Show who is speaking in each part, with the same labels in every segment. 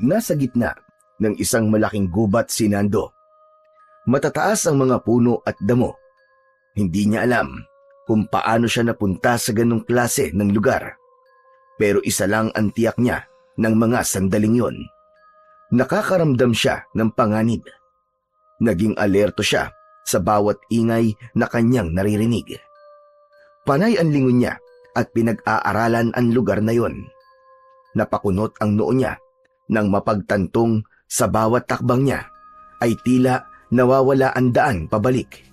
Speaker 1: Nasa gitna ng isang malaking gubat si Nando. Matataas ang mga puno at damo. Hindi niya alam kung paano siya napunta sa ganong klase ng lugar. Pero isa lang ang tiyak niya ng mga sandaling yon. Nakakaramdam siya ng panganib. Naging alerto siya sa bawat ingay na kanyang naririnig. Panay ang lingon niya at pinag-aaralan ang lugar na yon. Napakunot ang noo niya nang mapagtantong sa bawat takbang niya ay tila nawawala ang daan pabalik.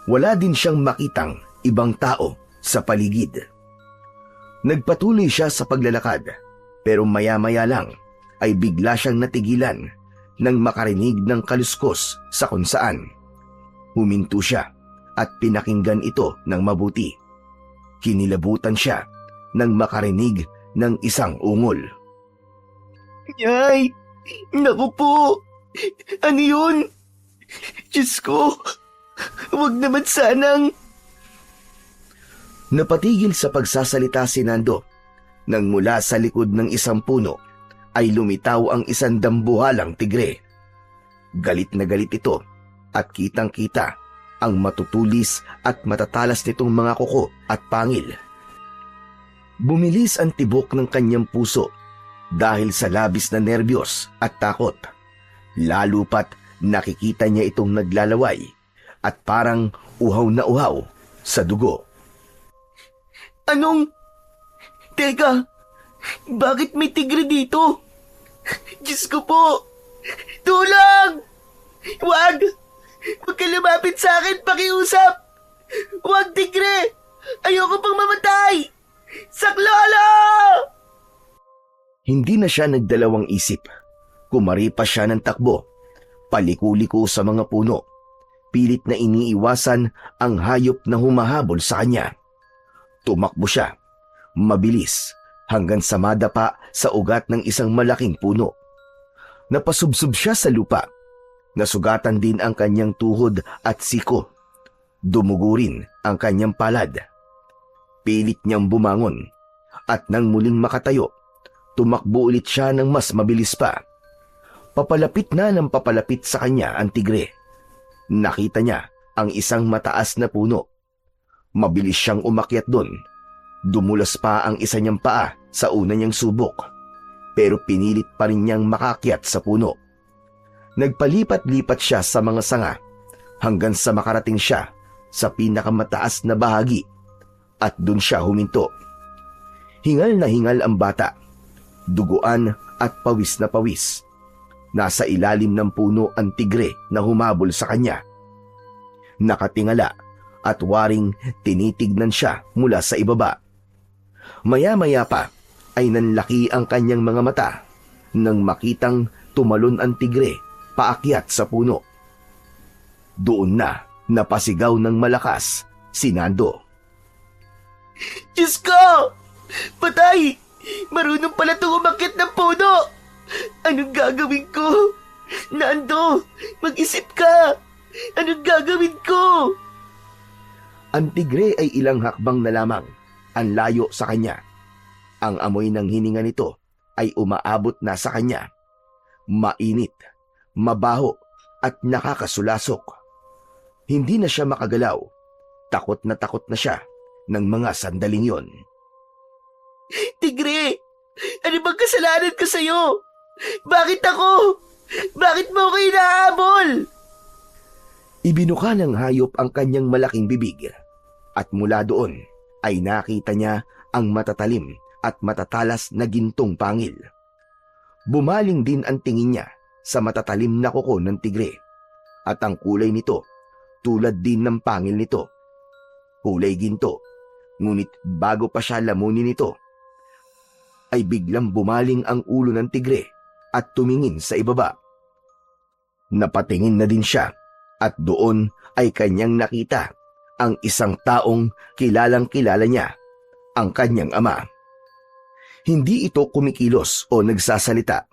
Speaker 1: Wala din siyang makitang ibang tao sa paligid. Nagpatuloy siya sa paglalakad pero maya-maya lang ay bigla siyang natigilan nang makarinig ng kaluskos sa kung saan. Huminto siya at pinakinggan ito ng mabuti. Kinilabutan siya nang makarinig ng isang ungol.
Speaker 2: Ay! Naku po! Ano yun? Diyos ko! Huwag naman sanang...
Speaker 1: Napatigil sa pagsasalita si Nando nang mula sa likod ng isang puno ay lumitaw ang isang dambuhalang tigre. Galit na galit ito at kitang-kita ang matutulis at matatalas nitong mga kuko at pangil. Bumilis ang tibok ng kanyang puso dahil sa labis na nerbiyos at takot. Lalo pat nakikita niya itong naglalaway at parang uhaw na uhaw sa dugo.
Speaker 2: Anong... Teka! Bakit may tigre dito? Diyos ko po! Tulong! Huwag! Huwag ka lumapit sa akin, pakiusap! Huwag, tigre! Ayoko pang mamatay! Saklolo!
Speaker 1: Hindi na siya nagdalawang isip. Kumari pa siya ng takbo, paliko-liko sa mga puno. Pilit na iniiwasan ang hayop na humahabol sa kanya. Tumakbo siya, mabilis, hanggang sa madapa sa ugat ng isang malaking puno. Napasubsob siya sa lupa. Nasugatan din ang kanyang tuhod at siko. Dumugo rin ang kanyang palad. Pilit niyang bumangon at nang muling makatayo, tumakbo ulit siya ng mas mabilis pa. Papalapit na ng papalapit sa kanya ang tigre. Nakita niya ang isang mataas na puno. Mabilis siyang umakyat doon. Dumulas pa ang isa niyang paa sa una niyang subok. Pero pinilit pa rin niyang makakyat sa puno. Nagpalipat-lipat siya sa mga sanga hanggang sa makarating siya sa pinakamataas na bahagi at doon siya huminto. Hingal na hingal ang bata. Duguan at pawis na pawis. Nasa ilalim ng puno ang tigre na humabol sa kanya. Nakatingala at waring tinitignan siya mula sa ibaba. Maya-maya pa ay nanlaki ang kanyang mga mata nang makitang tumalon ang tigre paakyat sa puno. Doon na napasigaw ng malakas si Nando.
Speaker 2: Diyos ko! Patay! Marunong pala itong umakyat ng puno! Anong gagawin ko? Nando, mag-isip ka! Anong gagawin ko?
Speaker 1: Ang tigre ay ilang hakbang na lamang ang layo sa kanya. Ang amoy ng hininga nito ay umaabot na sa kanya. Mainit, mabaho at nakakasulasok. Hindi na siya makagalaw. Takot na siya ng mga sandaling yon.
Speaker 2: Tigre! Ano bang kasalanan ko sa'yo? Bakit ako? Bakit mo ko inahabol?
Speaker 1: Ibinuka ng hayop ang kanyang malaking bibig at mula doon ay nakita niya ang matatalim at matatalas na gintong pangil. Bumaling din ang tingin niya sa matatalim na kuko ng tigre at ang kulay nito tulad din ng pangil nito. Kulay ginto, ngunit bago pa siya lamunin nito ay biglang bumaling ang ulo ng tigre at tumingin sa ibaba. Napatingin na din siya at doon ay kanyang nakita ang isang taong kilalang-kilala niya, ang kanyang ama. Hindi ito kumikilos o nagsasalita.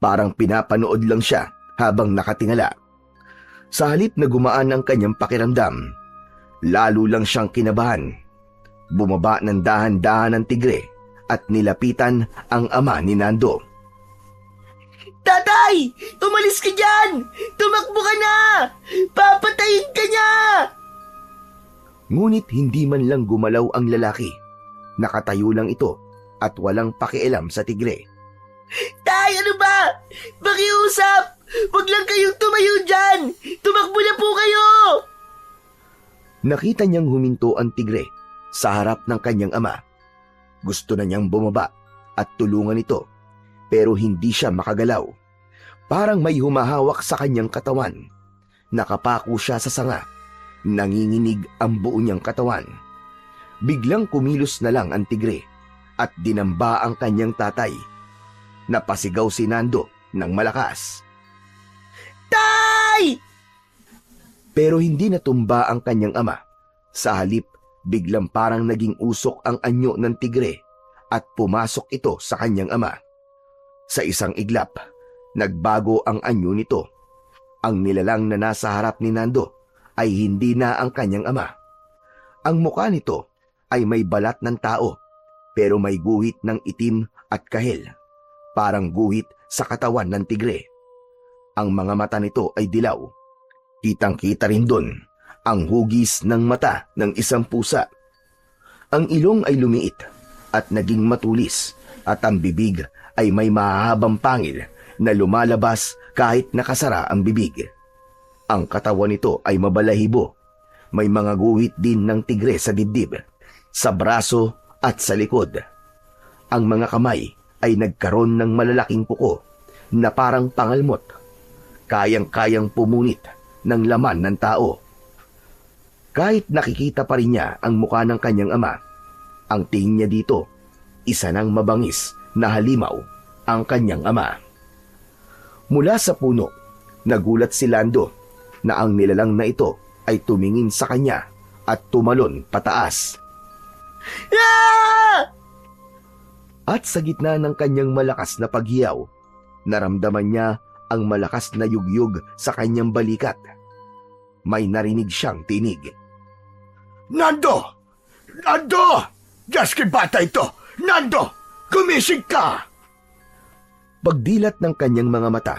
Speaker 1: Parang pinapanood lang siya habang nakatingala. Sa halip na gumaan ang kanyang pakiramdam, lalo lang siyang kinabahan. Bumaba ng dahan-dahan ang tigre at nilapitan ang ama ni Nando.
Speaker 2: Tatay! Umalis ka dyan! Tumakbo ka na! Papatayin ka niya!
Speaker 1: Ngunit hindi man lang gumalaw ang lalaki. Nakatayo lang ito at walang pakialam sa tigre.
Speaker 2: Tay, ano ba? Pakiusap! Huwag lang kayong tumayo dyan! Tumakbo na po kayo!
Speaker 1: Nakita niyang huminto ang tigre sa harap ng kanyang ama. Gusto na niyang bumaba at tulungan ito, pero hindi siya makagalaw. Parang may humahawak sa kanyang katawan. Nakapako siya sa sanga. Nanginginig ang buo niyang katawan. Biglang kumilos na lang ang tigre at dinamba ang kanyang tatay. Napasigaw si Nando ng malakas.
Speaker 2: Tay!
Speaker 1: Pero hindi natumba ang kanyang ama. Sa halip, biglang parang naging usok ang anyo ng tigre at pumasok ito sa kanyang ama. Sa isang iglap, nagbago ang anyo nito. Ang nilalang na nasa harap ni Nando ay hindi na ang kanyang ama. Ang mukha nito ay may balat ng tao, pero may guhit ng itim at kahel, parang guhit sa katawan ng tigre. Ang mga mata nito ay dilaw. Kitang-kita rin doon ang hugis ng mata ng isang pusa. Ang ilong ay lumiit at naging matulis at ang bibig ay may mahahabang pangil na lumalabas kahit nakasara ang bibig. Ang katawan nito ay mabalahibo. May mga guhit din ng tigre sa dibdib, sa braso at sa likod. Ang mga kamay ay nagkaroon ng malalaking kuko na parang pangalmot. Kayang-kayang pumunit ng laman ng tao. Kahit nakikita pa rin niya ang mukha ng kanyang ama, ang tingin niya dito, isa ng mabangis na halimaw ang kanyang ama. Mula sa puno, nagulat si Lando na ang nilalang na ito ay tumingin sa kanya at tumalon pataas.
Speaker 2: Ah!
Speaker 1: At sa gitna ng kanyang malakas na paghiyaw, naramdaman niya ang malakas na yugyug sa kanyang balikat. May narinig siyang tinig.
Speaker 3: Nando! Nando! Diyos kay bata ito! Nando! Gumising ka!
Speaker 1: Pagdilat ng kanyang mga mata,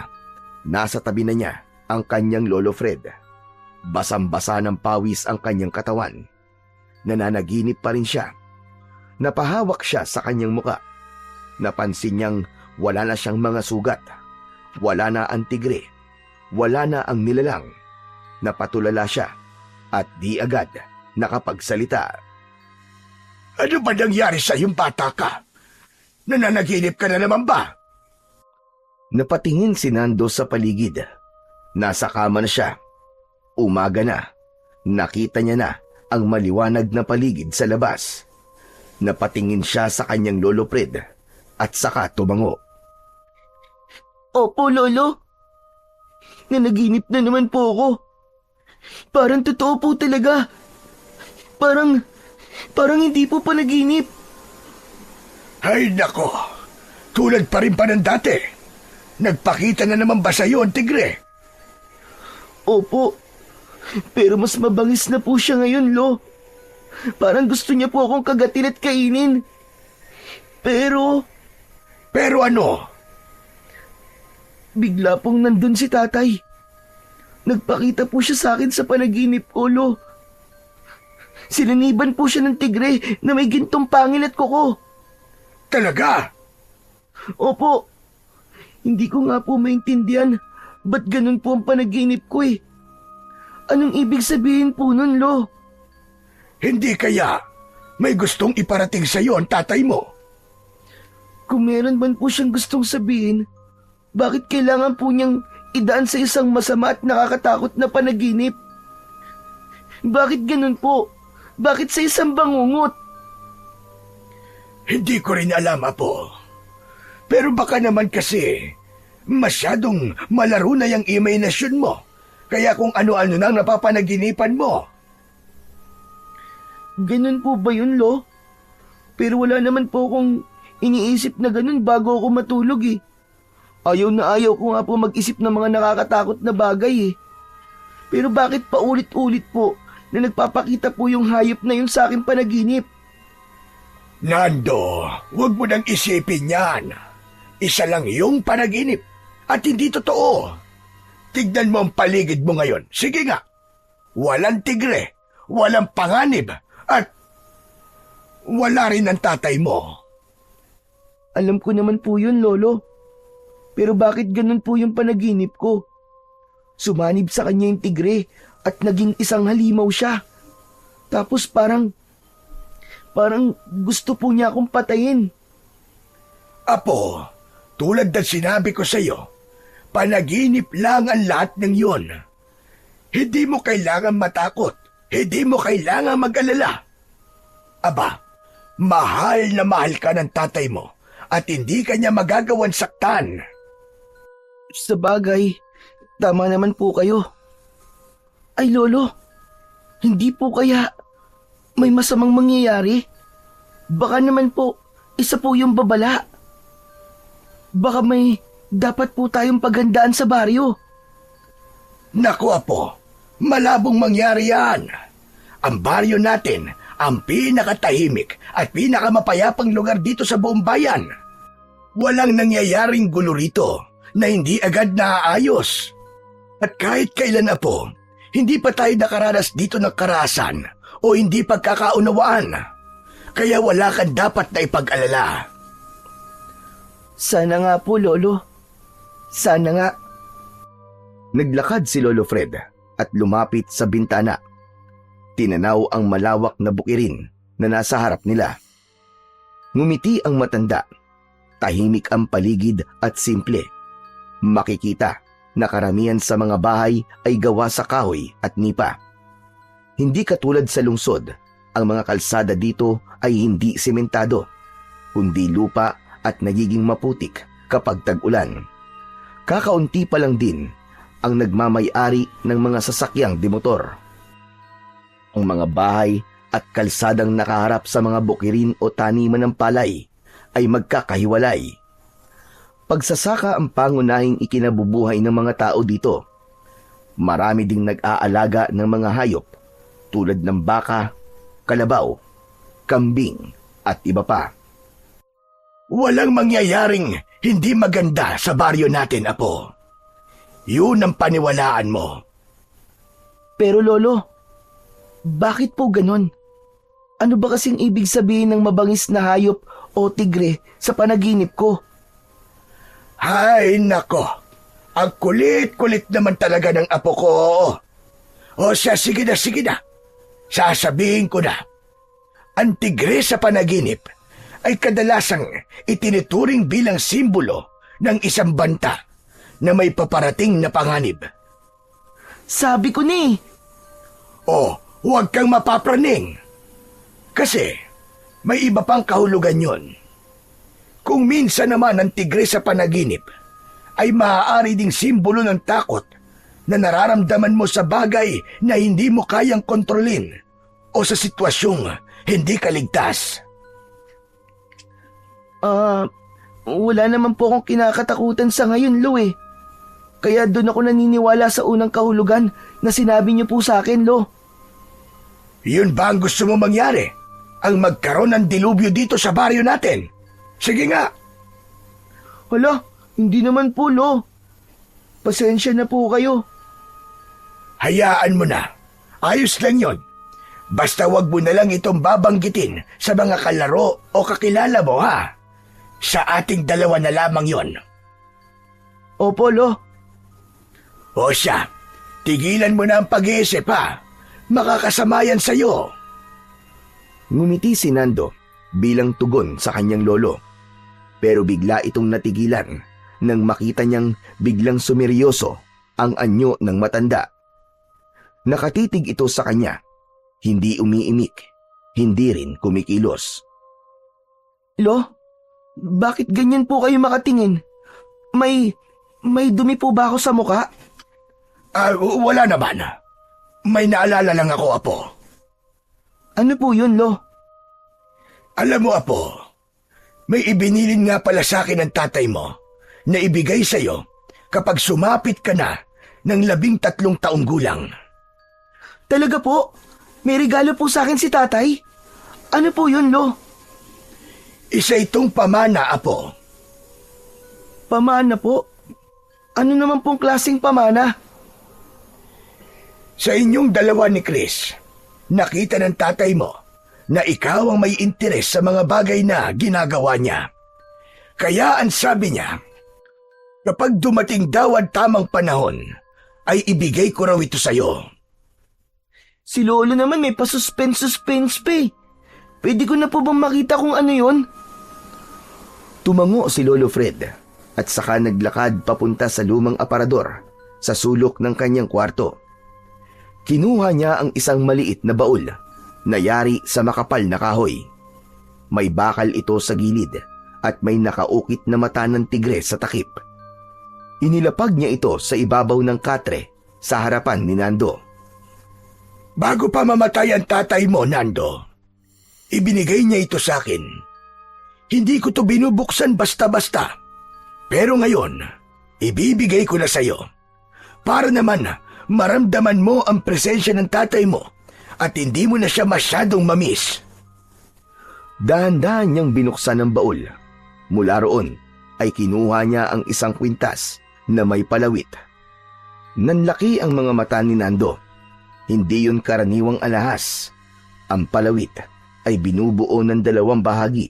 Speaker 1: nasa tabi na niya ang kanyang lolo Fred. Basang-basa ng pawis ang kanyang katawan. Nananaginip pa rin siya. Napahawak siya sa kanyang muka. Napansin niyang wala na siyang mga sugat. Wala na ang tigre. Wala na ang nilalang. Napatulala siya at di agad nakapagsalita.
Speaker 3: Ano ba nangyari sa iyong bata ka? Nananaginip ka na naman ba?
Speaker 1: Napatingin si Nando sa paligid. Nasa kama na siya. Umaga na. Nakita niya na ang maliwanag na paligid sa labas. Napatingin siya sa kanyang lolo Fred at saka tumango.
Speaker 2: Opo, Lolo. Nanaginip na naman po ako. Parang totoo po talaga. Parang hindi po panaginip.
Speaker 3: Ay nako! Tulad pa rin pa ng dati. Nagpakita na naman ba sa iyo ang tigre?
Speaker 2: Opo. Pero mas mabangis na po siya ngayon, Lo. Parang gusto niya po akong kagatin at kainin. Pero
Speaker 3: ano?
Speaker 2: bigla pong nandun si tatay. Nagpakita po siya sa akin sa panaginip ko, Lo. Sinaniban po siya ng tigre na may gintong pangil at kuko.
Speaker 3: Talaga?
Speaker 2: Opo. Hindi ko nga po maintindihan ba't ganun po ang panaginip ko eh. Anong ibig sabihin po nun, Lo?
Speaker 3: Hindi kaya may gustong iparating sa iyo ang tatay mo?
Speaker 2: Kung meron man po siyang gustong sabihin, bakit kailangan po niyang idaan sa isang masama at nakakatakot na panaginip? Bakit ganun po? Bakit sa isang bangungot?
Speaker 3: Hindi ko rin alam, Apo. Pero baka naman kasi masyadong malaro na yung imahinasyon mo. Kaya kung ano-ano nang napapanaginipan mo.
Speaker 2: Ganun po ba yun, Lo? Pero wala naman po akong iniisip na ganun bago ako matulog eh. Ayaw na ayaw ko nga po mag-isip ng mga nakakatakot na bagay eh. Pero bakit paulit-ulit po na nagpapakita po yung hayop na yun sa aking panaginip?
Speaker 3: Nando, huwag mo nang isipin yan. Isa lang yung panaginip. At hindi totoo. Tignan mo ang paligid mo ngayon. Sige nga. Walang tigre, walang panganib, at wala rin ang tatay mo.
Speaker 2: Alam ko naman po yun, Lolo. Pero bakit ganun po yung panaginip ko? Sumanib sa kanya yung tigre at naging isang halimaw siya. Tapos parang gusto po niya akong patayin.
Speaker 3: Apo, tulad ng sinabi ko sa iyo, panaginip lang ang lahat ng yon. Hindi mo kailangan matakot. Hindi mo kailangan mag-alala. Aba, mahal na mahal ka ng tatay mo at hindi ka niya magagawan saktan.
Speaker 2: Sa bagay, tama naman po kayo. Ay, Lolo, hindi po kaya may masamang mangyayari? Baka naman po, isa po yung babala. Baka may dapat po tayong paghandaan sa baryo.
Speaker 3: Naku apo, malabong mangyari yan. Ang baryo natin, ang pinakatahimik at pinakamapayapang lugar dito sa buong bayan. Walang nangyayaring gulo rito na hindi agad naaayos. At kahit kailan apo, hindi pa tayo nakaranas dito ng karahasan o hindi pagkakaunawaan. Kaya wala kang dapat na ipag-alala.
Speaker 2: Sana nga po, Lolo. Sana nga.
Speaker 1: Naglakad si Lolo Fred at lumapit sa bintana. Tinanaw ang malawak na bukirin na nasa harap nila. Ngumiti ang matanda. Tahimik ang paligid at simple. Makikita na karamihan sa mga bahay ay gawa sa kahoy at nipa. Hindi katulad sa lungsod, ang mga kalsada dito ay hindi sementado, kundi lupa at nagiging maputik kapag tag-ulan. Kakaunti pa lang din ang nagmamay-ari ng mga sasakyang demotor. Ang mga bahay at kalsadang nakaharap sa mga bukirin o taniman ng palay ay magkakahiwalay. Pagsasaka ang pangunahing ikinabubuhay ng mga tao dito. Marami ding nag-aalaga ng mga hayop tulad ng baka, kalabaw, kambing at iba pa.
Speaker 3: Walang mangyayaring hindi maganda sa baryo natin, apo. Yun ang paniwalaan mo.
Speaker 2: Pero Lolo, bakit po ganon? Ano ba kasing ibig sabihin ng mabangis na hayop o tigre sa panaginip ko?
Speaker 3: Hay nako, ang kulit-kulit naman talaga ng apo ko. O siya, sige na. Sasabihin ko na. Ang tigre sa panaginip ay kadalasang itinuturing bilang simbolo ng isang banta na may paparating na panganib.
Speaker 2: Sabi ko ni.
Speaker 3: O, huwag kang mapapraning. Kasi may iba pang kahulugan yon. Kung minsan naman ang tigre sa panaginip ay maaari ding simbolo ng takot na nararamdaman mo sa bagay na hindi mo kayang kontrolin o sa sitwasyong hindi ka ligtas.
Speaker 2: Wala naman po akong kinakatakutan sa ngayon, Lo eh. Kaya doon ako naniniwala sa unang kahulugan na sinabi niyo po sa akin, Lo.
Speaker 3: Yun ba ang gusto mo mangyari? Ang magkaroon ng dilubyo dito sa baryo natin? Sige nga.
Speaker 2: Hala, hindi naman po, Lo. Pasensya na po kayo.
Speaker 3: Hayaan mo na. Ayos lang yon. Basta wag mo na lang itong babanggitin sa mga kalaro o kakilala mo, ha? Sa ating dalawa na lamang yon.
Speaker 2: Opo, Lo.
Speaker 3: O siya, tigilan mo na ang pag-iisip, ha? Makakasama yan sa'yo.
Speaker 1: Ngumiti si Nando bilang tugon sa kanyang lolo. Pero bigla itong natigilan nang makita niyang biglang sumeryoso ang anyo ng matanda. Nakatitig ito sa kanya, hindi umiimik, hindi rin kumikilos.
Speaker 2: Lo, bakit ganyan po kayo makatingin? May dumi po ba ako sa muka?
Speaker 3: Wala naman. May naalala lang ako, apo.
Speaker 2: Ano po yun, Lo?
Speaker 3: Alam mo, apo, may ibinilin nga pala sa akin ng tatay mo na ibigay sa'yo kapag sumapit ka na ng 13 taong gulang.
Speaker 2: Talaga po? May regalo po sa akin si tatay? Ano po yun, Lo?
Speaker 3: Isa itong pamana, apo.
Speaker 2: Pamana po? Ano naman pong klaseng pamana?
Speaker 3: Sa inyong dalawa ni Chris, nakita ng tatay mo na ikaw ang may interes sa mga bagay na ginagawa niya. Kaya ang sabi niya, kapag dumating daw ang tamang panahon, ay ibigay ko raw ito sa'yo.
Speaker 2: Si Lolo naman may pa-suspense pa eh. Pwede ko na po bang makita kung ano yon?
Speaker 1: Tumango si Lolo Fred at saka naglakad papunta sa lumang aparador sa sulok ng kanyang kwarto. Kinuha niya ang isang maliit na baul na yari sa makapal na kahoy. May bakal ito sa gilid at may nakaukit na mata ng tigre sa takip. Inilapag niya ito sa ibabaw ng katre sa harapan ni Nando.
Speaker 3: Bago pa mamatay ang tatay mo, Nando, ibinigay niya ito sa akin. Hindi ko to binubuksan basta-basta. Pero ngayon, ibibigay ko na sa'yo. Para naman maramdaman mo ang presensya ng tatay mo at hindi mo na siya masyadong mamiss.
Speaker 1: Dahan-dahan niyang binuksan ang baul. Mula roon ay kinuha niya ang isang kwintas na may palawit. Nanlaki ang mga mata ni Nando. Hindi yun karaniwang alahas. Ang palawit ay binubuo ng dalawang bahagi.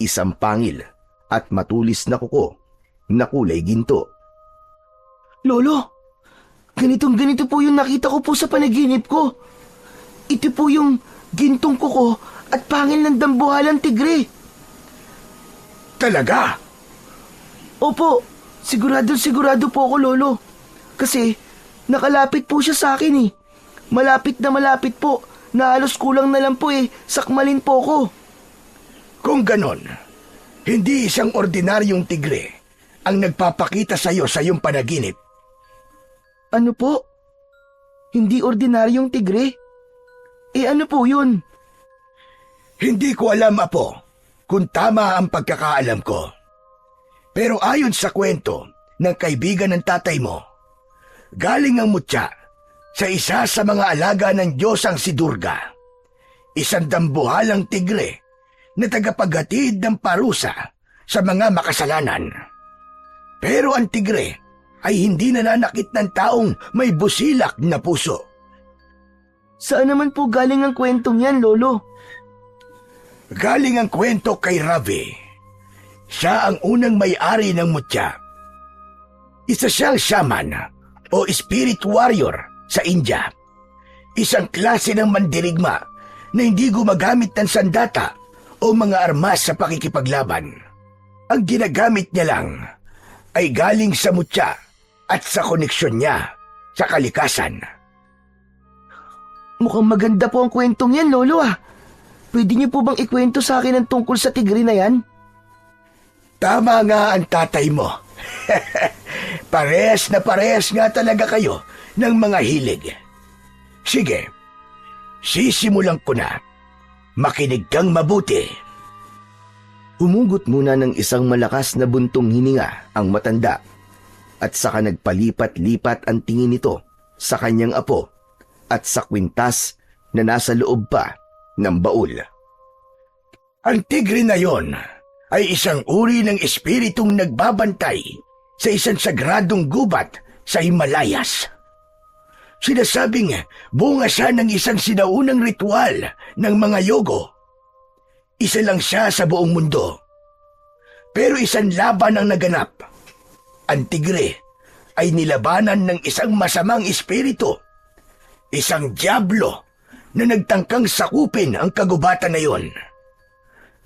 Speaker 1: Isang pangil at matulis na kuko na kulay ginto.
Speaker 2: Lolo, ganito po yung nakita ko po sa panaginip ko. Ito po yung gintong kuko at pangil ng dambuhalang tigre.
Speaker 3: Talaga?
Speaker 2: Opo, sigurado po ako, Lolo. Kasi nakalapit po siya sa akin eh. Malapit po, na halos kulang na lang po eh, sakmalin po ko.
Speaker 3: Kung ganon, hindi isang ordinaryong tigre ang nagpapakita sa'yo sa iyong panaginip.
Speaker 2: Ano po? Hindi ordinaryong tigre? Eh ano po yun?
Speaker 3: Hindi ko alam, Apo, kung tama ang pagkakaalam ko. Pero ayon sa kwento ng kaibigan ng tatay mo, galing ang mutya sa isa sa mga alaga ng Diyosang si Durga, isang dambuhalang tigre na tagapaghatid ng parusa sa mga makasalanan. Pero ang tigre ay hindi nananakit ng taong may busilak na puso.
Speaker 2: Saan naman po galing ang kwentong yan, Lolo?
Speaker 3: Galing ang kwento kay Ravi. Siya ang unang may-ari ng mutya. Isa siyang shaman o spirit warrior sa India. Isang klase ng mandirigma na hindi gumagamit ng sandata o mga armas sa pakikipaglaban. Ang ginagamit niya lang ay galing sa mutya at sa koneksyon niya sa kalikasan.
Speaker 2: Mukhang maganda po ang kwentong yan, Lolo ah. Pwede niyo po bang ikwento sa akin ang tungkol sa tigre na yan?
Speaker 3: Tama nga ang tatay mo. Parehas na parehas nga talaga kayo ng mga hilig. Sige, sisimulan ko na. Makinig kang mabuti.
Speaker 1: Humugot muna ng isang malakas na buntong hininga ang matanda at saka nagpalipat-lipat ang tingin nito sa kanyang apo at sa kwintas na nasa loob pa ng baul.
Speaker 3: Ang tigre na yon ay isang uri ng espiritong nagbabantay sa isang sagradong gubat sa Himalayas. Sinasabing bunga siya ng isang sinaunang ritual ng mga yogo. Isa lang siya sa buong mundo. Pero isang laban ang naganap. Ang tigre ay nilabanan ng isang masamang espiritu. Isang diablo na nagtangkang sakupin ang kagubatan na yon.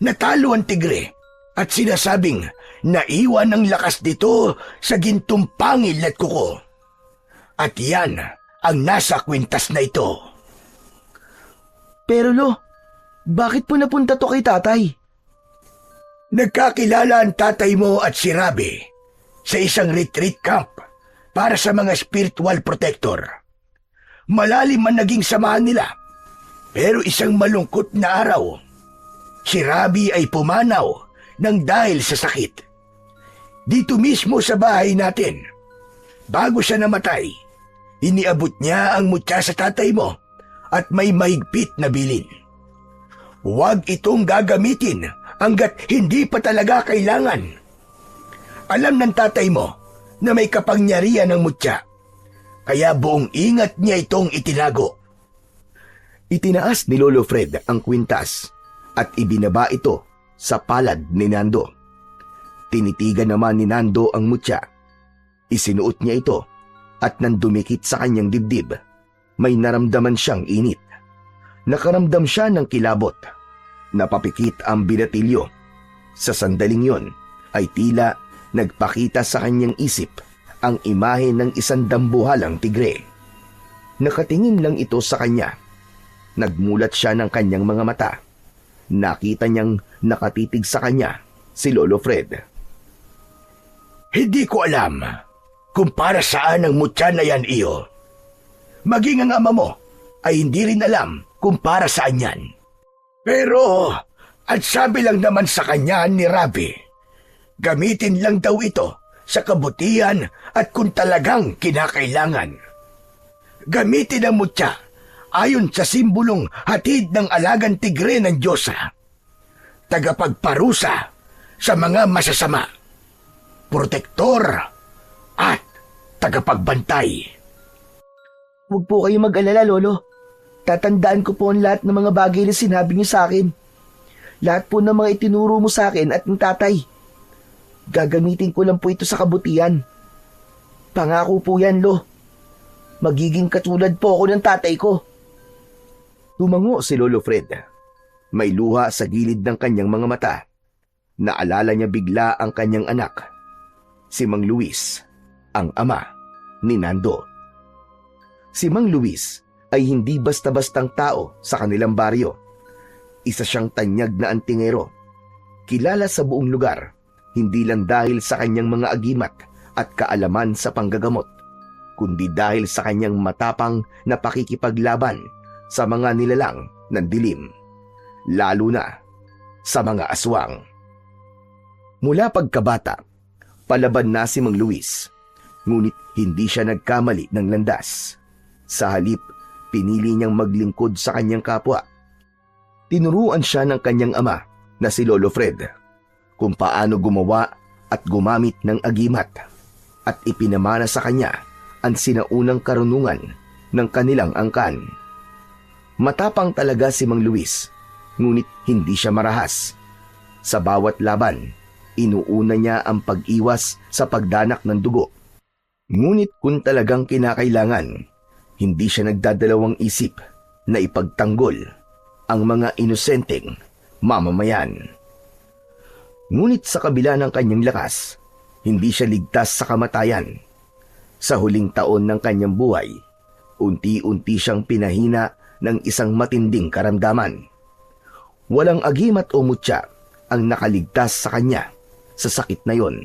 Speaker 3: Natalo ang tigre at sinasabing naiwan ang lakas dito sa gintong pangil at kuko. At yan ang nasa kwintas na ito.
Speaker 2: Pero Lo, bakit po napunta to kay tatay?
Speaker 3: Nagkakilala ang tatay mo at si Rabi sa isang retreat camp para sa mga spiritual protector. Malalim man naging samahan nila, pero isang malungkot na araw, si Rabi ay pumanaw ng dahil sa sakit. Dito mismo sa bahay natin, bago siya namatay, iniabot niya ang mutya sa tatay mo at may mahigpit na bilin. Huwag itong gagamitin hanggat hindi pa talaga kailangan. Alam ng tatay mo na may kapangyarihan ng mutya. Kaya buong ingat niya itong itinago.
Speaker 1: Itinaas ni Lolo Fred ang kwintas at ibinaba ito sa palad ni Nando. Tinitigan naman ni Nando ang mutya. Isinuot niya ito at nang dumikit sa kanyang dibdib, may naramdaman siyang init. Nakaramdam siya ng kilabot. Napapikit ang binatilyo. Sa sandaling yon ay tila nagpakita sa kanyang isip ang imahe ng isang dambuhalang tigre. Nakatingin lang ito sa kanya. Nagmulat siya ng kanyang mga mata. Nakita niyang nakatitig sa kanya si Lolo Fred.
Speaker 3: Hindi ko alam kung para saan ang mutya na yan, iyo. Maging ang ama mo ay hindi rin alam kung para saan yan. Pero, at sabi lang naman sa kanya ni Rabi, gamitin lang daw ito sa kabutihan at kung talagang kinakailangan. Gamitin ang mutya ayon sa simbolong hatid ng alagang tigre ng Diyosa, tagapagparusa sa mga masasama, protektor at tagapagbantay.
Speaker 2: Huwag po kayo mag-alala, Lolo. Tatandaan ko po ang lahat ng mga bagay na sinabi niyo sa akin. Lahat po ng mga itinuro mo sa akin at ng tatay. Gagamitin ko lang po ito sa kabutihan. Pangako po yan, Lo. Magiging katulad po ako ng tatay ko.
Speaker 1: Tumango si Lolo Fred. May luha sa gilid ng kanyang mga mata. Naalala niya bigla ang kanyang anak, si Mang Luis, ang ama ni Nando. Si Mang Luis ay hindi basta-bastang tao sa kanilang baryo. Isa siyang tanyag na antingero. Kilala sa buong lugar, hindi lang dahil sa kanyang mga agimat at kaalaman sa panggagamot, kundi dahil sa kanyang matapang na pakikipaglaban sa mga nilalang ng dilim, lalo na sa mga aswang. Mula pagkabata, palaban na si Mang Luis, ngunit hindi siya nagkamali ng landas. Sa halip, pinili niyang maglingkod sa kanyang kapwa. Tinuruan siya ng kanyang ama na si Lolo Fred kung paano gumawa at gumamit ng agimat at ipinamana sa kanya ang sinaunang karunungan ng kanilang angkan. Matapang talaga si Mang Luis, ngunit hindi siya marahas. Sa bawat laban, inuuna niya ang pag-iwas sa pagdanak ng dugo. Ngunit kung talagang kinakailangan, hindi siya nagdadalawang isip na ipagtanggol ang mga inosenteng mamamayan. Ngunit sa kabila ng kanyang lakas, hindi siya ligtas sa kamatayan. Sa huling taon ng kanyang buhay, unti-unti siyang pinahina ng isang matinding karamdaman. Walang agimat o mutya ang nakaligtas sa kanya sa sakit na yon.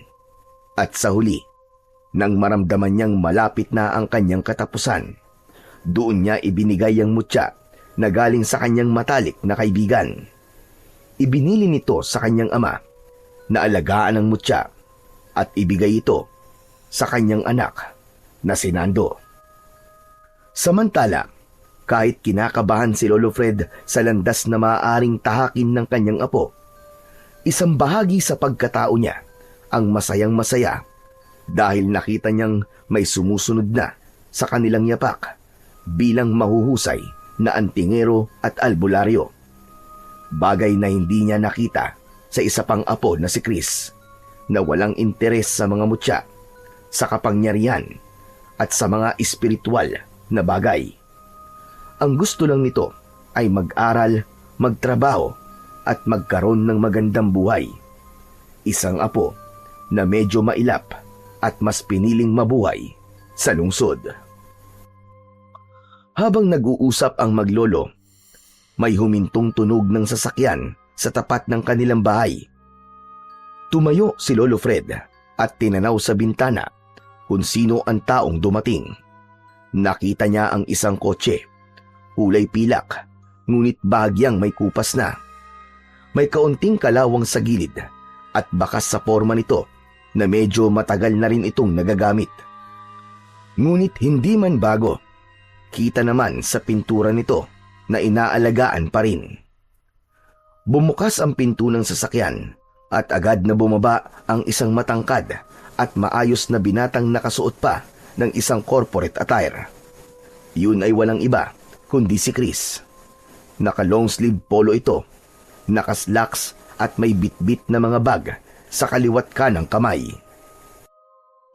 Speaker 1: At sa huli, nang maramdaman niyang malapit na ang kanyang katapusan, doon niya ibinigay ang mutya na galing sa kanyang matalik na kaibigan. Ibinili nito sa kanyang ama na alagaan ang mutya at ibigay ito sa kanyang anak na si Nando. Samantala, kahit kinakabahan si Lolo Fred sa landas na maaaring tahakin ng kanyang apo, isang bahagi sa pagkatao niya ang masayang-masaya dahil nakita niyang may sumusunod na sa kanilang yapak bilang mahuhusay na antingero at albularyo. Bagay na hindi niya nakita sa isa pang apo na si Chris, na walang interes sa mga mutya, sa kapangyarihan at sa mga espiritual na bagay. Ang gusto lang nito ay mag-aral, magtrabaho at magkaroon ng magandang buhay. Isang apo na medyo mailap at mas piniling mabuhay sa lungsod. Habang nag-uusap ang maglolo, may humintong tunog ng sasakyan sa tapat ng kanilang bahay. Tumayo si Lolo Fred at tinanaw sa bintana kung sino ang taong dumating. Nakita niya ang isang kotse, kulay pilak, ngunit bahagyang may kupas na. May kaunting kalawang sa gilid at bakas sa forma nito na medyo matagal na rin itong nagagamit. Ngunit hindi man bago, kita naman sa pintura nito na inaalagaan pa rin. Bumukas ang pinto ng sasakyan at agad na bumaba ang isang matangkad at maayos na binatang nakasuot pa ng isang corporate attire. Yun ay walang iba kundi si Chris. Naka-long sleeve polo ito, naka-slacks at may bitbit na mga bag sa kaliwat kanang kamay.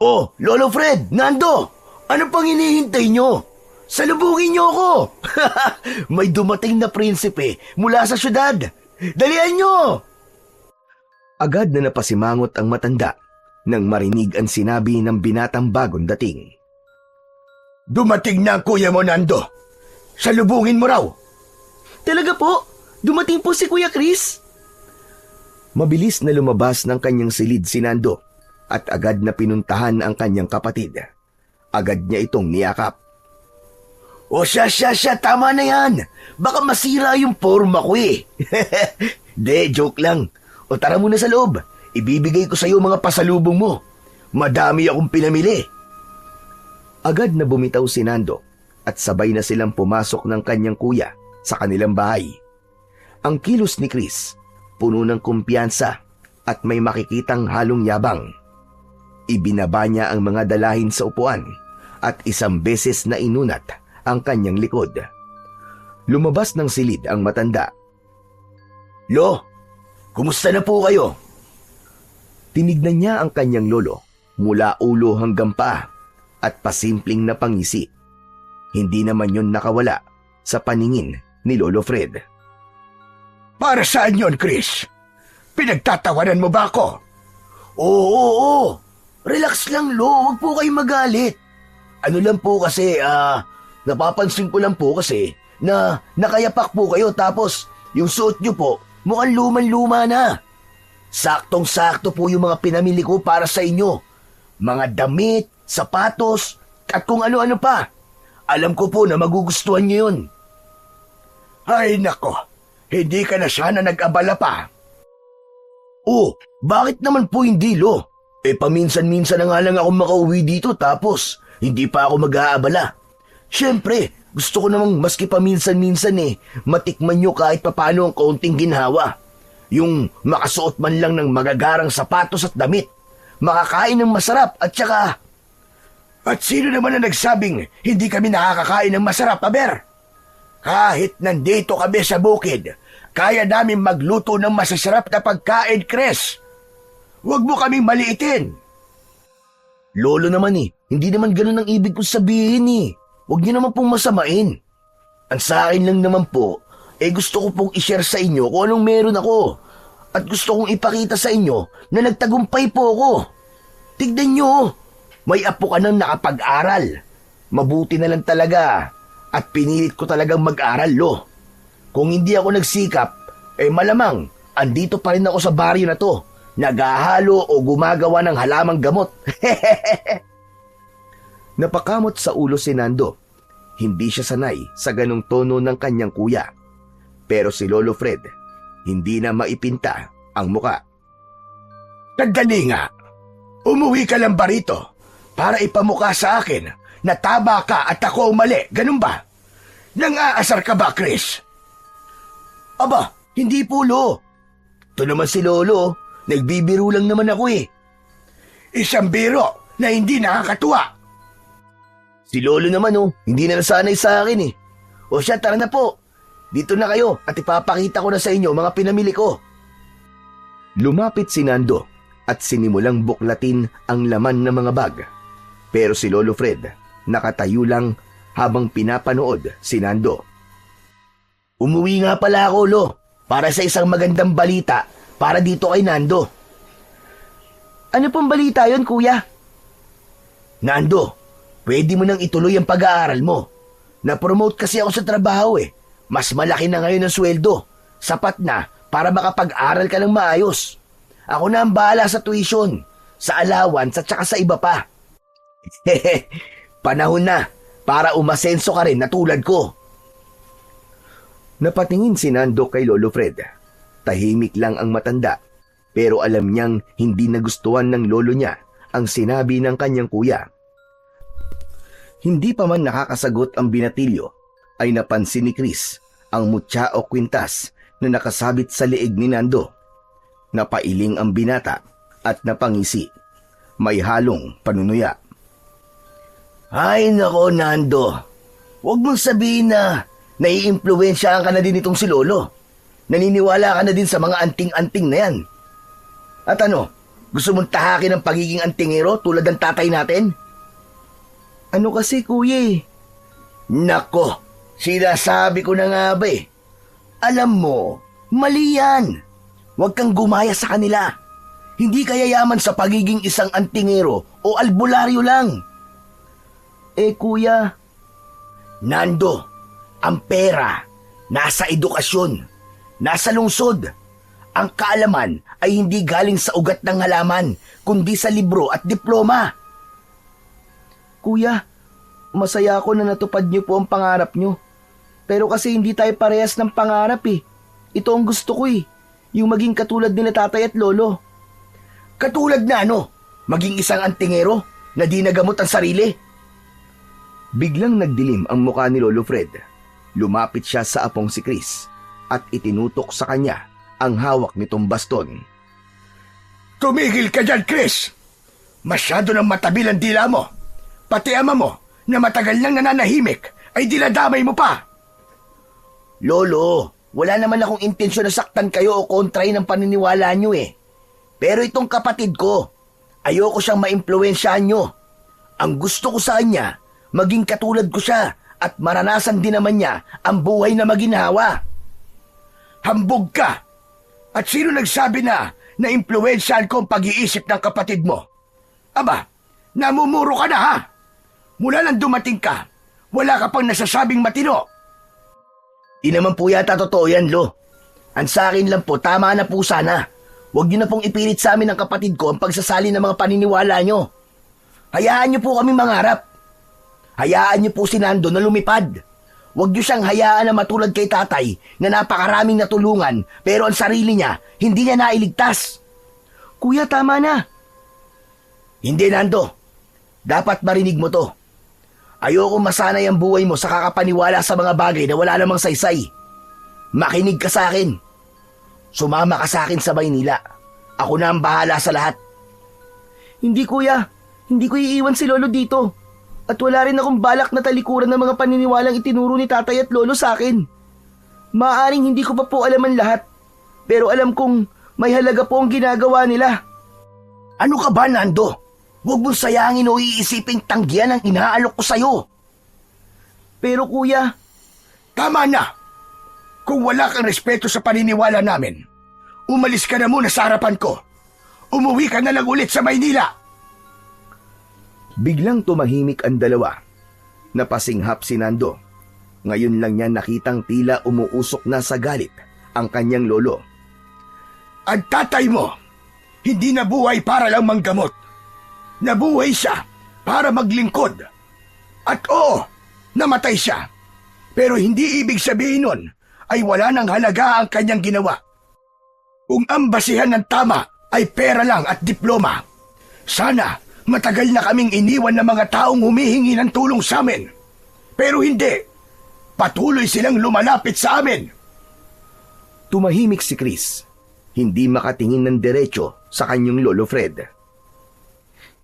Speaker 3: Oh, Lolo Fred, Nando! Ano pang hinihintay nyo? Salubungin nyo ako! May dumating na prinsipe mula sa syudad. Dalian nyo!
Speaker 1: Agad na napasimangot ang matanda nang marinig ang sinabi ng binatang bagong dating.
Speaker 3: Dumating na ang kuya mo, Nando. Salubungin mo raw.
Speaker 2: Talaga po? Dumating po si Kuya Chris?
Speaker 1: Mabilis na lumabas ng kanyang silid si Nando at agad na pinuntahan ang kanyang kapatid. Agad niya itong niyakap.
Speaker 3: O siya, tama na yan. Baka masira yung forma ko eh. De, joke lang. O tara muna sa loob. Ibibigay ko sa iyo mga pasalubong mo. Madami akong pinamili.
Speaker 1: Agad na bumitaw si Nando at sabay na silang pumasok ng kanyang kuya sa kanilang bahay. Ang kilos ni Chris, puno ng kumpiyansa at may makikitang halong yabang. Ibinaba niya ang mga dalahin sa upuan at isang beses na inunat ang kanyang likod. Lumabas ng silid ang matanda.
Speaker 3: Lo, kumusta na po kayo?
Speaker 1: Tinignan niya ang kanyang lolo mula ulo hanggang paa at pasimpleng na pangisi. Hindi naman yon nakawala sa paningin ni Lolo Fred.
Speaker 3: Para saan yon, Chris? Pinagtatawanan mo ba ako? Oo. Relax lang, Lo. Huwag po kayong magalit. Ano lang po kasi, napapansin ko lang po kasi na nakayapak po kayo tapos yung suot nyo po mukhang luman-luma na. Saktong-sakto po yung mga pinamili ko para sa inyo. Mga damit, sapatos, at kung ano-ano pa. Alam ko po na magugustuhan nyo yun. Ay nako, hindi ka na sana nag-abala pa. Oh, bakit naman po hindi, Lo? Paminsan-minsan na nga lang ako makauwi dito tapos hindi pa ako mag-aabala. Siyempre, gusto ko namang maski paminsan-minsan matikman nyo kahit papano ang kaunting ginhawa. Yung makasuot man lang ng magagarang sapatos at damit. Makakain ng masarap at saka... At sino naman na nagsabing hindi kami nakakakain ng masarap, Aber? Kahit nandito kami sa bukid, kaya namin magluto ng masasarap na pagkain, Chris. Huwag mo kaming maliitin.
Speaker 2: Lolo naman hindi naman ganun ang ibig kong sabihin Huwag niyo naman pong masamain. Ang sa akin lang naman po, gusto ko pong i-share sa inyo kung anong meron ako. At gusto kong ipakita sa inyo na nagtagumpay po ako. Tignan nyo, may apo ka nang nakapag-aral. Mabuti na lang talaga at pinilit ko talagang mag-aral, Lo. Kung hindi ako nagsikap, malamang andito pa rin ako sa baryo na to, naghahalo o gumagawa ng halamang gamot.
Speaker 1: Napakamot sa ulo si Nando. Hindi siya sanay sa ganong tono ng kanyang kuya. Pero si Lolo Fred, hindi na maipinta ang muka.
Speaker 3: Sandali nga. Umuwi ka lang ba rito para ipamukha sa akin na tama ka at ako ang mali, ganun ba? Nang-aasar ka ba, Chris?
Speaker 2: Aba, hindi po, Lo. Ito naman si Lolo, nagbibiro lang naman ako
Speaker 3: Isang biro na hindi nakakatuwa.
Speaker 2: Si Lolo naman hindi na nasanay sa akin O siya, tara na po. Dito na kayo at ipapakita ko na sa inyo mga pinamili ko.
Speaker 1: Lumapit si Nando at sinimulang buklatin ang laman ng mga bag. Pero si Lolo Fred nakatayo lang habang pinapanood si Nando.
Speaker 2: Umuwi nga pala ako, Lo, para sa isang magandang balita para dito kay Nando. Ano pong balita yon, Kuya? Nando, pwede mo nang ituloy ang pag-aaral mo. Na-promote kasi ako sa trabaho Mas malaki na ngayon ang sweldo. Sapat na para makapag-aral ka ng maayos. Ako na ang bahala sa tuition, sa allowance at saka sa iba pa. Panahon na para umasenso ka rin na tulad ko.
Speaker 1: Napatingin si Nando kay Lolo Fred. Tahimik lang ang matanda, pero alam niyang hindi nagustuhan ng lolo niya ang sinabi ng kanyang kuya. Hindi pa man nakakasagot ang binatilyo, ay napansin ni Chris ang mutya o kwintas na nakasabit sa leeg ni Nando. Napailing ang binata at napangisi. may halong panunuya.
Speaker 3: Ay nako, Nando. Huwag mong sabihin na naiimpluwensyahan ka na din itong si Lolo. Naniniwala ka na din sa mga anting-anting na yan. At ano, gusto mong tahakin ang pagiging antingero tulad ng tatay natin?
Speaker 2: Ano kasi kuya eh?
Speaker 3: Nako, sinasabi ko na nga ba eh. Alam mo, mali yan. Huwag kang gumaya sa kanila. Hindi ka yayaman sa pagiging isang antingero o albularyo lang.
Speaker 2: Eh kuya,
Speaker 3: Nando, ang pera, nasa edukasyon, nasa lungsod. Ang kaalaman ay hindi galing sa ugat ng halaman, kundi sa libro at diploma.
Speaker 2: kuya, masaya ako na natupad niyo po ang pangarap niyo. Pero kasi hindi tayo parehas ng pangarap eh. Ito ang gusto ko eh, yung maging katulad nila tatay at lolo.
Speaker 3: Katulad na ano, maging isang antingero na di nagamot ang sarili.
Speaker 1: Biglang nagdilim ang mukha ni Lolo Fred. Lumapit siya sa apong si Chris at itinutok sa kanya ang hawak nitong baston.
Speaker 3: Tumigil ka dyan, Chris! Masyado nang matabil ang dila mo. Pati ama mo, na matagal nang nananahimik, ay dinadamay mo pa. Lolo, wala naman akong intensyon na saktan kayo o kontrahin ang paniniwala nyo eh. Pero itong kapatid ko, ayoko siyang maimpluwensyahan nyo. Ang gusto ko sa kanya, maging katulad ko siya at maranasan din naman niya ang buhay na maginhawa. Hambog ka! At sino nagsabi na impluwensyahan ko ang pag-iisip ng kapatid mo? Aba, namumuro ka na ha? Mula nang dumating ka, wala ka pang nasasabing matino. Di naman po yata totoo yan, Lo. Ang sa akin lang po, tama na po sana. Huwag niyo na pong ipilit sa amin ng kapatid ko ang pagsasali ng mga paniniwala niyo. Hayaan niyo po kami mangarap. Hayaan niyo po si Nando na lumipad. Huwag niyo siyang hayaan na matulad kay tatay na napakaraming natulungan pero ang sarili niya, hindi niya nailigtas.
Speaker 2: Kuya, tama na.
Speaker 3: Hindi, Nando. Dapat marinig mo to. Ayoko masanay ang buhay mo sa kakapaniwala sa mga bagay na wala namang saysay. Makinig ka sa akin. Sumama ka sa akin sa Maynila. Ako na ang bahala sa lahat.
Speaker 2: Hindi kuya, hindi ko iiwan si lolo dito. At wala rin akong balak na talikuran ng mga paniniwalang itinuro ni tatay at lolo sa akin. Maaaring hindi ko pa po alam ang lahat. Pero alam kong may halaga po ang ginagawa nila.
Speaker 3: Ano ka ba, Nando? Huwag mong sayangin o iisiping tanggihan ang inaalok ko sa'yo.
Speaker 2: Pero kuya,
Speaker 3: Tama na! Kung wala kang respeto sa paniniwala namin, umalis ka na muna sa harapan ko. Umuwi ka na lang ulit sa Maynila.
Speaker 1: Biglang tumahimik ang dalawa. Napasinghap si Nando. Ngayon lang niya nakitang tila umuusok na sa galit ang kanyang lolo.
Speaker 3: Ang tatay mo, hindi nabuhay para lang manggamot. Nabuhay siya para maglingkod. At oo, namatay siya. Pero hindi ibig sabihin nun ay wala nang halaga ang kanyang ginawa. Kung ang basihan ng tama ay pera lang at diploma, sana matagal na kaming iniwan ng mga taong humihingi ng tulong sa amin. Pero hindi. Patuloy silang lumalapit sa amin.
Speaker 1: Tumahimik si Chris. Hindi makatingin ng diretso sa kanyang lolo Fred.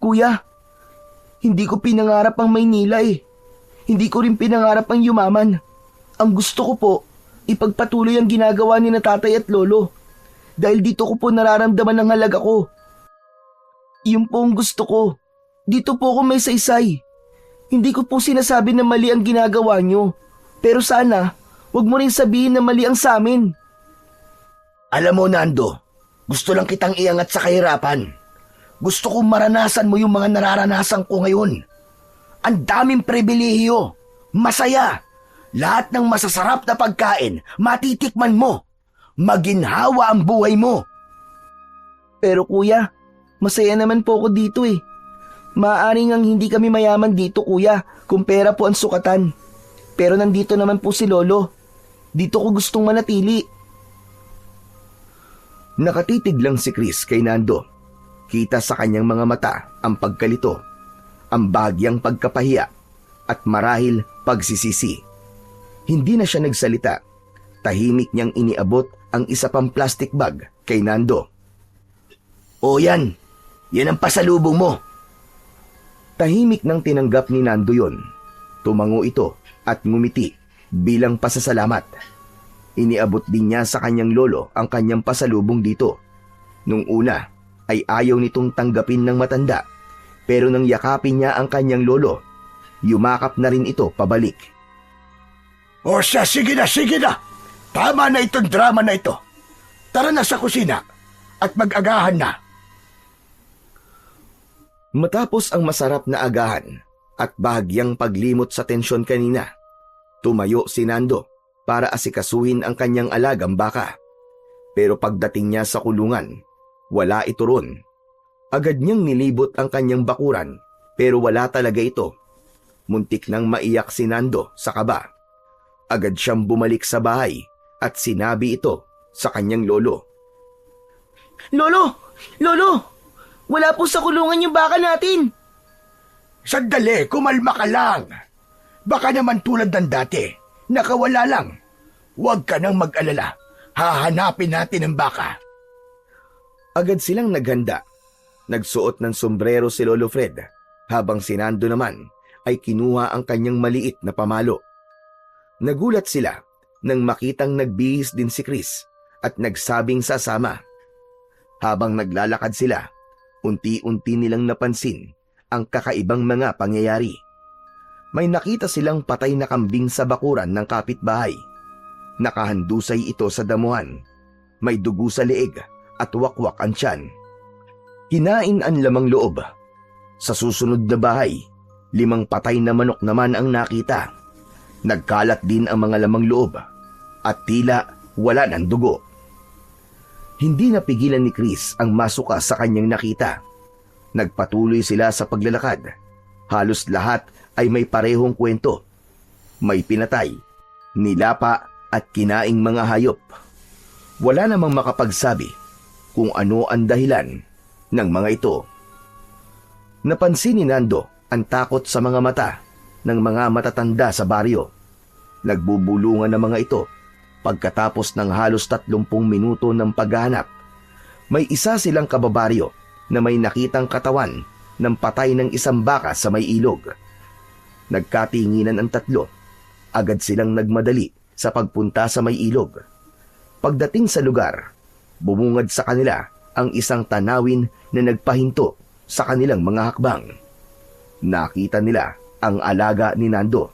Speaker 2: kuya, hindi ko pinangarap ang Maynila eh. Hindi ko rin pinangarap ang yumaman. Ang gusto ko po, ipagpatuloy ang ginagawa ni na tatay at lolo. Dahil dito ko po nararamdaman ang halaga ko. Yun po ang gusto ko. Dito po ako may saysay. Hindi ko po sinasabi na mali ang ginagawa nyo. Pero sana, wag mo rin sabihin na mali ang sa amin.
Speaker 3: Alam mo, Nando, gusto lang kitang iangat sa kahirapan. Gusto kong maranasan mo yung mga nararanasan ko ngayon. Ang daming pribilehiyo, masaya. Lahat ng masasarap na pagkain, matitikman mo. Maginhawa ang buhay mo.
Speaker 2: Pero kuya, masaya naman po ako dito eh. Maaaring ang hindi kami mayaman dito kuya, kung pera po ang sukatan. Pero nandito naman po si lolo. Dito ko gustong manatili.
Speaker 1: Nakatitig lang si Chris kay Nando. Kita sa kanyang mga mata ang pagkalito, ang bahagyang pagkapahiya, at marahil pagsisisi. Hindi na siya nagsalita. Tahimik niyang iniabot ang isa pang plastic bag kay Nando.
Speaker 3: O yan, Yan ang pasalubong mo.
Speaker 1: Tahimik nang tinanggap ni Nando yon. Tumango ito at ngumiti bilang pasasalamat. Iniabot din niya sa kanyang lolo ang kanyang pasalubong dito. Nung una ay ayaw nitong tanggapin ng matanda, pero nang yakapin niya ang kanyang lolo, yumakap na rin ito pabalik.
Speaker 3: O siya, sige na, sige na. Tama na itong drama na ito. Tara na sa kusina at mag-agahan na.
Speaker 1: Matapos ang masarap na agahan at bahagyang paglimot sa tensyon kanina, tumayo si Nando para asikasuhin ang kanyang alagang baka. Pero pagdating niya sa kulungan, wala ito ron. Agad niyang nilibot ang kanyang bakuran pero wala talaga ito. Muntik nang maiyak si Nando sa kaba. Agad siyang bumalik sa bahay at sinabi ito sa kanyang lolo.
Speaker 2: Lolo! Lolo! Wala po sa kulungan yung baka natin.
Speaker 3: Sandali, kumalma ka lang. Baka naman tulad ng dati, nakawala lang. Huwag ka nang mag-alala. Hahanapin natin ang baka.
Speaker 1: Agad silang naghanda. Nagsuot ng sombrero si Lolo Fred, habang si Nando naman ay kinuha ang kanyang maliit na pamalo. Nagulat sila nang makitang nagbihis din si Chris at nagsabing sasama. Habang naglalakad sila, unti-unti nilang napansin ang kakaibang mga pangyayari. May nakita silang patay na kambing sa bakuran ng kapitbahay. Nakahandusay ito sa damuhan. May dugo sa leeg at wakwak ang tiyan. Kinain ang lamang loob. Sa susunod na bahay, 5 patay na manok naman ang nakita. Nagkalat din ang mga lamang loob at tila wala ng dugo. Hindi napigilan ni Chris ang masuka sa kanyang nakita. Nagpatuloy sila sa paglalakad. Halos lahat ay may parehong kwento. May pinatay, nilapa at kinaing mga hayop. Wala namang makapagsabi kung ano ang dahilan ng mga ito. Napansin ni Nando ang takot sa mga mata ng mga matatanda sa baryo. Nagbubulungan ng mga ito. Pagkatapos ng halos 30 minuto ng paghahanap, may isa silang kababaryo na may nakitang katawan ng patay ng isang baka sa may ilog. Nagkatinginan ang tatlo. Agad silang nagmadali sa pagpunta sa may ilog. Pagdating sa lugar, bumungad sa kanila ang isang tanawin na nagpahinto sa kanilang mga hakbang. Nakita nila ang alaga ni Nando,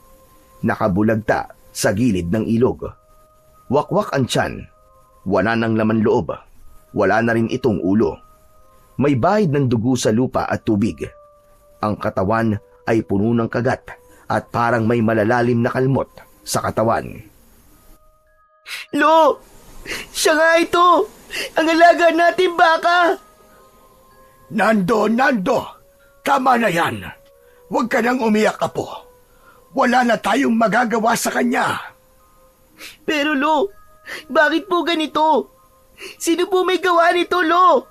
Speaker 1: nakabulagta sa gilid ng ilog. Wakwak ang tiyan, wala nang laman loob, wala na rin itong ulo. May bahid ng dugo sa lupa at tubig. Ang katawan ay puno ng kagat at parang may malalalim na kalmot sa katawan.
Speaker 2: Lo! Siya nga ito! Ang alaga natin baka!
Speaker 3: Nando, Nando! Tama na yan. Huwag ka nang umiyak, apo. Wala na tayong magagawa sa kanya.
Speaker 2: Pero Lo, bakit po ganito? Sino po may gawa nito, Lo?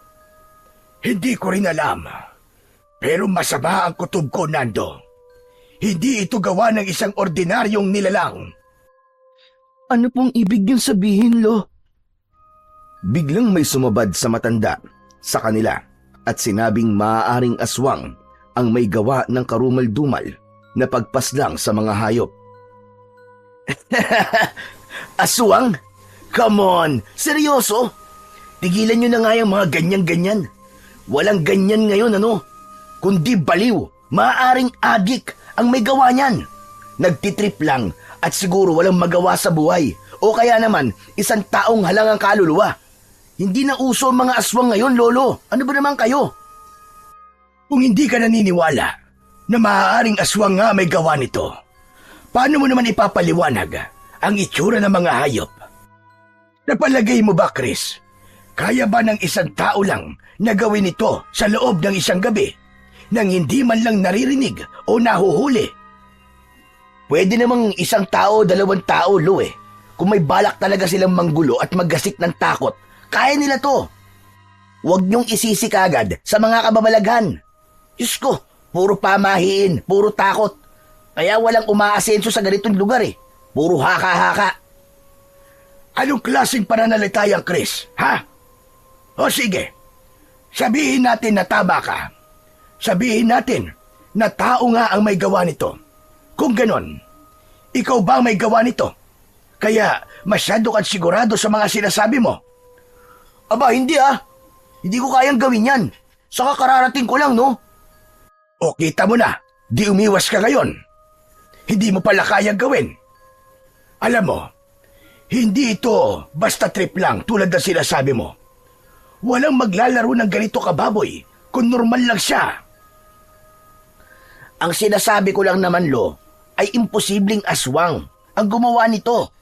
Speaker 3: Hindi ko rin alam. Pero masama ang kutob ko, Nando. Hindi ito gawa ng isang ordinaryong nilalang.
Speaker 2: Ano pong ibig niyong sabihin, Lo?
Speaker 1: Biglang may sumabad sa matanda sa kanila at sinabing maaaring aswang ang may gawa ng karumal-dumal na pagpaslang sa mga hayop.
Speaker 3: Aswang? Come on, seryoso? Tigilan nyo na nga yung mga ganyan-ganyan. Walang ganyan ngayon, ano? Kundi baliw, maaaring adik ang may gawa niyan. Nagtitrip lang at siguro walang magawa sa buhay. O kaya naman, isang taong halangang kaluluwa. Hindi na uso ang mga aswang ngayon, Lolo. Ano ba naman kayo? Kung hindi ka naniniwala na maaaring aswang nga may gawa nito, paano mo naman ipapaliwanag ang itsura ng mga hayop? Napalagay mo ba, Chris? Kaya ba ng isang tao lang na gawin ito sa loob ng isang gabi nang hindi man lang naririnig o nahuhuli? Pwede namang isang tao, 2 tao, Lo eh. Kung may balak talaga silang manggulo at maggasik ng takot, kaya nila to. Huwag niyong isisi kagad sa mga kababalaghan. Diyos ko, puro pamahiin, puro takot. Kaya walang umaasenso sa ganitong lugar eh. Puro haka-haka. Anong klaseng pananalita yan, Chris? Ha? O sige. Sabihin natin na tama ka. Sabihin natin na tao nga ang may gawa nito. Kung ganon, ikaw ba ang may gawa nito? Kaya masyado kang sigurado sa mga sinasabi mo.
Speaker 2: Aba, hindi ah. Hindi ko kayang gawin yan. Saka kararating ko lang, no?
Speaker 3: O kita mo na, di umiwas ka ngayon. Hindi mo pala kayang gawin. Alam mo, hindi ito basta trip lang tulad ng sinasabi mo. Walang maglalaro ng ganito kababoy kung normal lang siya.
Speaker 2: Ang sinasabi ko lang naman, Lo, ay imposibleng aswang ang gumawa nito.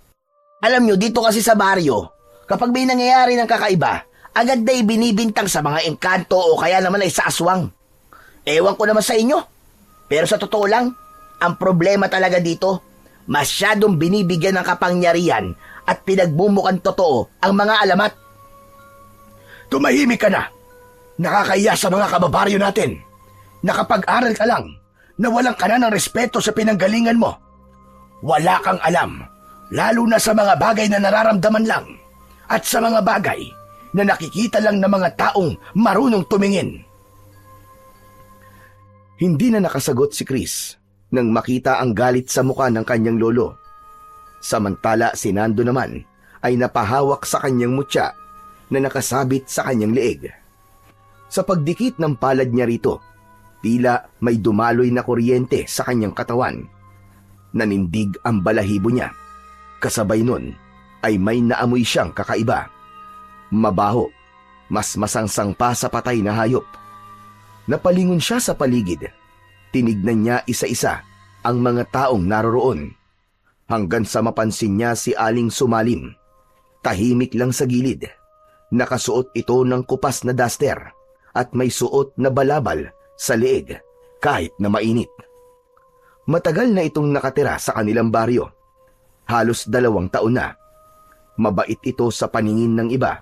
Speaker 2: Alam nyo, dito kasi sa baryo, kapag may nangyayari ng kakaiba, agad na ibinibintang sa mga engkanto o kaya naman ay sa aswang. Ewan ko naman sa inyo, pero sa totoo lang, ang problema talaga dito, masyadong binibigyan ng kapangyarihan at pinagmumukhang totoo ang mga alamat.
Speaker 3: Tumahimik ka na. Nakakahiya sa mga kababaryo natin. Nakapag-aral ka lang na walang ka na ng respeto sa pinanggalingan mo. Wala kang alam, lalo na sa mga bagay na nararamdaman lang at sa mga bagay na nakikita lang ng mga taong marunong tumingin.
Speaker 1: Hindi na nakasagot si Chris nang makita ang galit sa muka ng kanyang lolo. Samantala si Nando naman ay napahawak sa kanyang mutya na nakasabit sa kanyang leeg. Sa pagdikit ng palad niya rito, tila may dumaloy na kuryente sa kanyang katawan. Nanindig ang balahibo niya. Kasabay nun ay may naamoy siyang kakaiba. Mabaho, mas masangsang pa sa patay na hayop. Napalingon siya sa paligid. Tinignan niya isa-isa ang mga taong naroroon. Hanggang sa mapansin niya si Aling Sumalim. Tahimik lang sa gilid. Nakasuot ito ng kupas na duster at may suot na balabal sa leeg kahit na mainit. Matagal na itong nakatira sa kanilang baryo. Halos 2 taon na. Mabait ito sa paningin ng iba.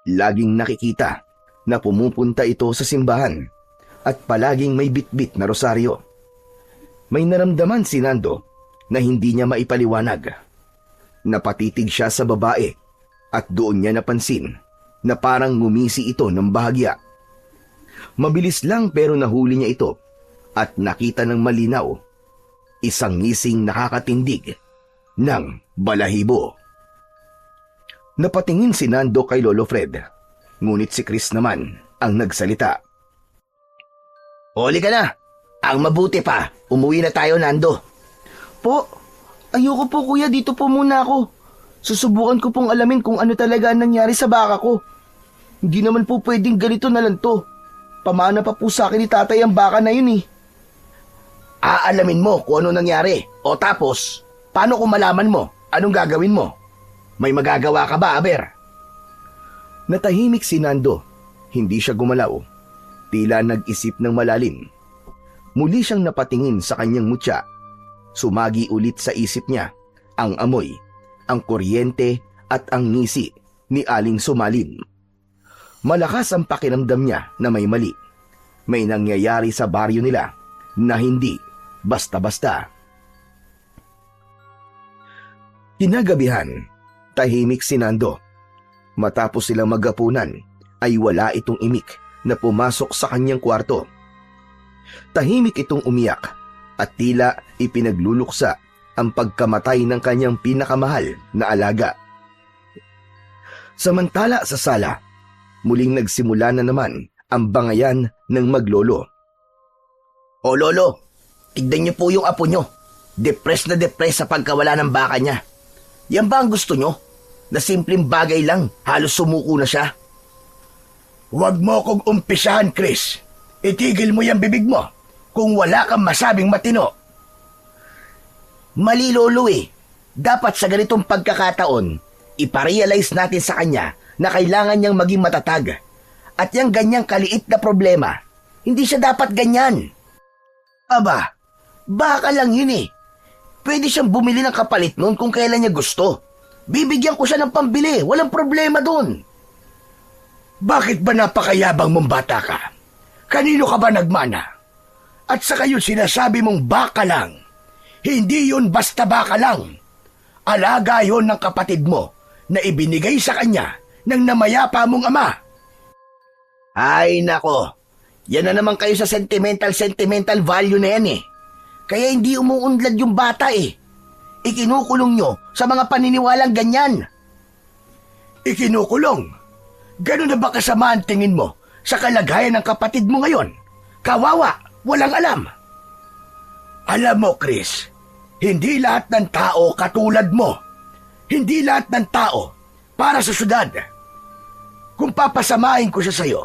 Speaker 1: Laging nakikita na pumupunta ito sa simbahan at palaging may bitbit na rosaryo. May naramdaman si Nando na hindi niya maipaliwanag. Napatitig siya sa babae at doon niya napansin na parang ngumisi ito ng bahagya. Mabilis lang pero nahuli niya ito at nakita ng malinaw isang ngising nakakatindig ng balahibo. Napatingin si Nando kay Lolo Fred, ngunit si Chris naman ang nagsalita.
Speaker 2: Huli ka na! Ang mabuti pa, umuwi na tayo, Nando. Po, ayoko po kuya, dito po muna ako. Susubukan ko pong alamin kung ano talaga ang nangyari sa baka ko. Hindi naman po pwedeng ganito na lang to. Pamana pa po sa akin ni tatay ang baka na yun eh.
Speaker 3: Aalamin mo kung ano nangyari. O tapos, paano kung malaman mo? Anong gagawin mo? May magagawa ka ba, Aber?
Speaker 1: Natahimik si Nando. Hindi siya gumalaw. Tila nag-isip ng malalim. Muli siyang napatingin sa kanyang mutya. Sumagi ulit sa isip niya ang amoy, ang kuryente at ang ngisi ni Aling Sumalim. Malakas ang pakiramdam niya na may mali. May nangyayari sa baryo nila na hindi basta-basta. Kinagabihan, tahimik si Nando. Matapos silang maghapunan, ay wala itong imik na pumasok sa kanyang kwarto. Tahimik itong umiyak at tila ipinagluluksa ang pagkamatay ng kanyang pinakamahal na alaga. Samantala sa sala, muling nagsimula na naman ang bangayan ng maglolo.
Speaker 2: O lolo, tignan niyo po yung apo niyo. Depressed na depressed sa pagkawala ng baka niya. Yan ba ang gusto niyo? Na simpleng bagay lang, halos sumuko na siya.
Speaker 3: Huwag mo kong umpisahan, Chris. Itigil mo yung bibig mo kung wala kang masabing matino.
Speaker 2: Mali lolo eh. Dapat sa ganitong pagkakataon, iparealize natin sa kanya na kailangan niyang maging matatag. At yung ganyang kaliit na problema, hindi siya dapat ganyan. Aba, baka lang yun eh. Pwede siyang bumili ng kapalit nun kung kailan niya gusto. Bibigyan ko siya ng pambili, walang problema dun.
Speaker 3: Bakit ba napakayabang mong bata ka? Kanino ka ba nagmana? At saka yun sinasabi mong baka lang. Hindi yun basta baka lang. Alaga yun ng kapatid mo na ibinigay sa kanya ng namayapa mong ama. Ay nako, yan na naman kayo sa sentimental value na yan eh. Kaya hindi umuunlad yung bata eh. Ikinukulong nyo sa mga paniniwalang ganyan. Ikinukulong? Ganun na ba kasama ang tingin mo sa kalagayan ng kapatid mo ngayon? Kawawa, walang alam. Alam mo, Chris, hindi lahat ng tao katulad mo. Hindi lahat ng tao para sa syudad. Kung papasamahin ko siya sa'yo,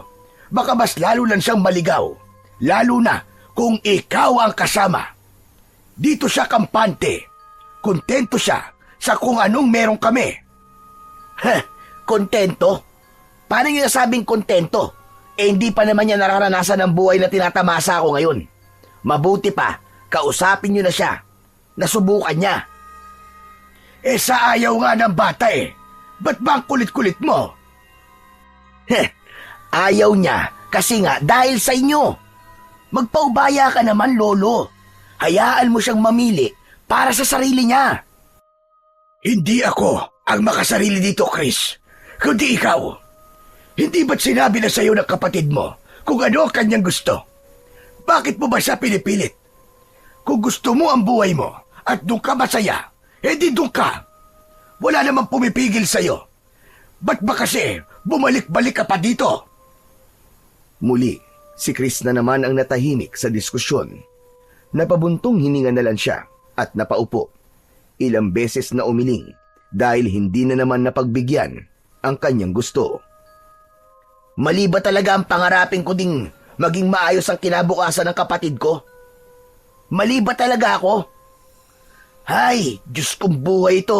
Speaker 3: baka mas lalo lang siyang maligaw. Lalo na kung ikaw ang kasama. Dito siya kampante. Kontento siya sa kung anong meron kami. Kontento? Paano niyo nasabing kontento? Hindi pa naman niya nararanasan ang buhay na tinatamasa ako ngayon. Mabuti pa, kausapin niyo na siya. Nasubukan niya. Sa ayaw nga ng bata eh. Ba't ba ang kulit-kulit mo? Ayaw niya kasi nga dahil sa inyo. Magpaubaya ka naman, Lolo. Hayaan mo siyang mamili para sa sarili niya. Hindi ako ang makasarili dito, Chris. Kundi ikaw. Hindi ba't sinabi na sa'yo ng kapatid mo kung ano ang kanyang gusto? Bakit mo ba siya pinipilit? Kung gusto mo ang buhay mo at doon ka masaya, di doon ka. Wala namang pumipigil sa'yo. Ba't ba kasi bumalik-balik ka pa dito?
Speaker 1: Muli, si Chris na naman ang natahimik sa diskusyon. Napabuntong hininga na lang siya at napaupo. Ilang beses na umiling dahil hindi na naman napagbigyan ang kanyang gusto.
Speaker 3: Mali ba talaga ang pangarapin ko ding maging maayos ang kinabukasan ng kapatid ko? Mali ba talaga ako? Hay, Diyos kong buhay ito.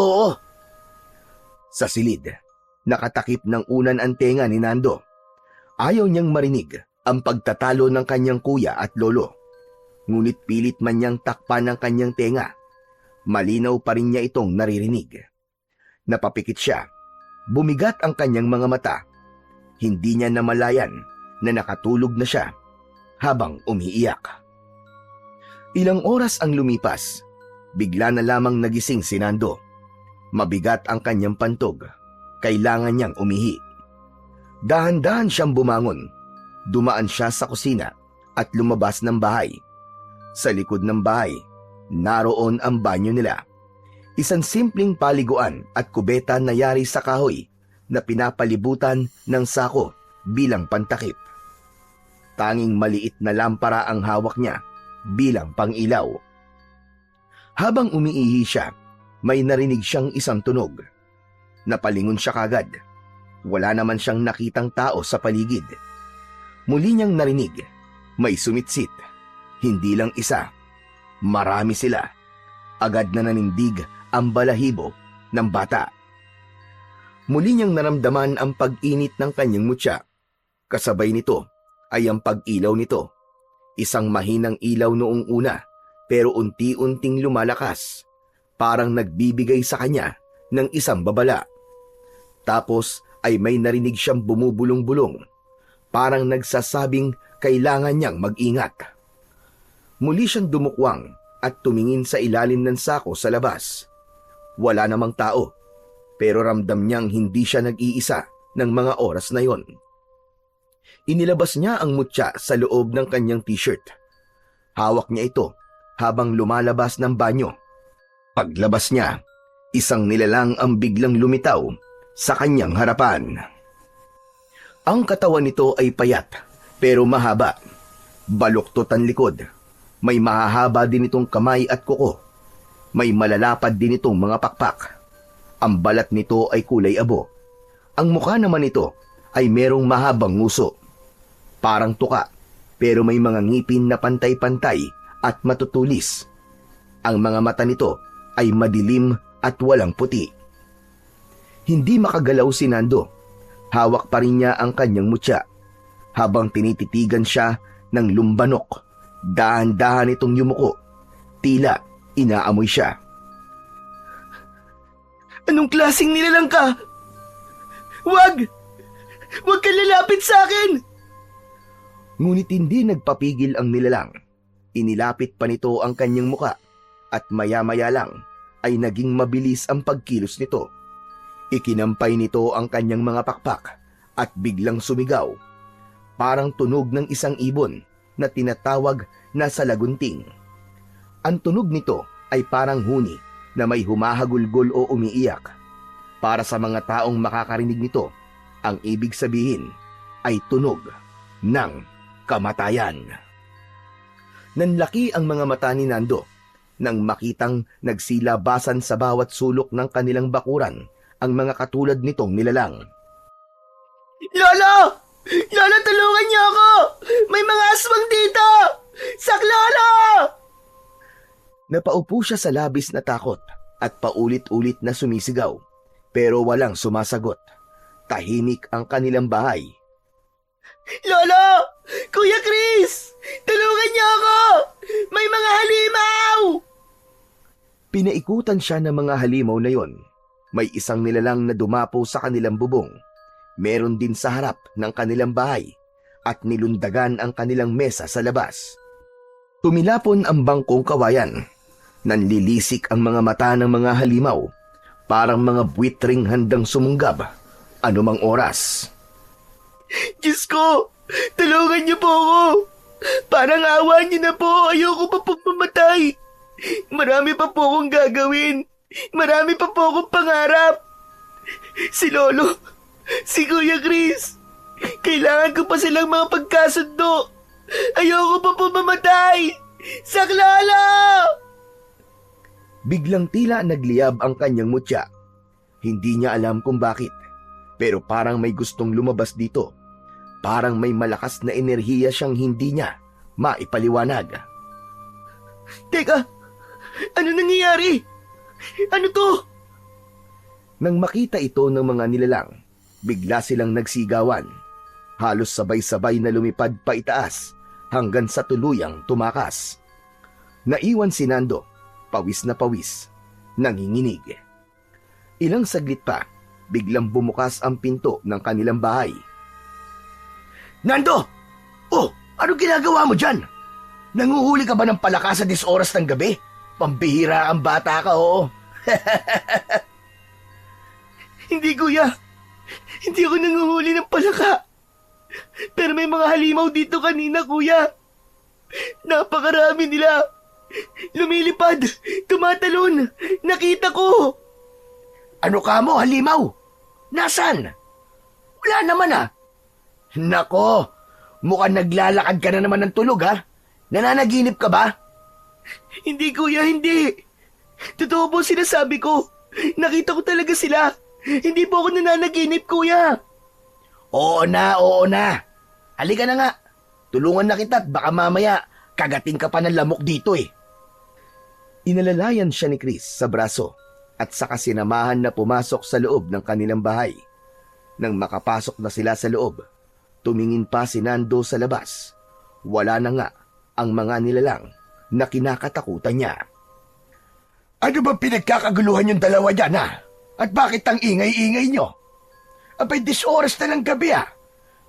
Speaker 1: Sa silid, nakatakip ng unan ang tenga ni Nando. Ayaw niyang marinig ang pagtatalo ng kanyang kuya at lolo. Ngunit pilit man niyang takpan ang kanyang tenga. Malinaw pa rin niya itong naririnig. Napapikit siya. Bumigat ang kanyang mga mata. Hindi niya namalayan na nakatulog na siya habang umiiyak. Ilang oras ang lumipas. Bigla na lamang nagising si Nando. Mabigat ang kanyang pantog. Kailangan niyang umihi. Dahan-dahan siyang bumangon. Dumaan siya sa kusina at lumabas ng bahay. Sa likod ng bahay, naroon ang banyo nila. Isang simpleng paliguan at kubeta na yari sa kahoy na pinapalibutan ng sako bilang pantakip. Tanging maliit na lampara ang hawak niya bilang pangilaw. Habang umiihi siya, may narinig siyang isang tunog. Napalingon siya kagad. Wala naman siyang nakitang tao sa paligid. Muli niyang narinig, may sumitsit. Hindi lang isa, marami sila. Agad na nanindig ang balahibo ng bata. Muli niyang naramdaman ang pag-init ng kanyang mutya. Kasabay nito ay ang pag-ilaw nito. Isang mahinang ilaw noong una, pero unti-unting lumalakas. Parang nagbibigay sa kanya ng isang babala. Tapos ay may narinig siyang bumubulong-bulong. Parang nagsasabing kailangan niyang mag-ingat. Muli siyang dumukwang at tumingin sa ilalim ng sako sa labas. Wala namang tao, pero ramdam niyang hindi siya nag-iisa ng mga oras na yon. Inilabas niya ang mutya sa loob ng kanyang t-shirt. Hawak niya ito habang lumalabas ng banyo. Paglabas niya, isang nilalang ang biglang lumitaw sa kanyang harapan. Ang katawan nito ay payat pero mahaba. Baluktot ang likod. May mahahaba din itong kamay at kuko. May malalapad din itong mga pakpak. Ang balat nito ay kulay abo. Ang mukha naman nito ay merong mahabang nguso. Parang tuka, pero may mga ngipin na pantay-pantay at matutulis. Ang mga mata nito ay madilim at walang puti. Hindi makagalaw si Nando. Hawak pa rin niya ang kanyang mutya. Habang tinititigan siya ng lumbanok, dahan-dahan itong yumuko. Tila inaamoy siya.
Speaker 2: Anong klaseng nilalang ka? Wag! Wag kang lalapit sa akin!
Speaker 1: Ngunit hindi nagpapigil ang nilalang. Inilapit pa nito ang kanyang muka at maya-maya lang ay naging mabilis ang pagkilos nito. Ikinampay nito ang kanyang mga pakpak at biglang sumigaw. parang tunog ng isang ibon na tinatawag na salagunting. Ang tunog nito ay parang huni na may humahagulgol o umiiyak. Para sa mga taong makakarinig nito, ang ibig sabihin ay tunog ng kamatayan. Nanlaki ang mga mata ni Nando nang makitang nagsilabasan sa bawat sulok ng kanilang bakuran ang mga katulad nitong nilalang.
Speaker 2: Lolo! Lolo, tulungan niyo ako! May mga aswang dito! Saklolo!
Speaker 1: Napaupo siya sa labis na takot at paulit-ulit na sumisigaw, pero walang sumasagot. Tahimik ang kanilang bahay.
Speaker 2: Lolo! Kuya Chris! Tulungan niyo ako! May mga halimaw!
Speaker 1: Pinaikutan siya ng mga halimaw na yon. May isang nilalang na dumapo sa kanilang bubong. Meron din sa harap ng kanilang bahay at nilundagan ang kanilang mesa sa labas. Tumilapon ang bangkong kawayan. Nanlilisik ang mga mata ng mga halimaw, parang mga buwitring handang sumunggab anumang oras.
Speaker 2: Diyos ko! Tulungan niyo po ako! Parang awa niyo na po! Ayoko pa pong mamatay! Marami pa po akong gagawin! Marami pa po akong pangarap! Si Lolo! Si Kuya Chris! Kailangan ko pa silang mga pagkasundo! Ayoko pa po mamatay! Saklolo!
Speaker 1: Biglang tila nagliyab ang kanyang mutya. Hindi niya alam kung bakit, pero parang may gustong lumabas dito. Parang may malakas na enerhiya siyang hindi niya maipaliwanag.
Speaker 2: Teka! Ano nangyayari? Ano to?
Speaker 1: Nang makita ito ng mga nilalang, bigla silang nagsigawan. Halos sabay-sabay na lumipad pa itaas hanggang sa tuluyang tumakas. Naiwan si Nando, pawis na pawis, nanginginig. Ilang saglit pa, biglang bumukas ang pinto ng kanilang bahay.
Speaker 3: Nando! Oh, ano ginagawa mo dyan? Nanguhuli ka ba ng palaka sa oras ng gabi? Pambihira ang bata ka, oo.
Speaker 2: Hindi, kuya. Hindi ako nanguhuli ng palaka. Pero may mga halimaw dito kanina, kuya. Napakarami nila. Lumilipad, tumatalon. Nakita ko.
Speaker 3: Ano ka mo, halimaw? Nasaan? Wala naman ah. Nako, mukhang naglalakad ka na naman ng tulog ha. Nananaginip ka ba?
Speaker 2: Hindi, kuya, hindi. Totoo po sinasabi ko. Nakita ko talaga sila. Hindi po ako nananaginip, kuya.
Speaker 3: Oo na, oo na. Halika na nga. Tulungan na kita at baka mamaya kagating ka pa ng lamok dito eh.
Speaker 1: Inalalayan siya ni Chris sa braso at saka sinamahan na pumasok sa loob ng kanilang bahay. Nang makapasok na sila sa loob, tumingin pa si Nando sa labas. Wala na nga ang mga nilalang na kinakatakutan niya.
Speaker 3: Ano ba pinagkakaguluhan yung dalawa dyan ha? At bakit ang ingay-ingay nyo? Abay, oras na ng gabi ah.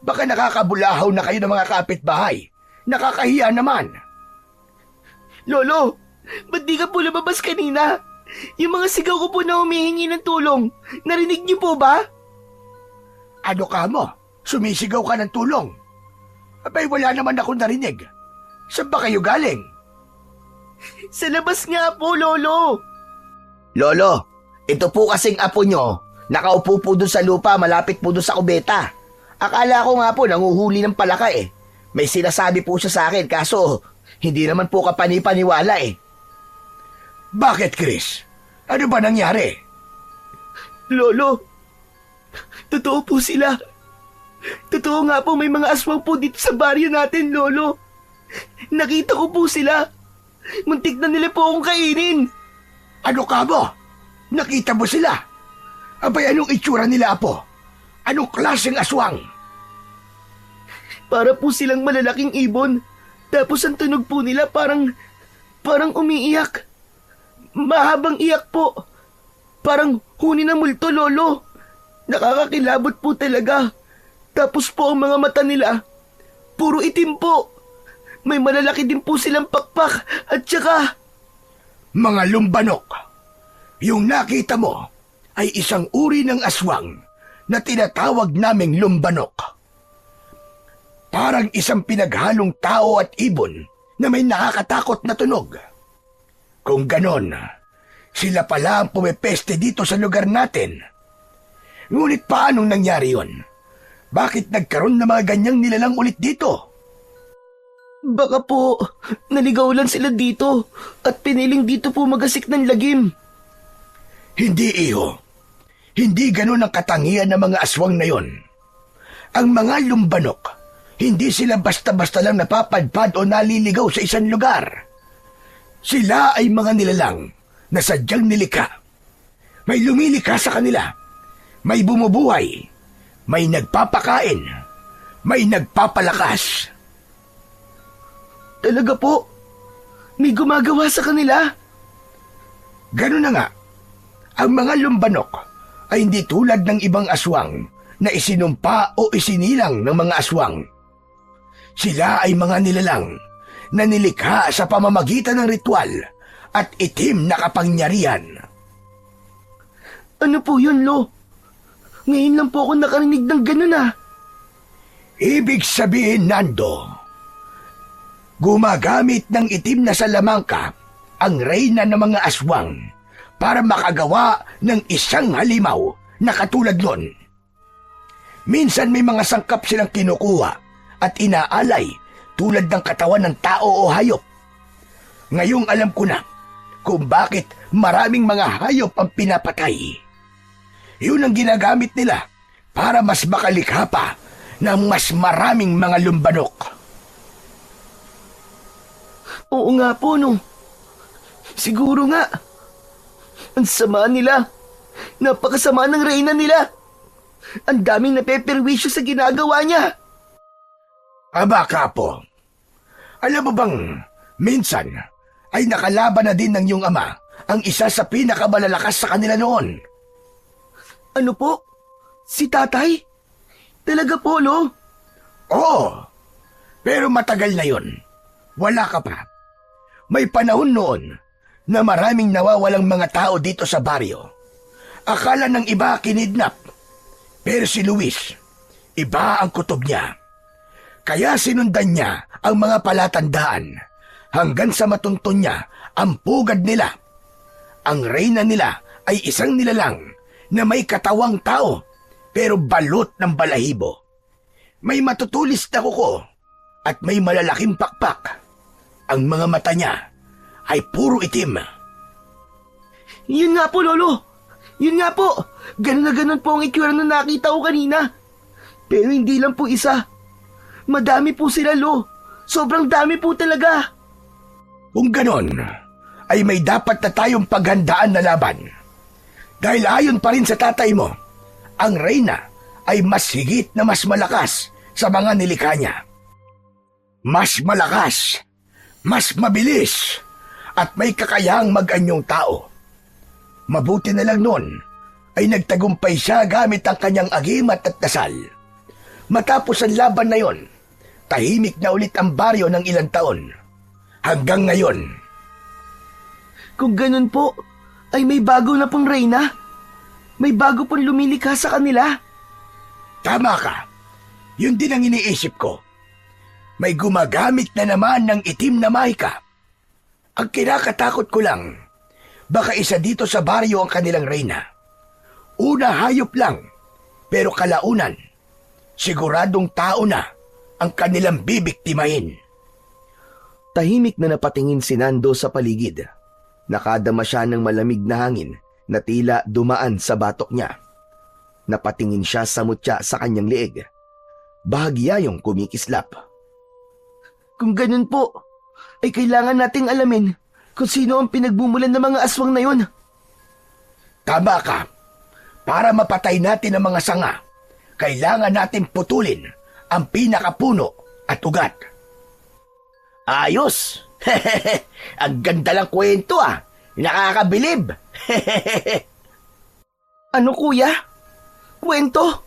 Speaker 3: Baka nakakabulahaw na kayo ng mga kapitbahay. Nakakahiya naman.
Speaker 2: Lolo, ba't di ka po lumabas kanina? Yung mga sigaw ko po na humihingi ng tulong, narinig niyo po ba?
Speaker 3: Ano ka mo? Sumisigaw ka ng tulong. Abay, wala naman ako narinig. Saan ba kayo galing?
Speaker 2: Sa labas nga po, Lolo.
Speaker 3: Lolo, ito po kasing apo nyo. Nakaupo po doon sa lupa, malapit po doon sa kubeta. Akala ko nga po nanguhuli ng palaka eh. May sinasabi po siya sa akin, kaso hindi naman po kapani-paniwala eh. Bakit, Chris? Ano ba nangyari?
Speaker 2: Lolo, totoo po sila. Totoo nga po may mga aswang po dito sa baryo natin, Lolo. Nakita ko po sila. Muntik na nila po akong kainin.
Speaker 3: Ano ka mo? Nakita mo sila? Abay, anong itsura nila, apo? Anong klaseng aswang?
Speaker 2: Para po silang malalaking ibon. Tapos ang tunog po nila parang umiiyak. Mahabang iyak po. Parang huni na multo, Lolo. Nakakakilabot po talaga. Tapos po ang mga mata nila, puro itim po. May malalaki din po silang pakpak at saka...
Speaker 3: Mga lumbanok. Yung nakita mo ay isang uri ng aswang na tinatawag naming lumbanok. Parang isang pinaghalong tao at ibon na may nakakatakot na tunog. Kung ganon, sila pala ang pumipeste dito sa lugar natin. Ngunit paanong nangyari yon? Bakit nagkaroon ng mga ganyang nilalang ulit dito?
Speaker 2: Baka po, naligaw lang sila dito at piniling dito po magasik ng lagim.
Speaker 3: Hindi, iho. Hindi ganon ang katangian ng mga aswang na yon. Ang mga lumbanok, hindi sila basta-basta lang napapadpad o naliligaw sa isang lugar. Sila ay mga nilalang na sadyang nilikha. May lumilikha sa kanila. May bumubuhay. May nagpapakain. May nagpapalakas.
Speaker 2: Talaga po? May gumagawa sa kanila?
Speaker 3: Ganun na nga. Ang mga lumbanok ay hindi tulad ng ibang aswang na isinumpa o isinilang ng mga aswang. Sila ay mga nilalang na nilikha sa pamamagitan ng ritual at itim na kapangyarihan.
Speaker 2: Ano po yun, Lo? Ngayon lang po ako nakarinig ng ganun
Speaker 3: Ibig sabihin, Nando, gumagamit ng itim na salamangka ang reyna ng mga aswang para makagawa ng isang halimaw na katulad nun. Minsan may mga sangkap silang kinukuha at inaalay tulad ng katawan ng tao o hayop. Ngayong alam ko na kung bakit maraming mga hayop ang pinapatay. Yun ang ginagamit nila para mas makalikha pa ng mas maraming mga lumbanok.
Speaker 2: Oo nga po, no. Siguro nga. Ang sama nila. Napakasama ng reyna nila. Ang daming napeperwisyo sa ginagawa niya.
Speaker 3: Aba, Kapo. Alam mo bang, minsan ay nakalaban na din ng iyong ama ang isa sa pinakamalalakas sa kanila noon.
Speaker 2: Ano po? Si tatay? Talaga po, Lo?
Speaker 3: Oo, pero matagal na yon. Wala ka pa. May panahon noon na maraming nawawalang mga tao dito sa baryo. Akala ng iba kinidnap. Pero si Luis, iba ang kutob niya. Kaya sinundan niya ang mga palatandaan hanggang sa matuntun niya ang pugad nila. Ang reyna nila ay isang nilalang na may katawang tao pero balot ng balahibo. May matutulis na kuko at may malalaking pakpak. Ang mga mata niya ay puro itim.
Speaker 2: Yun nga po, Lolo. Yun nga po. Ganun na ganun po ang itsura na nakita ko kanina. Pero hindi lang po isa. Madami po sila, Lo. Sobrang dami po talaga.
Speaker 3: Kung ganon, ay may dapat na tayong paghandaan na laban. Dahil ayon pa rin sa tatay mo, ang reyna ay mas higit na mas malakas sa mga nilikha niya. Mas malakas, mas mabilis, at may kakayahang mag-anyong tao. Mabuti na lang noon ay nagtagumpay siya gamit ang kanyang agimat at dasal. Matapos ang laban na yon, tahimik na ulit ang baryo ng ilang taon. Hanggang ngayon.
Speaker 2: Kung ganun po, ay may bago na pong reyna. May bago pong lumilikha sa kanila.
Speaker 3: Tama ka. Yun din ang iniisip ko. May gumagamit na naman ng itim na mahika. Ang kinakatakot ko lang, baka isa dito sa baryo ang kanilang reyna. Una hayop lang, pero kalaunan, siguradong tao na ang kanilang bibiktimahin.
Speaker 1: Tahimik na napatingin si Nando sa paligid. Nakadama siya ng malamig na hangin na tila dumaan sa batok niya. Napatingin siya sa mutya sa kanyang leeg. Bahagya yung kumikislap.
Speaker 2: Kung ganun po, ay kailangan nating alamin kung sino ang pinagbumulan ng mga aswang na yon.
Speaker 3: Tama ka. Para mapatay natin ang mga sanga, kailangan natin putulin ang pinakapuno at ugat. Ayos! Ang ganda lang kwento Nakakabilib!
Speaker 2: Ano, kuya? Kwento?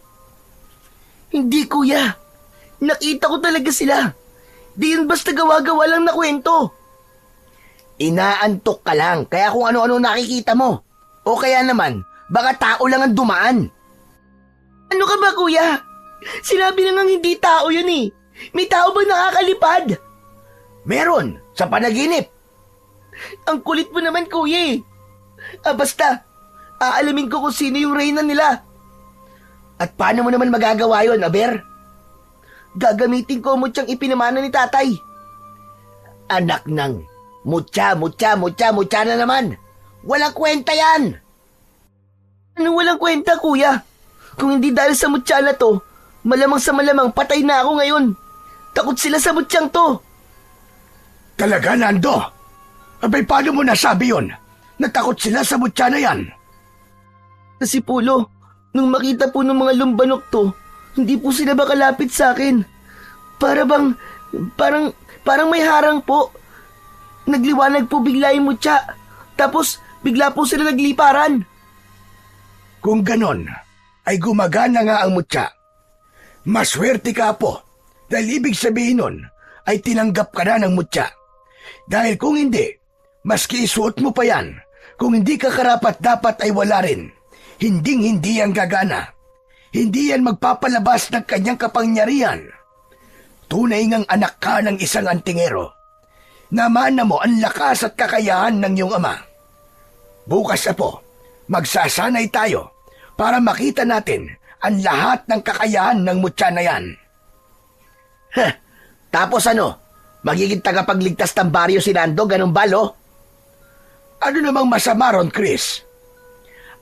Speaker 2: Hindi, kuya. Nakita ko talaga sila. Di yun basta gawa-gawa lang na kwento.
Speaker 3: Inaantok ka lang, kaya kung ano-ano nakikita mo. O kaya naman, baka tao lang ang dumaan.
Speaker 2: Ano ka ba, kuya? Sinabi na nga hindi tao yun May tao bang nakakalipad?
Speaker 3: Meron, sa panaginip.
Speaker 2: Ang kulit mo naman, kuya eh. Basta, aalamin ko kung sino yung reyna nila.
Speaker 3: At paano mo naman magagawa yon, Aber?
Speaker 2: Gagamitin ko mo tiyang ipinamana ni tatay.
Speaker 3: Anak ng mutya na naman. Walang kwenta yan.
Speaker 2: Anong walang kwenta, kuya? Kung hindi dahil sa mutya na to, malamang sa malamang patay na ako ngayon. Takot sila sa mutyang to.
Speaker 3: Talaga, Nando? Abay, paano mo nasabi yon? Natakot sila sa mutya na yan.
Speaker 2: Kasi Pulo, nung makita po ng mga lumbanok to, hindi po sila makalapit sa akin. Parang may harang po. Nagliwanag po bigla yung mutya. Tapos, bigla po sila nagliparan.
Speaker 3: Kung ganon, ay gumagana nga ang mutya. Maswerte ka po, dahil ibig sabihin nun, ay tinanggap ka na ng mutya. Dahil kung hindi, maski isuot mo pa yan, kung hindi ka karapat-dapat ay wala rin. Hinding-hindi yan gagana. Hindi yan magpapalabas ng kanyang kapangyarihan. Tunay ngang anak ka ng isang antingero. Namana mo ang lakas at kakayahan ng iyong ama. Bukas na po, magsasanay tayo para makita natin ang lahat ng kakayahan ng mutya na yan.
Speaker 2: Tapos ano? Magiging tagapagligtas ng baryo si Nando, ganun ba, Lo?
Speaker 3: Ano namang masama ron, Chris?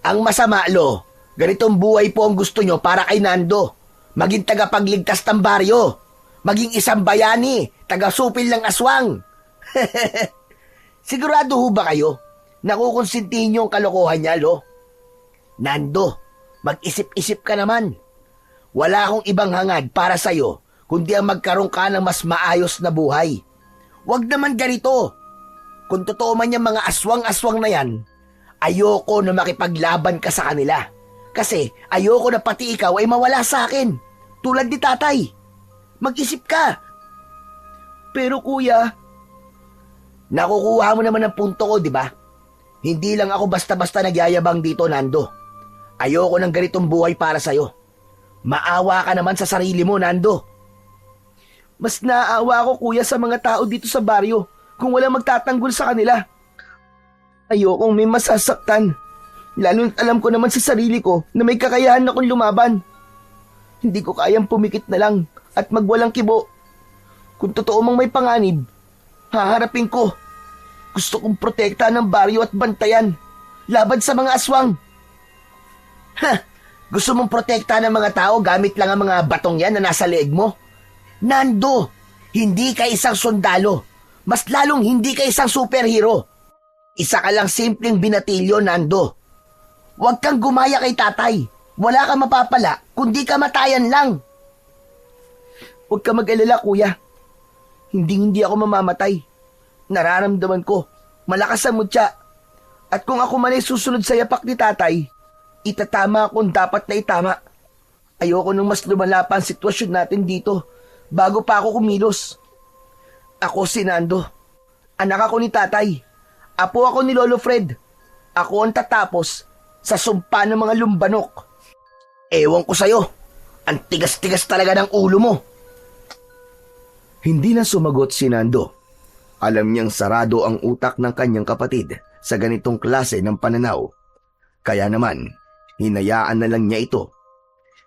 Speaker 2: Ang masama, Lo, ganitong buhay po ang gusto nyo para kay Nando. Maging tagapagligtas ng baryo. Maging isang bayani, taga-supil ng aswang. Sigurado ho ba kayo? Nakukonsintihin nyo ang kalokohan niya, Lo? Nando, mag-isip-isip ka naman. Wala akong ibang hangad para sa'yo kundi ang magkaroon ka ng mas maayos na buhay. Huwag naman ganito. Kung totoo man yung mga aswang-aswang na yan, ayoko na makipaglaban ka sa kanila. Kasi ayoko na pati ikaw ay mawala sa akin. Tulad ni tatay. Mag-isip ka. Pero kuya, nakukuha mo naman ang punto ko, di ba? Hindi lang ako basta-basta nagyayabang dito, Nando. Ayoko ng ganitong buhay para sa'yo. Maawa ka naman sa sarili mo, Nando. Mas naaawa ako, kuya, sa mga tao dito sa baryo kung walang magtatanggol sa kanila. Ayokong may masasaktan. Lalo alam ko naman sa sarili ko na may kakayahan akong lumaban. Hindi ko kayang pumikit na lang at magwalang kibo. Kung totoo mang may panganib, haharapin ko. Gusto kong protektahan ng baryo at bantayan laban sa mga aswang. Gusto mong protektahan ng mga tao gamit lang ang mga batong yan na nasa leeg mo? Nando, hindi ka isang sundalo. Mas lalong hindi ka isang superhero. Isa ka lang simpleng binatilyo, Nando. Huwag kang gumaya kay tatay. Wala kang mapapala kundi kamatayan lang. Huwag ka mag-alala, kuya. Hindi ako mamamatay. Nararamdaman ko, malakas ang mutya. At kung ako man ay susunod sa yapak ni tatay, itatama kung dapat na itama. Ayoko nang mas lumala pa ang sitwasyon natin dito bago pa ako kumilos. Ako si Nando. Anak ako ni tatay. Apo ako ni Lolo Fred. Ako ang tatapos sa sumpa ng mga lumbanok. Ewan ko sa'yo. Ang tigas-tigas talaga ng ulo mo.
Speaker 1: Hindi na sumagot si Nando. Alam niyang sarado ang utak ng kanyang kapatid sa ganitong klase ng pananaw. Kaya naman, hinayaan na lang niya ito.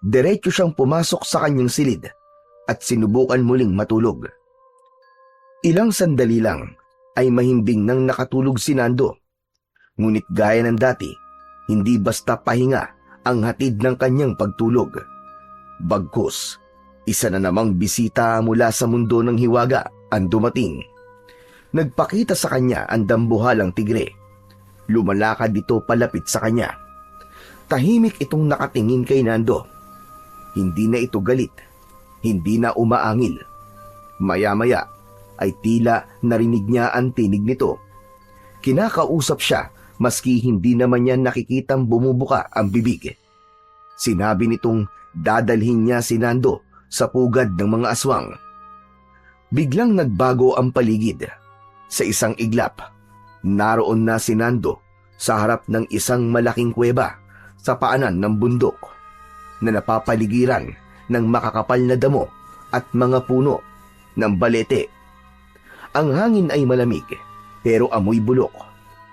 Speaker 1: Diretso siyang pumasok sa kanyang silid at sinubukan muling matulog. Ilang sandali lang ay mahimbing nang nakatulog si Nando. Ngunit gaya ng dati, hindi basta pahinga ang hatid ng kanyang pagtulog. Bagkus, isa na namang bisita mula sa mundo ng hiwaga ang dumating. Nagpakita sa kanya ang dambuhalang tigre. Lumalakad dito palapit sa kanya. Tahimik itong nakatingin kay Nando. Hindi na ito galit. Hindi na umaangil. Maya-maya ay tila narinig niya ang tinig nito. Kinakausap siya maski hindi naman niya nakikitang bumubuka ang bibig. Sinabi nitong dadalhin niya si Nando sa pugad ng mga aswang. Biglang nagbago ang paligid. Sa isang iglap, naroon na si Nando sa harap ng isang malaking kuweba sa paanan ng bundok na napapaligiran ng makakapal na damo at mga puno ng balete. Ang hangin ay malamig pero amoy bulok,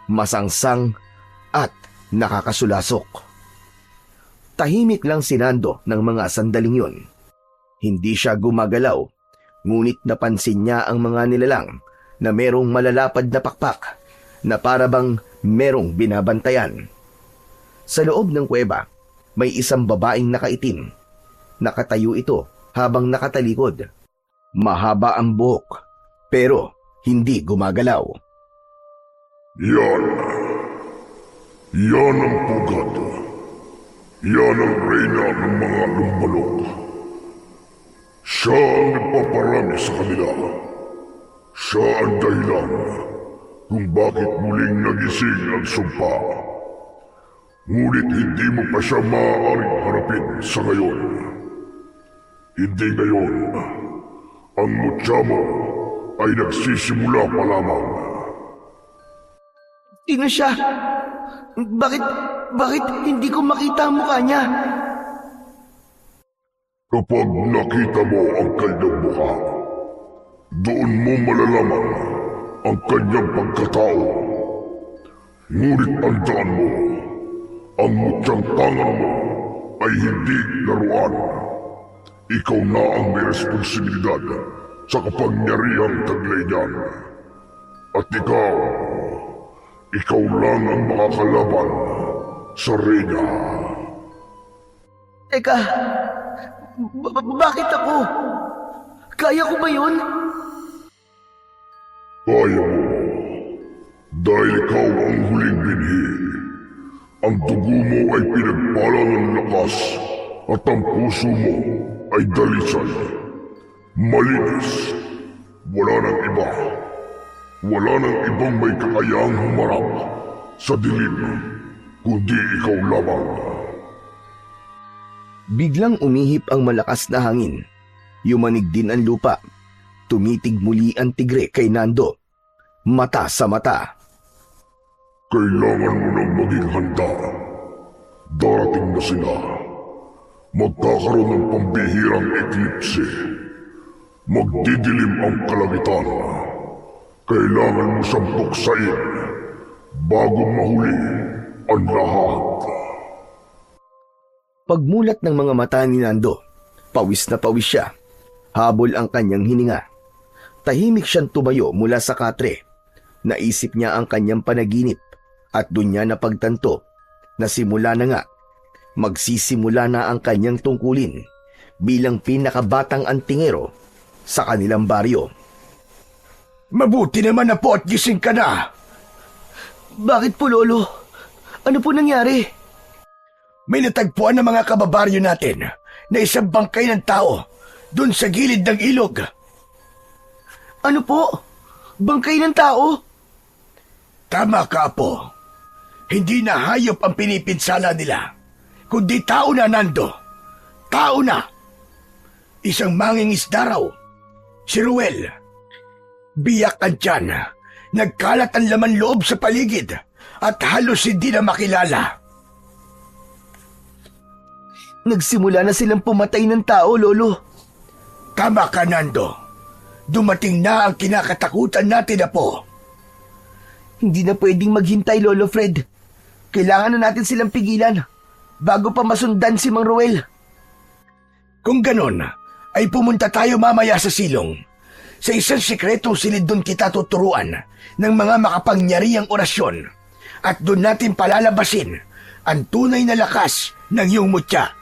Speaker 1: masangsang at nakakasulasok. Tahimik lang si Nando ng mga sandaling yun. Hindi siya gumagalaw, ngunit napansin niya ang mga nilalang na merong malalapad na pakpak na parabang merong binabantayan. Sa loob ng kuweba, may isang babaeng nakaitim. Nakatayo ito habang nakatalikod. Mahaba ang buhok, pero hindi gumagalaw.
Speaker 4: Yan. Yan ang pugad. Yan ang reyna ng mga lumbalok. Siya ang nagpaparami sa kanila. Siya ang dahilan kung bakit muling nagising ang sumpa. Ngunit hindi mo pa siya maaaring harapin sa ngayon. Hindi ngayon. Ang mutya mo ay nagsisimula pa lamang.
Speaker 2: Sino siya? Bakit hindi ko makita ang mukha niya?
Speaker 4: Kapag nakita mo ang kanyang mukha, doon mo malalaman ang kanyang pagkatao. Ngunit tandaan mo, ang mutyang tangan mo ay hindi laruan. Ikaw na ang may responsibilidad sa kapangyarihang taglay niyan. At ikaw lang ang makakalaban sa reyna.
Speaker 2: Teka, bakit ako? Kaya ko ba yun?
Speaker 4: Kaya mo, dahil ikaw ang huling binhi. Ang dugo mo ay pinagpalang ng lakas at ang puso mo ay dalisay. Malinis. Wala nang iba. Wala nang ibang may kakayahang humarap sa dilim, kundi ikaw lamang.
Speaker 1: Biglang umihip ang malakas na hangin. Yumanig din ang lupa. Tumitig muli ang tigre kay Nando. Mata sa mata.
Speaker 4: Kailangan mo nang maging handa. Darating na sila. Magkakaroon ng pambihirang eklipse. Magdidilim ang kalangitan. Kailangan mo siyang buksain bago mahuli ang lahat.
Speaker 1: Pagmulat ng mga mata ni Nando, pawis na pawis siya. Habol ang kanyang hininga. Tahimik siyang tumayo mula sa katre. Naisip niya ang kanyang panaginip at doon niya napagtanto na simula na nga, magsisimula na ang kanyang tungkulin bilang pinakabatang antingero sa kanilang baryo.
Speaker 3: Mabuti naman na po at gising ka na.
Speaker 2: Bakit po, Lolo? Ano po nangyari?
Speaker 3: May natagpuan ng mga kababaryo natin na isang bangkay ng tao doon sa gilid ng ilog.
Speaker 2: Ano po? Bangkay ng tao?
Speaker 3: Tama ka, Apo. Hindi na hayop ang pinipinsala nila, kundi tao na, Nando. Tao na. Isang mangingisda raw. Si Ruel. Biyak ang tiyan. Nagkalat ang laman loob sa paligid at halos hindi na makilala.
Speaker 2: Nagsimula na silang pumatay ng tao, Lolo.
Speaker 3: Tama ka, Nando. Dumating na ang kinakatakutan natin, Apo.
Speaker 2: Hindi na pwedeng maghintay, Lolo Fred. Kailangan na natin silang pigilan bago pa masundan si Mang Ruel.
Speaker 3: Kung ganon, ay pumunta tayo mamaya sa silong. Sa isang sikretong silid doon kita tuturuan ng mga makapangyarihang orasyon at doon natin palalabasin ang tunay na lakas ng iyong mutya.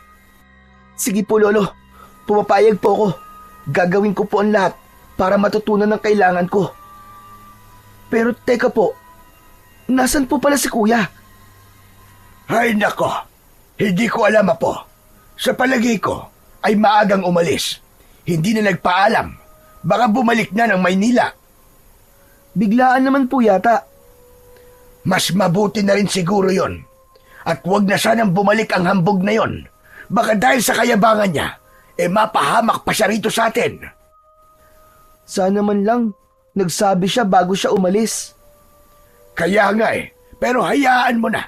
Speaker 2: Sige po, Lolo. Pumapayag po ako. Gagawin ko po ang lahat para matutunan ang kailangan ko. Pero teka po, nasan po pala si Kuya?
Speaker 3: Ay nako, hindi ko alam, Apo. Sa palagay ko ay maagang umalis. Hindi na nagpaalam. Baka bumalik na ng Maynila.
Speaker 2: Biglaan naman po yata.
Speaker 3: Mas mabuti na rin siguro yon. At huwag na sanang bumalik ang hambog na yon. Baka dahil sa kayabangan niya, mapahamak pa siya rito sa atin.
Speaker 2: Sana man lang, nagsabi siya bago siya umalis.
Speaker 3: Kaya nga pero hayaan mo na.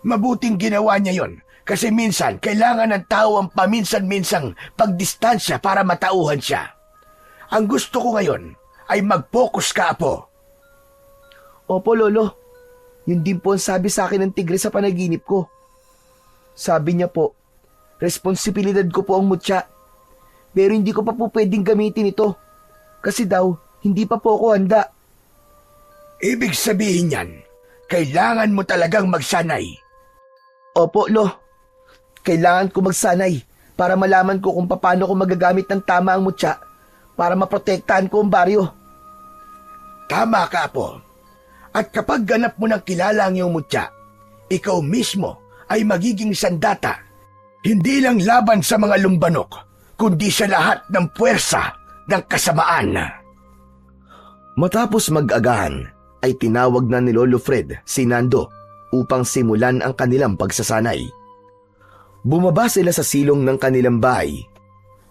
Speaker 3: Mabuting ginawa niya yon Kasi minsan, kailangan ng tao ang paminsan-minsang pagdistansya para matauhan siya. Ang gusto ko ngayon ay mag-focus ka, Apo.
Speaker 2: Opo, Lolo. Yun din po ang sabi sa akin ng tigre sa panaginip ko. Sabi niya po, responsibilidad ko po ang mutya. Pero hindi ko pa po pwedeng gamitin ito. Kasi daw, hindi pa po ako handa.
Speaker 3: Ibig sabihin yan, kailangan mo talagang magsanay.
Speaker 2: Opo, Lo. Kailangan ko magsanay para malaman ko kung paano ko magagamit ng tama ang mutya para maprotektahan ko ang baryo.
Speaker 3: Tama ka, Apo. At kapag ganap mo ng kilala ang iyong mutya, ikaw mismo ay magiging sandata. Hindi lang laban sa mga lumbanok, kundi sa lahat ng puwersa ng kasamaan.
Speaker 1: Matapos mag-agahan, ay tinawag na ni Lolo Fred si Nando upang simulan ang kanilang pagsasanay. Bumaba sila sa silong ng kanilang bahay,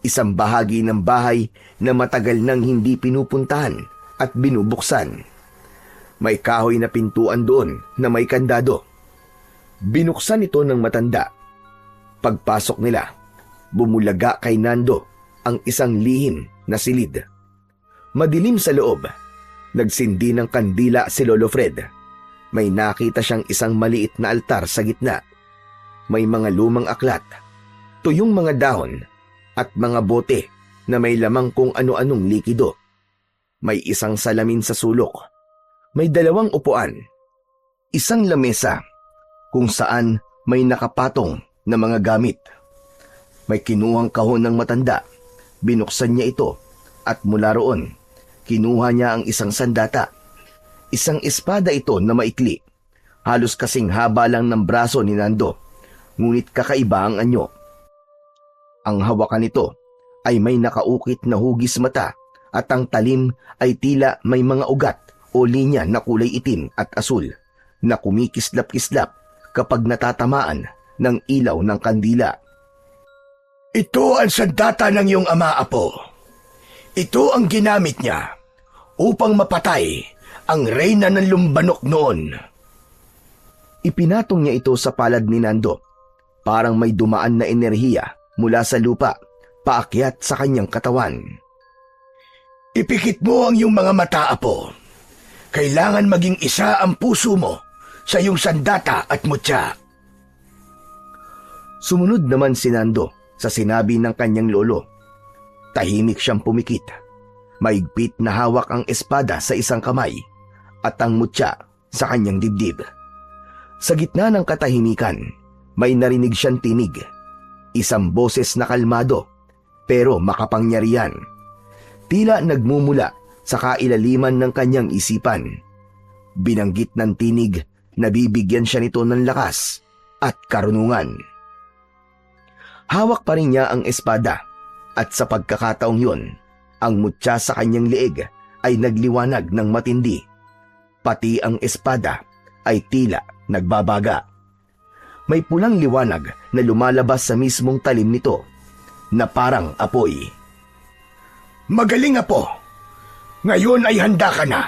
Speaker 1: isang bahagi ng bahay na matagal nang hindi pinupuntahan at binubuksan. May kahoy na pintuan doon na may kandado. Binuksan ito ng matanda. Pagpasok nila, bumulaga kay Nando ang isang lihim na silid. Madilim sa loob. Nagsindi ng kandila si Lolo Fred. May nakita siyang isang maliit na altar sa gitna. May mga lumang aklat, tuyong mga dahon, at mga bote na may lamang kung ano-anong likido. May isang salamin sa sulok. May 2 upuan. Isang lamesa kung saan may nakapatong na mga gamit. May kinuhang kahon ng matanda. Binuksan niya ito at mula roon, kinuha niya ang isang sandata. Isang espada ito na maikli. Halos kasing haba lang ng braso ni Nando, ngunit kakaiba ang anyo. Ang hawakan nito ay may nakaukit na hugis mata at ang talim ay tila may mga ugat o linya na kulay itim at asul na kumikislap-kislap kapag natatamaan ng ilaw ng kandila.
Speaker 3: Ito ang sandata ng iyong ama, Apo. Ito ang ginamit niya upang mapatay ang reyna ng lumbanok noon.
Speaker 1: Ipinatong niya ito sa palad ni Nando. Parang may dumaan na enerhiya mula sa lupa, paakyat sa kanyang katawan.
Speaker 3: Ipikit mo ang iyong mga mata, Apo. Kailangan maging isa ang puso mo sa iyong sandata at mutya.
Speaker 1: Sumunod naman si Nando sa sinabi ng kanyang lolo. Tahimik siyang pumikit. Maigpit na hawak ang espada sa isang kamay at ang mutya sa kanyang dibdib. Sa gitna ng katahimikan, may narinig siyang tinig. Isang boses na kalmado pero makapangyarihan. Tila nagmumula sa kailaliman ng kanyang isipan. Binanggit ng tinig na bibigyan siya nito ng lakas at karunungan. Hawak pa rin niya ang espada at sa pagkakataong yun, ang mutya sa kanyang leeg ay nagliwanag ng matindi. Pati ang espada ay tila nagbabaga. May pulang liwanag na lumalabas sa mismong talim nito na parang apoy.
Speaker 3: Magaling, Apo. Ngayon ay handa ka na.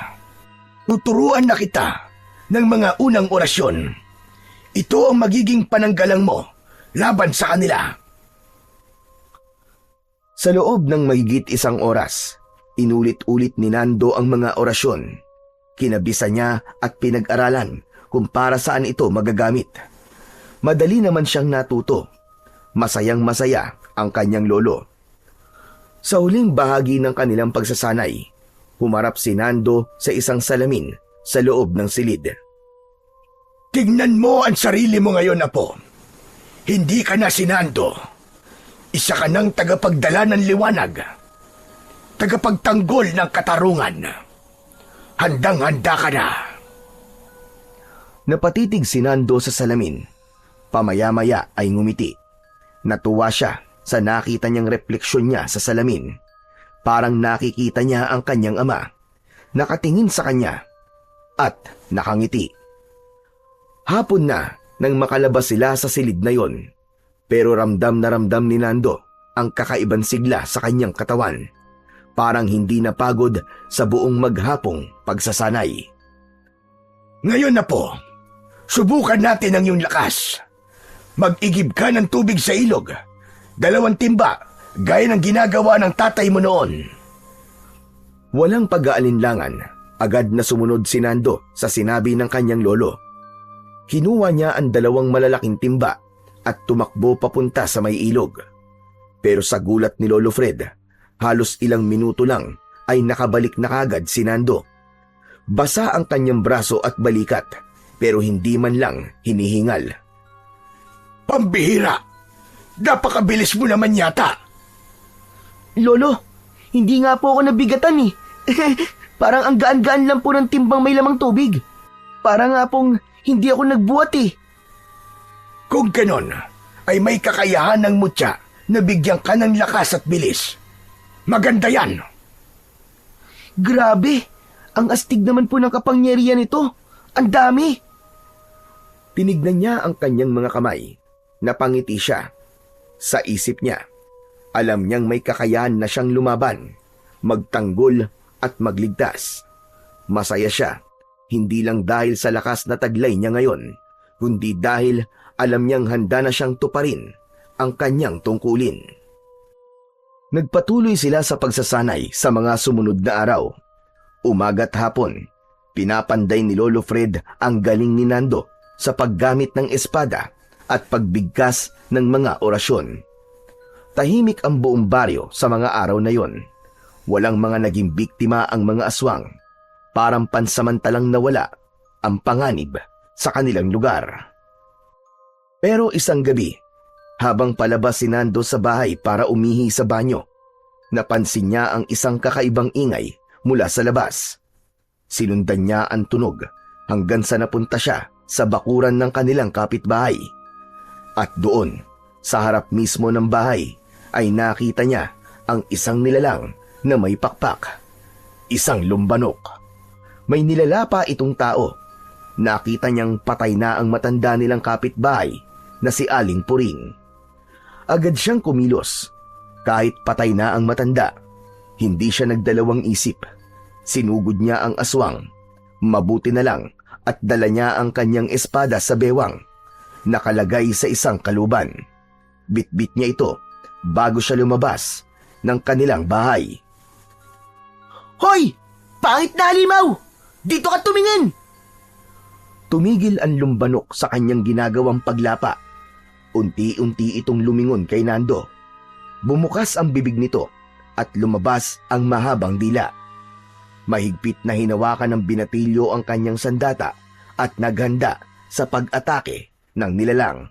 Speaker 3: Tuturuan na kita ng mga unang orasyon. Ito ang magiging pananggalang mo laban sa kanila.
Speaker 1: Sa loob ng mahigit 1 oras, inulit-ulit ni Nando ang mga orasyon. Kinabisa niya at pinag-aralan kung para saan ito magagamit. Madali naman siyang natuto. Masayang-masaya ang kanyang lolo. Sa huling bahagi ng kanilang pagsasanay, humarap si Nando sa isang salamin sa loob ng silid.
Speaker 3: Tignan mo ang sarili mo ngayon, Apo. Hindi ka na si Nando. Isa ka ng tagapagdala ng liwanag. Tagapagtanggol ng katarungan. Handang-handa ka na.
Speaker 1: Napatitig si Nando sa salamin. Pamaya-maya ay ngumiti. Natuwa siya sa nakita niyang refleksyon niya sa salamin. Parang nakikita niya ang kanyang ama. Nakatingin sa kanya at nakangiti. Hapon na nang makalabas sila sa silid na yon. Pero ramdam na ramdam ni Nando ang kakaibang sigla sa kanyang katawan. Parang hindi napagod sa buong maghapong pagsasanay.
Speaker 3: Ngayon na po, subukan natin ang iyong lakas. Mag-igib ka ng tubig sa ilog. 2 timba, gaya ng ginagawa ng tatay mo noon.
Speaker 1: Walang pag-aalinlangan, agad na sumunod si Nando sa sinabi ng kanyang lolo. Kinuha niya ang 2 malalaking timba at tumakbo papunta sa may ilog. Pero sa gulat ni Lolo Fred, halos ilang minuto lang ay nakabalik na kagad si Nando. Basa ang kanyang braso at balikat, pero hindi man lang hinihingal.
Speaker 3: Pambihira! Napakabilis mo naman yata!
Speaker 2: Lolo, hindi nga po ako nabigatan eh. Parang ang gaan-gaan lang po ng timbang may lamang tubig. Parang nga pong hindi ako nagbuhat eh.
Speaker 3: Kung ganon, ay may kakayahan ng mutya na bigyan ka ng lakas at bilis. Maganda yan!
Speaker 2: Grabe, ang astig naman po ng kapangyarihan nito. Ang dami.
Speaker 1: Tinignan niya ang kanyang mga kamay. Napangiti siya. Sa isip niya, alam niyang may kakayahan na siyang lumaban, magtanggol at magligtas. Masaya siya, hindi lang dahil sa lakas na taglay niya ngayon, kundi dahil alam niyang handa na siyang tuparin ang kanyang tungkulin. Nagpatuloy sila sa pagsasanay sa mga sumunod na araw. Umaga't hapon, pinapanday ni Lolo Fred ang galing ni Nando sa paggamit ng espada at pagbigkas ng mga orasyon. Tahimik ang buong baryo sa mga araw na yon. Walang mga naging biktima ang mga aswang. Parang pansamantalang nawala ang panganib sa kanilang lugar. Pero isang gabi, habang palabas si Nando sa bahay para umihi sa banyo, napansin niya ang isang kakaibang ingay mula sa labas. Sinundan niya ang tunog hanggang sa napunta siya sa bakuran ng kanilang kapitbahay. At doon, sa harap mismo ng bahay, ay nakita niya ang isang nilalang na may pakpak. Isang lumbanok. May nilala pa itong tao. Nakita niyang patay na ang matanda nilang kapitbahay na si Aling Puring. Agad siyang kumilos. Kahit patay na ang matanda, hindi siya nagdalawang isip. Sinugod niya ang aswang. Mabuti na lang at dala niya ang kanyang espada sa bewang. Nakalagay sa isang kaluban. Bitbit niya ito bago siya lumabas ng kanilang bahay.
Speaker 2: Hoy! Pangit na halimaw! Dito ka tumingin!
Speaker 1: Tumigil ang lumbanok sa kanyang ginagawang paglapa. Unti-unti itong lumingon kay Nando. Bumukas ang bibig nito at lumabas ang mahabang dila. Mahigpit na hinawakan ng binatilyo ang kanyang sandata at naghanda sa pag-atake ng nilalang.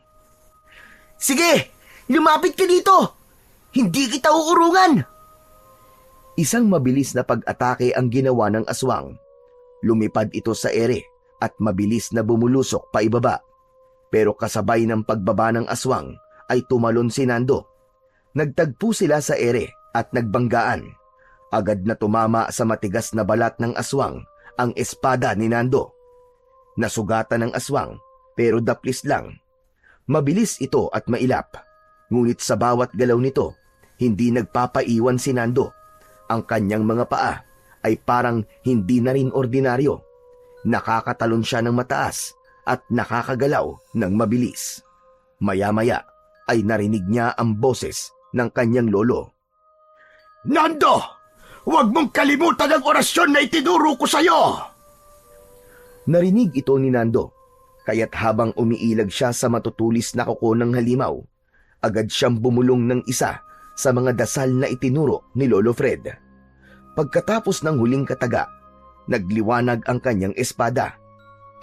Speaker 2: Sige! Lumapit ka dito! Hindi kita uurungan!
Speaker 1: Isang mabilis na pag-atake ang ginawa ng aswang. Lumipad ito sa ere at mabilis na bumulusok pa ibaba. Pero kasabay ng pagbaba ng aswang ay tumalon si Nando. Nagtagpo sila sa ere at nagbanggaan. Agad na tumama sa matigas na balat ng aswang ang espada ni Nando. Nasugatan ng aswang pero daplis lang. Mabilis ito at mailap. Ngunit sa bawat galaw nito, hindi nagpapaiwan si Nando. Ang kanyang mga paa ay parang hindi na rin ordinaryo. Nakakatalon siya ng mataas at nakakagalaw ng mabilis. Maya-maya ay narinig niya ang boses ng kanyang lolo.
Speaker 3: Nando! Huwag mong kalimutan ang orasyon na itinuro ko sa'yo!
Speaker 1: Narinig ito ni Nando, kaya't habang umiilag siya sa matutulis na kuko ng halimaw, agad siyang bumulong ng isa sa mga dasal na itinuro ni Lolo Fred. Pagkatapos ng huling kataga, nagliwanag ang kanyang espada.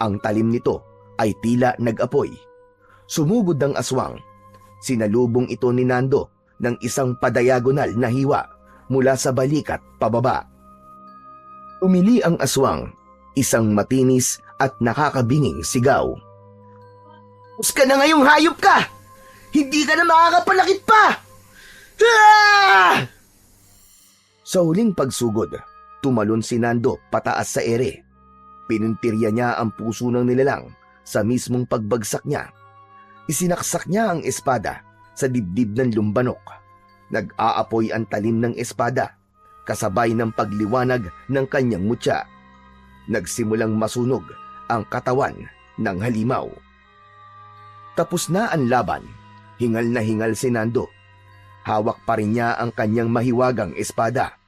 Speaker 1: Ang talim nito ay tila nag-apoy. Sumugod ang aswang. Sinalubong ito ni Nando ng isang padayagonal na hiwa mula sa balikat pababa. Umili ang aswang, isang matinis at nakakabinging sigaw.
Speaker 2: Pus ka na ngayong hayop ka! Hindi ka na makakapalakit pa! Ah!
Speaker 1: Sa huling pagsugod, tumalon si Nando pataas sa ere. Pinuntirya niya ang puso ng nilalang sa mismong pagbagsak niya. Isinaksak niya ang espada sa dibdib ng lumbanok. Nag-aapoy ang talim ng espada, kasabay ng pagliwanag ng kanyang mutya. Nagsimulang masunog ang katawan ng halimaw. Tapos na ang laban, hingal na hingal si Nando. Hawak pa rin niya ang kanyang mahiwagang espada.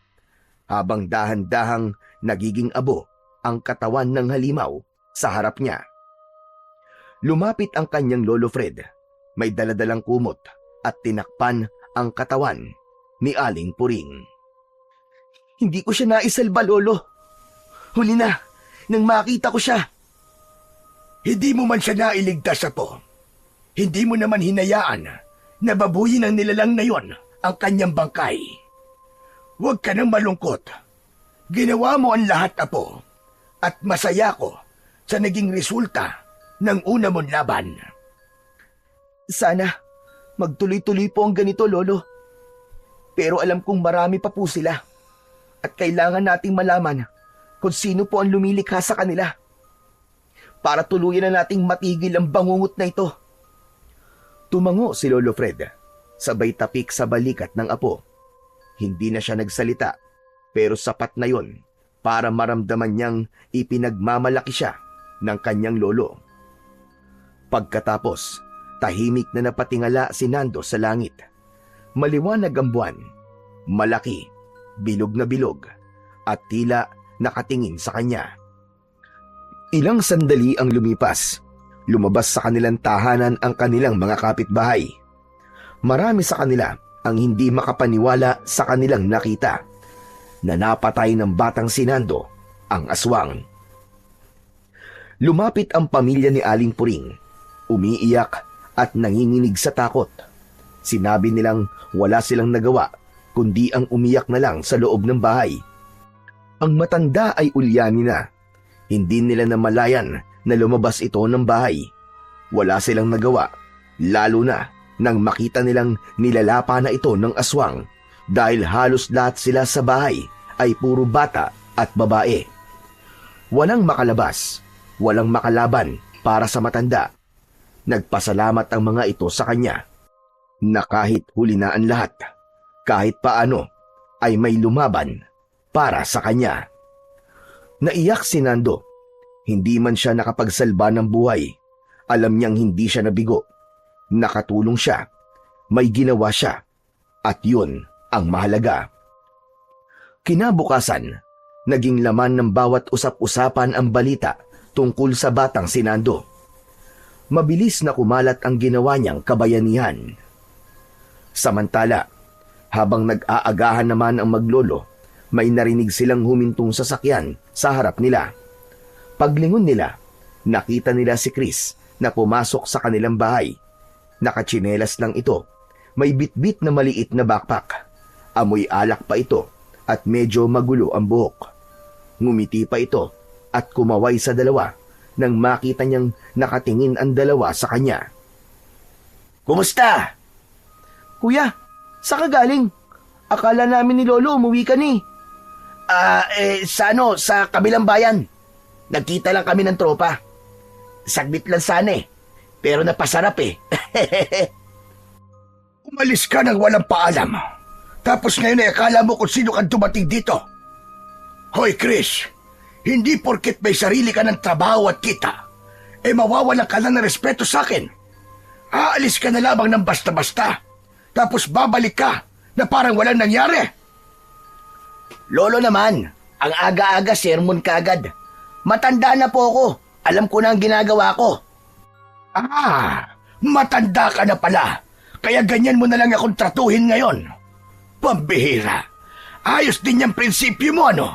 Speaker 1: Habang dahan-dahang nagiging abo ang katawan ng halimaw sa harap niya. Lumapit ang kanyang lolo Fred. May daladalang kumot at tinakpan ang katawan ni Aling Puring.
Speaker 2: Hindi ko siya naisalba, Lolo. Huli na, nang makita ko siya.
Speaker 3: Hindi mo man siya nailigtas, Apo. Hindi mo naman hinayaan na babuyin ng nilalang na yon ang kanyang bangkay. Huwag ka nang malungkot. Ginawa mo ang lahat, Apo. At masaya ko sa naging resulta ng una mong laban.
Speaker 2: Sana magtuloy-tuloy po ang ganito, Lolo. Pero alam kong marami pa po sila. At kailangan nating malaman kung sino po ang lumilikha sa kanila. Para tuluyan na nating matigil ang bangungot na ito.
Speaker 1: Tumango si Lolo Fred, sabay tapik sa balikat ng apo. Hindi na siya nagsalita, pero sapat na yon para maramdaman niyang ipinagmamalaki siya ng kanyang lolo. Pagkatapos, tahimik na napatingala si Nando sa langit. Maliwanag ang buwan, malaki, bilog na bilog, at tila nakatingin sa kanya. Ilang sandali ang lumipas. Lumabas sa kanilang tahanan ang kanilang mga kapitbahay. Marami sa kanila ang hindi makapaniwala sa kanilang nakita na napatay ng batang si Nando ang aswang. Lumapit ang pamilya ni Aling Puring, umiiyak at nanginginig sa takot. Sinabi nilang wala silang nagawa kundi ang umiyak na lang sa loob ng bahay. Ang matanda ay ulyanin na. Hindi nila namalayan na lumabas ito ng bahay. Wala silang nagawa, lalo na nang makita nilang nilalapa na ito ng aswang dahil halos lahat sila sa bahay ay puro bata at babae. Walang makalabas, walang makalaban para sa matanda. Nagpasalamat ang mga ito sa kanya na kahit huli na ang lahat, kahit paano ay may lumaban para sa kanya. Naiyak si Nando. Hindi man siya nakapagsalba ng buhay. Alam niyang hindi siya nabigo. Nakatulong siya. May ginawa siya. At yun ang mahalaga. Kinabukasan, naging laman ng bawat usap-usapan ang balita tungkol sa batang si Nando. Mabilis na kumalat ang ginawa niyang kabayanihan. Samantala, habang nag-aagahan naman ang maglolo, may narinig silang humintong sasakyan sa harap nila. Paglingon nila, nakita nila si Chris na pumasok sa kanilang bahay. Nakatsinelas lang ito. May bitbit na maliit na backpack. Amoy alak pa ito at medyo magulo ang buhok. Ngumiti pa ito at kumaway sa dalawa nang makita niyang nakatingin ang dalawa sa kanya.
Speaker 3: Kumusta?
Speaker 2: Kuya, saan ka galing? Akala namin ni Lolo umuwi ka ni.
Speaker 3: Sa kabilang bayan. Nagkita lang kami ng tropa. Saglit lang sana pero napasarap Umalis ka nang walang paalam. Tapos ngayon ay akala mo kung sino kang dumating dito. Hoy Chris, hindi porket may sarili ka ng trabaho at kita, mawawalan ka lang ng respeto sa akin. Aalis ka na lamang ng basta-basta, tapos babalik ka na parang walang nangyari. Lolo naman, ang aga-aga sermon kagad. Matanda na po ako. Alam ko na ang ginagawa ko. Matanda ka na pala. Kaya ganyan mo na lang akong tratuhin ngayon. Pambihira. Ayos din yung prinsipyo mo, ano?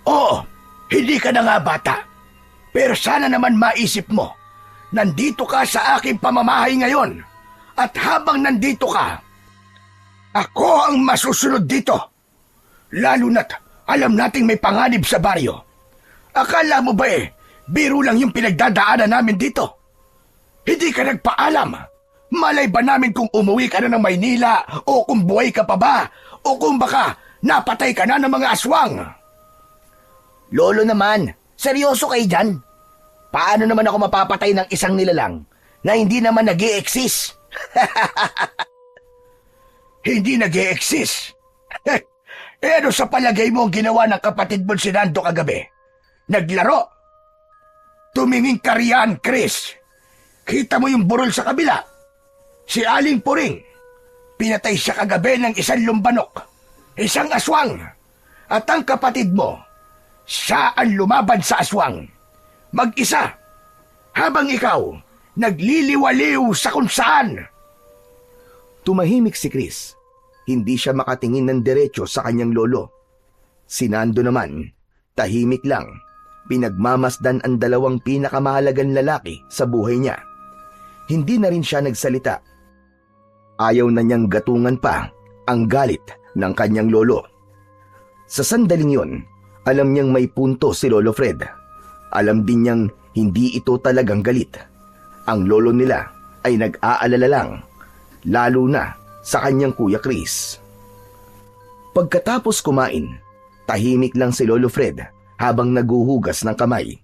Speaker 3: Oo, hindi ka na nga bata. Pero sana naman maisip mo, nandito ka sa aking pamamahay ngayon. At habang nandito ka, ako ang masusunod dito. Lalo na't alam nating may panganib sa baryo. Akala mo ba biro lang yung pinagdadaanan namin dito? Hindi ka nagpaalam. Malay ba namin kung umuwi ka na ng Maynila o kung buhay ka pa ba o kung baka napatay ka na ng mga aswang? Lolo naman, seryoso kayo dyan? Paano naman ako mapapatay ng isang nilalang na hindi naman nag-i-exist? Hindi nag-i-exist? Ano sa palagay mo ang ginawa ng kapatid mo si Nando kagabi? Naglaro? Tumingin ka riyan, Chris. Kita mo yung burol sa kabila? Si Aling Puring. Pinatay siya kagabi ng isang lumbanok, isang aswang. At ang kapatid mo, siya ang lumaban sa aswang. Mag-isa. Habang ikaw, nagliliwaliw sa kung saan.
Speaker 1: Tumahimik si Chris. Hindi siya makatingin ng diretso sa kanyang lolo. Si Nando naman, tahimik lang. Pinagmamasdan ang dalawang pinakamahalagang lalaki sa buhay niya. Hindi na rin siya nagsalita. Ayaw na niyang gatungan pa ang galit ng kanyang lolo. Sa sandaling yun, alam niyang may punto si Lolo Fred. Alam din niyang hindi ito talagang galit. Ang lolo nila ay nag-aalala lang, lalo na sa kanyang kuya Chris. Pagkatapos kumain, tahimik lang si Lolo Fred habang naguhugas ng kamay.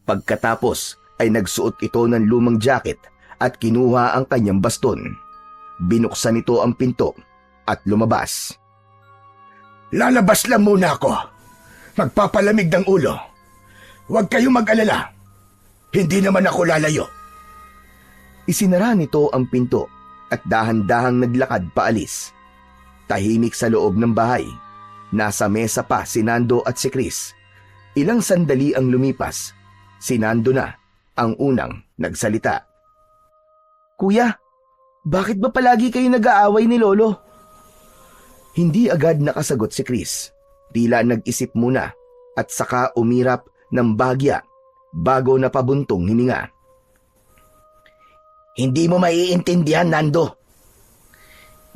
Speaker 1: Pagkatapos ay nagsuot ito ng lumang jacket at kinuha ang kanyang baston. Binuksan nito ang pinto at lumabas.
Speaker 3: Lalabas lang muna ako. Magpapalamig ng ulo. Huwag kayong mag-alala. Hindi naman ako lalayo.
Speaker 1: Isinara nito ang pinto at dahan-dahang naglakad paalis. Tahimik sa loob ng bahay. Nasa mesa pa si Nando at si Chris. Ilang sandali ang lumipas. Si Nando na ang unang nagsalita.
Speaker 2: Kuya, bakit ba palagi kayo nag-aaway ni Lolo?
Speaker 1: Hindi agad nakasagot si Chris. Tila nag-isip muna at saka umirap ng bahagya bago napabuntong hininga.
Speaker 3: Hindi mo maiintindihan, Nando.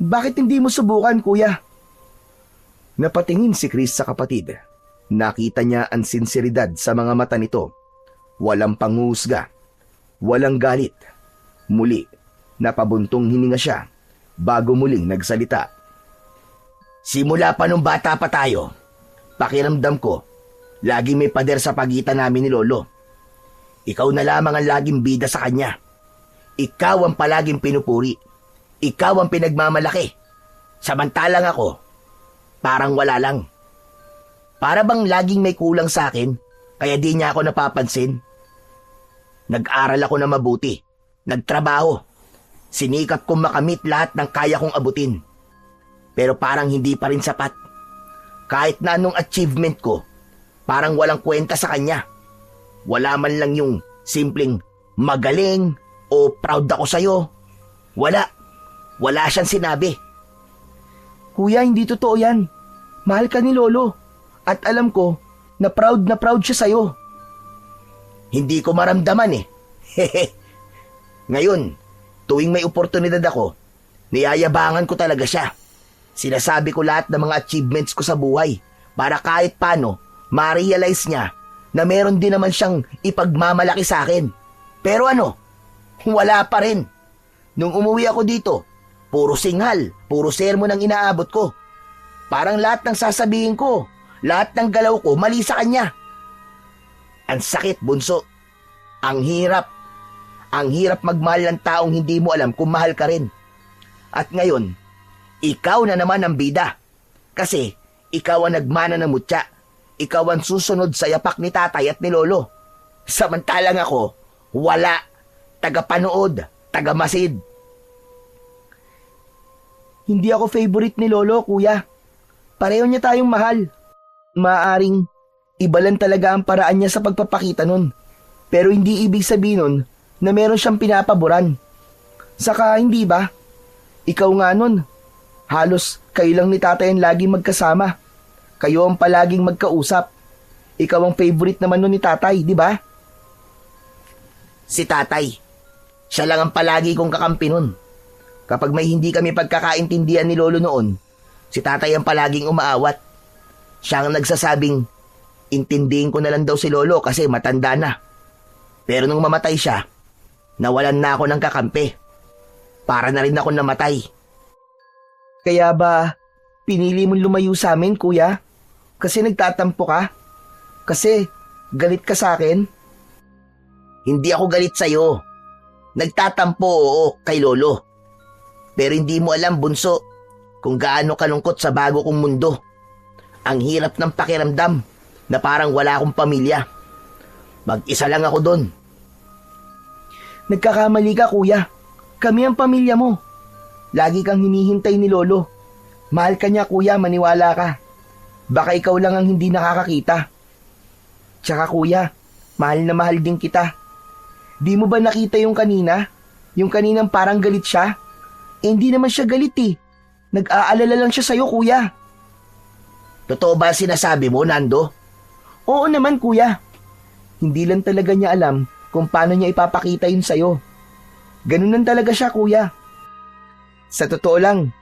Speaker 2: Bakit hindi mo subukan, kuya?
Speaker 1: Napatingin si Chris sa kapatid. Nakita niya ang sinseridad sa mga mata nito. Walang panghusga. Walang galit. Muli, napabuntong hininga siya bago muling nagsalita.
Speaker 3: Simula pa nung bata pa tayo, pakiramdam ko, lagi may pader sa pagitan namin ni Lolo. Ikaw na lamang ang laging bida sa kanya. Ikaw ang palaging pinupuri. Ikaw ang pinagmamalaki. Samantalang ako, parang wala lang. Para bang laging may kulang sa akin, kaya di niya ako napapansin. Nag-aral ako na mabuti. Nagtrabaho. Sinikap kong makamit lahat ng kaya kong abutin. Pero parang hindi pa rin sapat. Kahit na anong achievement ko, parang walang kwenta sa kanya. Wala man lang yung simpleng magaling o proud ako sa'yo. Wala. Wala siyang sinabi.
Speaker 2: Kuya, hindi totoo yan. Mahal ka ni Lolo. At alam ko na proud siya sa'yo.
Speaker 3: Hindi ko maramdaman eh. Ngayon, tuwing may oportunidad ako, niyayabangan ko talaga siya. Sinasabi ko lahat ng mga achievements ko sa buhay para kahit paano ma-realize niya na meron din naman siyang ipagmamalaki sa akin. Pero ano, wala pa rin. Nung umuwi ako dito, puro singhal, puro sermon ang inaabot ko. Parang lahat ng sasabihin ko, lahat ng galaw ko mali sa kanya. Ang sakit, bunso. Ang hirap. Ang hirap magmahal ng taong hindi mo alam kung mahal ka rin. At ngayon, ikaw na naman ang bida. Kasi ikaw ang nagmana ng mutya. Ikaw ang susunod sa yapak ni tatay at ni lolo. Samantalang ako, wala. Tagapanood, tagamasid.
Speaker 2: Hindi ako favorite ni Lolo, kuya. Pareho niya tayong mahal. Maaring iba lang talaga ang paraan niya sa pagpapakita nun. Pero hindi ibig sabihin nun na meron siyang pinapaboran. Saka hindi ba? Ikaw nga nun. Halos kayo lang ni tatay ang laging magkasama. Kayo ang palaging magkausap. Ikaw ang favorite naman nun ni tatay, di ba?
Speaker 3: Si tatay. Siya lang ang palagi kong kakampi nun. Kapag may hindi kami pagkakaintindihan ni lolo noon, si tatay ang palaging umaawat. Siya ang nagsasabing, intindihin ko na lang daw si lolo kasi matanda na. Pero nung mamatay siya, nawalan na ako ng kakampi. Para na rin ako namatay.
Speaker 2: Kaya ba pinili mong lumayo sa amin, kuya? Kasi nagtatampo ka? Kasi galit ka sa akin?
Speaker 3: Hindi ako galit sa'yo. Nagtatampo, oo, kay lolo. Pero hindi mo alam, bunso, kung gaano kalungkot sa bago kong mundo. Ang hirap ng pakiramdam na parang wala akong pamilya. Mag-isa lang ako doon.
Speaker 2: Nagkakamali ka, kuya. Kami ang pamilya mo. Lagi kang hinihintay ni Lolo. Mahal ka niya, kuya, maniwala ka. Baka ikaw lang ang hindi nakakakita. Tsaka kuya, mahal na mahal din kita. Di mo ba nakita yung kanina? Yung kaninang parang galit siya? Hindi naman siya galit eh. Nag-aalala lang siya sa'yo, kuya.
Speaker 3: Totoo ba sinasabi mo, Nando?
Speaker 2: Oo naman, kuya. Hindi lang talaga niya alam kung paano niya ipapakita yun sa'yo. Ganun lang talaga siya, kuya. Sa totoo lang,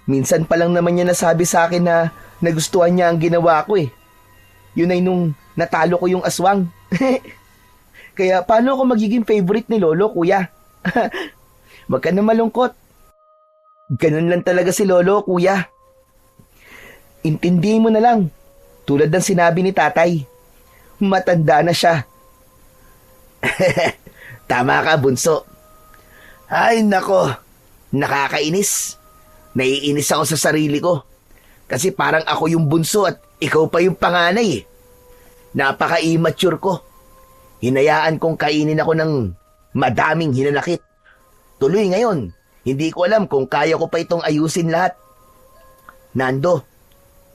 Speaker 2: minsan pa lang naman niya nasabi sa akin na nagustuhan niya ang ginawa ko eh. Yun ay nung natalo ko yung aswang. Kaya paano ako magiging favorite ni Lolo, kuya? Wag ka na malungkot. Ganun lang talaga si Lolo, kuya. Intindihin mo na lang. Tulad ng sinabi ni tatay. Matanda na siya.
Speaker 3: Tama ka, bunso. Ay, nako. Nakakainis. Naiinis ako sa sarili ko. Kasi parang ako yung bunso at ikaw pa yung panganay eh. Napaka-immature ko. Hinayaan kong kainin ako ng madaming hinanakit. Tuloy ngayon, hindi ko alam kung kaya ko pa itong ayusin lahat. Nando,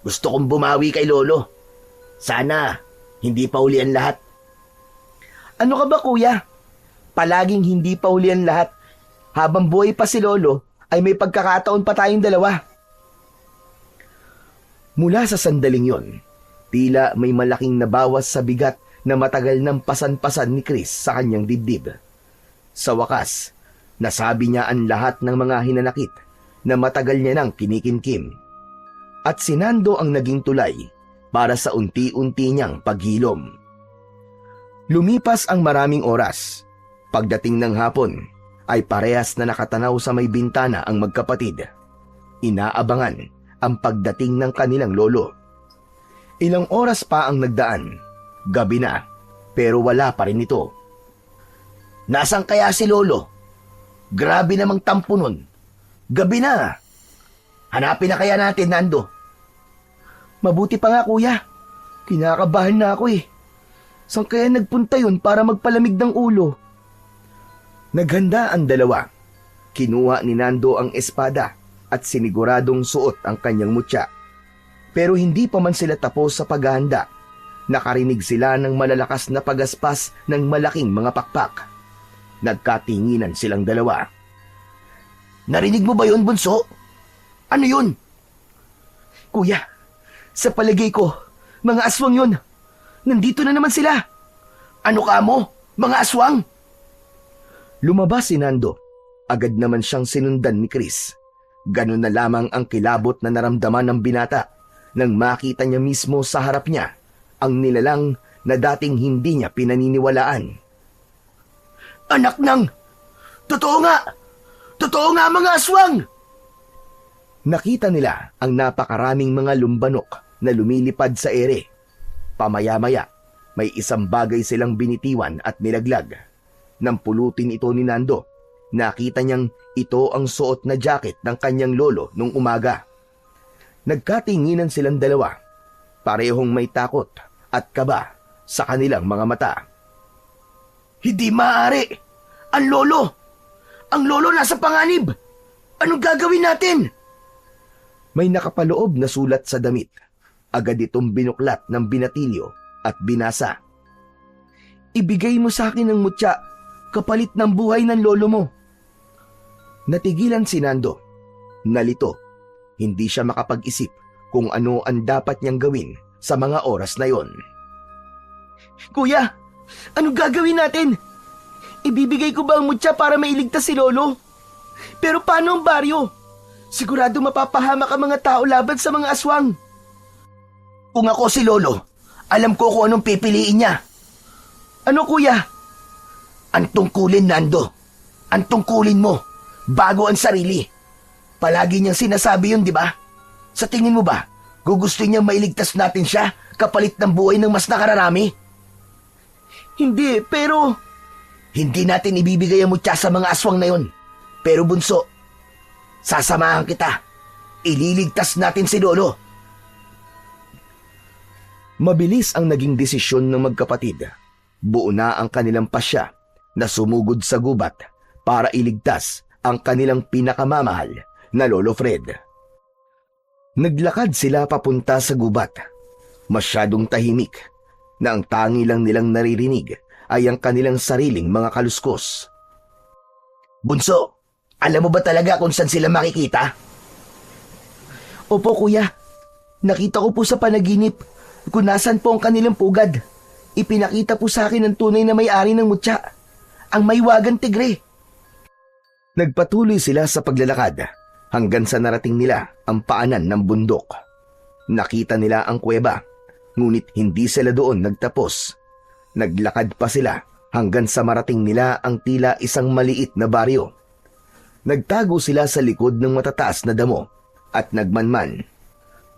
Speaker 3: gusto kong bumawi kay Lolo. Sana, hindi pa uli ang lahat.
Speaker 2: Ano ka ba, kuya? Palaging hindi pa uli ang lahat. Habang buhay pa si Lolo, ay may pagkakataon pa tayong dalawa.
Speaker 1: Mula sa sandaling yon, tila may malaking nabawas sa bigat na matagal nang pasan-pasan ni Chris sa kanyang dibdib. Sa wakas, nasabi niya ang lahat ng mga hinanakit na matagal niya nang kinikimkim. At si Nando ang naging tulay para sa unti-unti niyang paghilom. Lumipas ang maraming oras. Pagdating ng hapon, ay parehas na nakatanaw sa may bintana ang magkapatid. Inaabangan ang pagdating ng kanilang lolo. Ilang oras pa ang nagdaan. Gabi na, pero wala pa rin ito.
Speaker 3: Nasaan kaya si Lolo? Grabe namang tampo nun. Gabi na. Hanapin na kaya natin, Nando.
Speaker 2: Mabuti pa nga, kuya. Kinakabahan na ako eh. Saan kaya nagpunta yun para magpalamig ng ulo?
Speaker 1: Naghanda ang dalawa. Kinuha ni Nando ang espada at siniguradong suot ang kanyang mutya. Pero hindi pa man sila tapos sa paghahanda. Nakarinig sila ng malalakas na pagaspas ng malaking mga pakpak. Nagkatinginan silang dalawa.
Speaker 3: Narinig mo ba yun, bunso? Ano yun?
Speaker 2: Kuya, sa palagay ko, mga aswang yun. Nandito na naman sila.
Speaker 3: Ano ka mo? Mga aswang?
Speaker 1: Lumabas si Nando. Agad naman siyang sinundan ni Chris. Ganun na lamang ang kilabot na naramdaman ng binata nang makita niya mismo sa harap niya ang nilalang na dating hindi niya pinaniniwalaan.
Speaker 3: Anak ng... Totoo nga! Totoo nga, mga aswang!
Speaker 1: Nakita nila ang napakaraming mga lumbanok na lumilipad sa ere. Pamaya-maya, may isang bagay silang binitiwan at nilaglag. Nang pulutin ito ni Nando, nakita niyang ito ang suot na jacket ng kanyang lolo nung umaga. Nagkatinginan silang dalawa, parehong may takot at kaba sa kanilang mga mata.
Speaker 3: Hindi maaari! Ang lolo! Ang lolo nasa panganib! Anong gagawin natin?
Speaker 1: May nakapaloob na sulat sa damit. Agad itong binuklat ng binatilyo at binasa.
Speaker 2: Ibigay mo sa akin ang mutya, kapalit ng buhay ng lolo mo.
Speaker 1: Natigilan si Nando. Nalito. Hindi siya makapag-isip kung ano ang dapat niyang gawin sa mga oras na yon.
Speaker 2: Kuya, anong gagawin natin? Ibibigay ko ba ang mutya para mailigtas si lolo? Pero paano ang baryo? Sigurado mapapahamak ang mga tao laban sa mga aswang.
Speaker 3: Kung ako si lolo, alam ko kung anong pipiliin niya.
Speaker 2: Ano, kuya?
Speaker 3: Ang tungkulin, Nando. Ang tungkulin mo, bago ang sarili. Palagi niyang sinasabi yun, di ba? Sa tingin mo ba, gugustuhin niyang mailigtas natin siya kapalit ng buhay ng mas nakararami?
Speaker 2: Hindi, pero...
Speaker 3: Hindi natin ibibigay ang mutya sa mga aswang na yun. Pero bunso, sasamahan kita. Ililigtas natin si lolo.
Speaker 1: Mabilis ang naging desisyon ng magkapatid. Buo na ang kanilang pasya na sumugod sa gubat para iligtas ang kanilang pinakamamahal na Lolo Fred. Naglakad sila papunta sa gubat. Masyadong tahimik na ang tangi lang nilang naririnig ay ang kanilang sariling mga kaluskos.
Speaker 3: Bunso, alam mo ba talaga kung saan sila makikita?
Speaker 2: Opo kuya, nakita ko po sa panaginip kung nasan po ang kanilang pugad. Ipinakita po sa akin ang tunay na may-ari ng mutya, ang maywagang tigre.
Speaker 1: Nagpatuloy sila sa paglalakad hanggang sa narating nila ang paanan ng bundok. Nakita nila ang kuweba, ngunit hindi sila doon nagtapos. Naglakad pa sila hanggang sa marating nila ang tila isang maliit na baryo. Nagtago sila sa likod ng matataas na damo at nagmanman.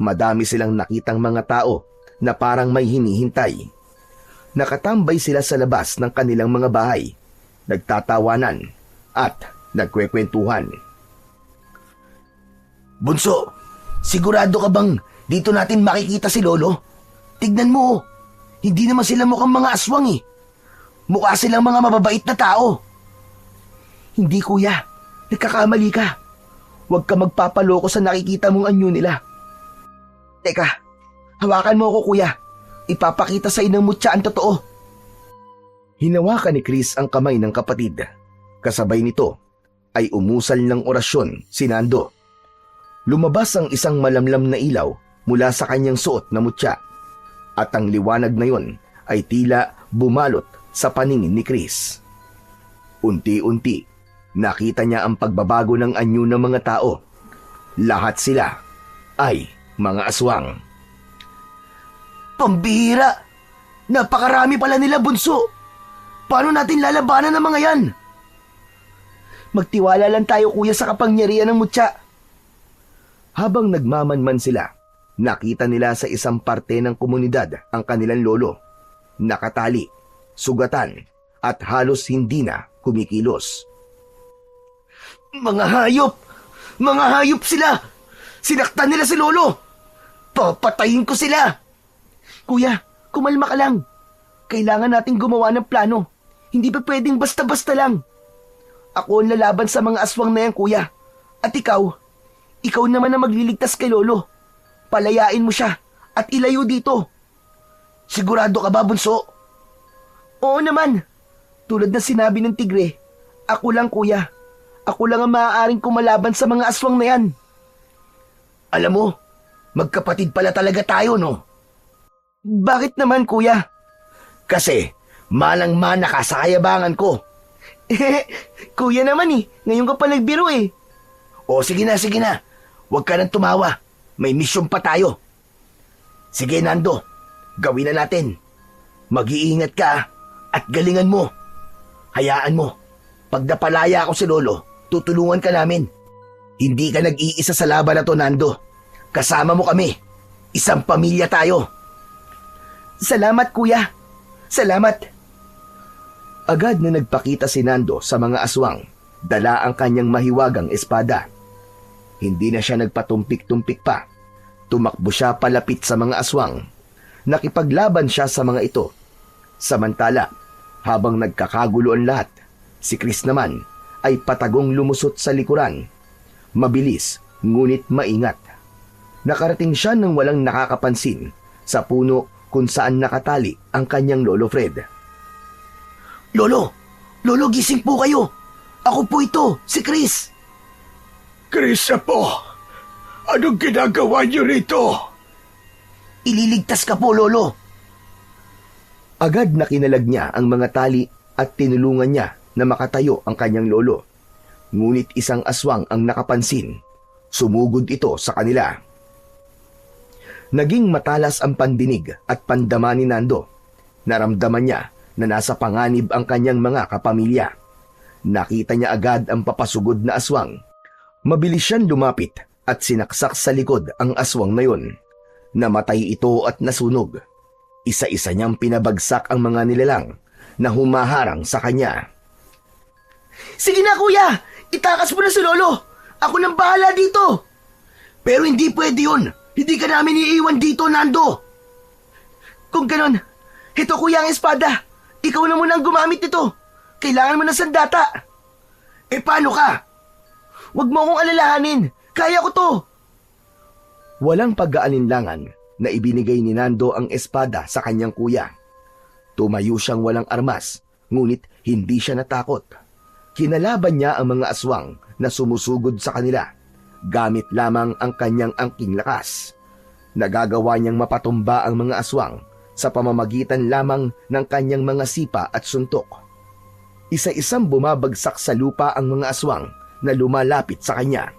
Speaker 1: Madami silang nakitang mga tao na parang may hinihintay. Nakatambay sila sa labas ng kanilang mga bahay, nagtatawanan at nagkwekwentuhan.
Speaker 3: Bunso, sigurado ka bang dito natin makikita si Lolo? Tignan mo, hindi naman sila mukhang mga aswang eh. Mukha silang mga mababait na tao.
Speaker 2: Hindi kuya, nagkakamali ka. Huwag ka magpapaloko sa nakikita mong anyo nila. Teka, hawakan mo ako kuya. Ipapakita sa inang mutya ang totoo.
Speaker 1: Hinawakan ni Chris ang kamay ng kapatid. Kasabay nito ay umusal ng orasyon si Nando. Lumabas ang isang malamlam na ilaw mula sa kanyang suot na mutya. At ang liwanag na yon ay tila bumalot sa paningin ni Chris. Unti-unti, nakita niya ang pagbabago ng anyo ng mga tao. Lahat sila ay mga aswang.
Speaker 3: Pambihira! Napakarami pala nila, Bunso. Paano natin lalabanan ng mga yan?
Speaker 2: Magtiwala lang tayo kuya sa kapangyarihan ng mutya.
Speaker 1: Habang nagmamanman sila, nakita nila sa isang parte ng komunidad ang kanilang lolo. Nakatali, sugatan, at halos hindi na kumikilos.
Speaker 3: Mga hayop! Mga hayop sila! Sinaktan nila si Lolo! Papatayin ko sila!
Speaker 2: Kuya, kumalma ka lang. Kailangan nating gumawa ng plano. Hindi pa pwedeng basta-basta lang. Ako ang lalaban sa mga aswang na yan, kuya. At ikaw naman ang magliligtas kay Lolo. Palayain mo siya at ilayo dito.
Speaker 3: Sigurado ka ba, Bunso?
Speaker 2: Oo naman. Tulad na sinabi ng tigre, ako lang kuya. Ako lang ang maaaring kumalaban sa mga aswang na yan.
Speaker 3: Alam mo, magkapatid pala talaga tayo, no?
Speaker 2: Bakit naman, kuya?
Speaker 3: Kasi, manang-mana ka sa kayabangan ko.
Speaker 2: Kuya naman ngayon ka pa nagbiro eh.
Speaker 3: O sige na, sige na. Huwag ka nang tumawa. May misyon pa tayo. Sige, Nando. Gawin na natin. Mag-iingat ka at galingan mo. Hayaan mo. Pag napalaya ako si Lolo, tutulungan ka namin. Hindi ka nag-iisa sa laban na to, Nando. Kasama mo kami. Isang pamilya tayo.
Speaker 2: Salamat, kuya. Salamat.
Speaker 1: Agad na nagpakita si Nando sa mga aswang. Dala ang kanyang mahiwagang espada. Hindi na siya nagpatumpik-tumpik pa. Tumakbo siya palapit sa mga aswang. Nakipaglaban siya sa mga ito. Samantala, habang nagkakagulo ang lahat, si Chris naman ay patagong lumusot sa likuran. Mabilis, ngunit maingat. Nakarating siya nang walang nakakapansin sa puno kung saan nakatali ang kanyang Lolo Fred.
Speaker 3: Lolo! Lolo, gising po kayo! Ako po ito, si Chris!
Speaker 4: Chris po, anong ginagawa niyo rito?
Speaker 3: Ililigtas ka po, Lolo!
Speaker 1: Agad na kinalag niya ang mga tali at tinulungan niya na makatayo ang kanyang lolo. Ngunit isang aswang ang nakapansin. Sumugod ito sa kanila. Naging matalas ang pandinig at pandama ni Nando. Naramdaman niya na nasa panganib ang kanyang mga kapamilya. Nakita niya agad ang papasugod na aswang. Mabilis siyang lumapit at sinaksak sa likod ang aswang na yon. Namatay ito at nasunog. Isa-isa niyang pinabagsak ang mga nilalang na humaharang sa kanya.
Speaker 2: Sige na kuya, itakas mo na si Lolo. Ako nang bahala dito.
Speaker 3: Pero hindi pwede yun. Hindi ka namin iiwan dito, Nando.
Speaker 2: Kung ganon, ito kuya ang espada. Ikaw na muna ang gumamit nito. Kailangan mo ng sandata. Paano ka? Huwag mo akong alalahanin. Kaya ko to.
Speaker 1: Walang pag-aalinlangan na ibinigay ni Nando ang espada sa kanyang kuya. Tumayo siyang walang armas, ngunit hindi siya natakot. Kinalaban niya ang mga aswang na sumusugod sa kanila, gamit lamang ang kanyang angking lakas. Nagagawa niyang mapatumba ang mga aswang sa pamamagitan lamang ng kanyang mga sipa at suntok. Isa-isang bumabagsak sa lupa ang mga aswang na lumalapit sa kanya.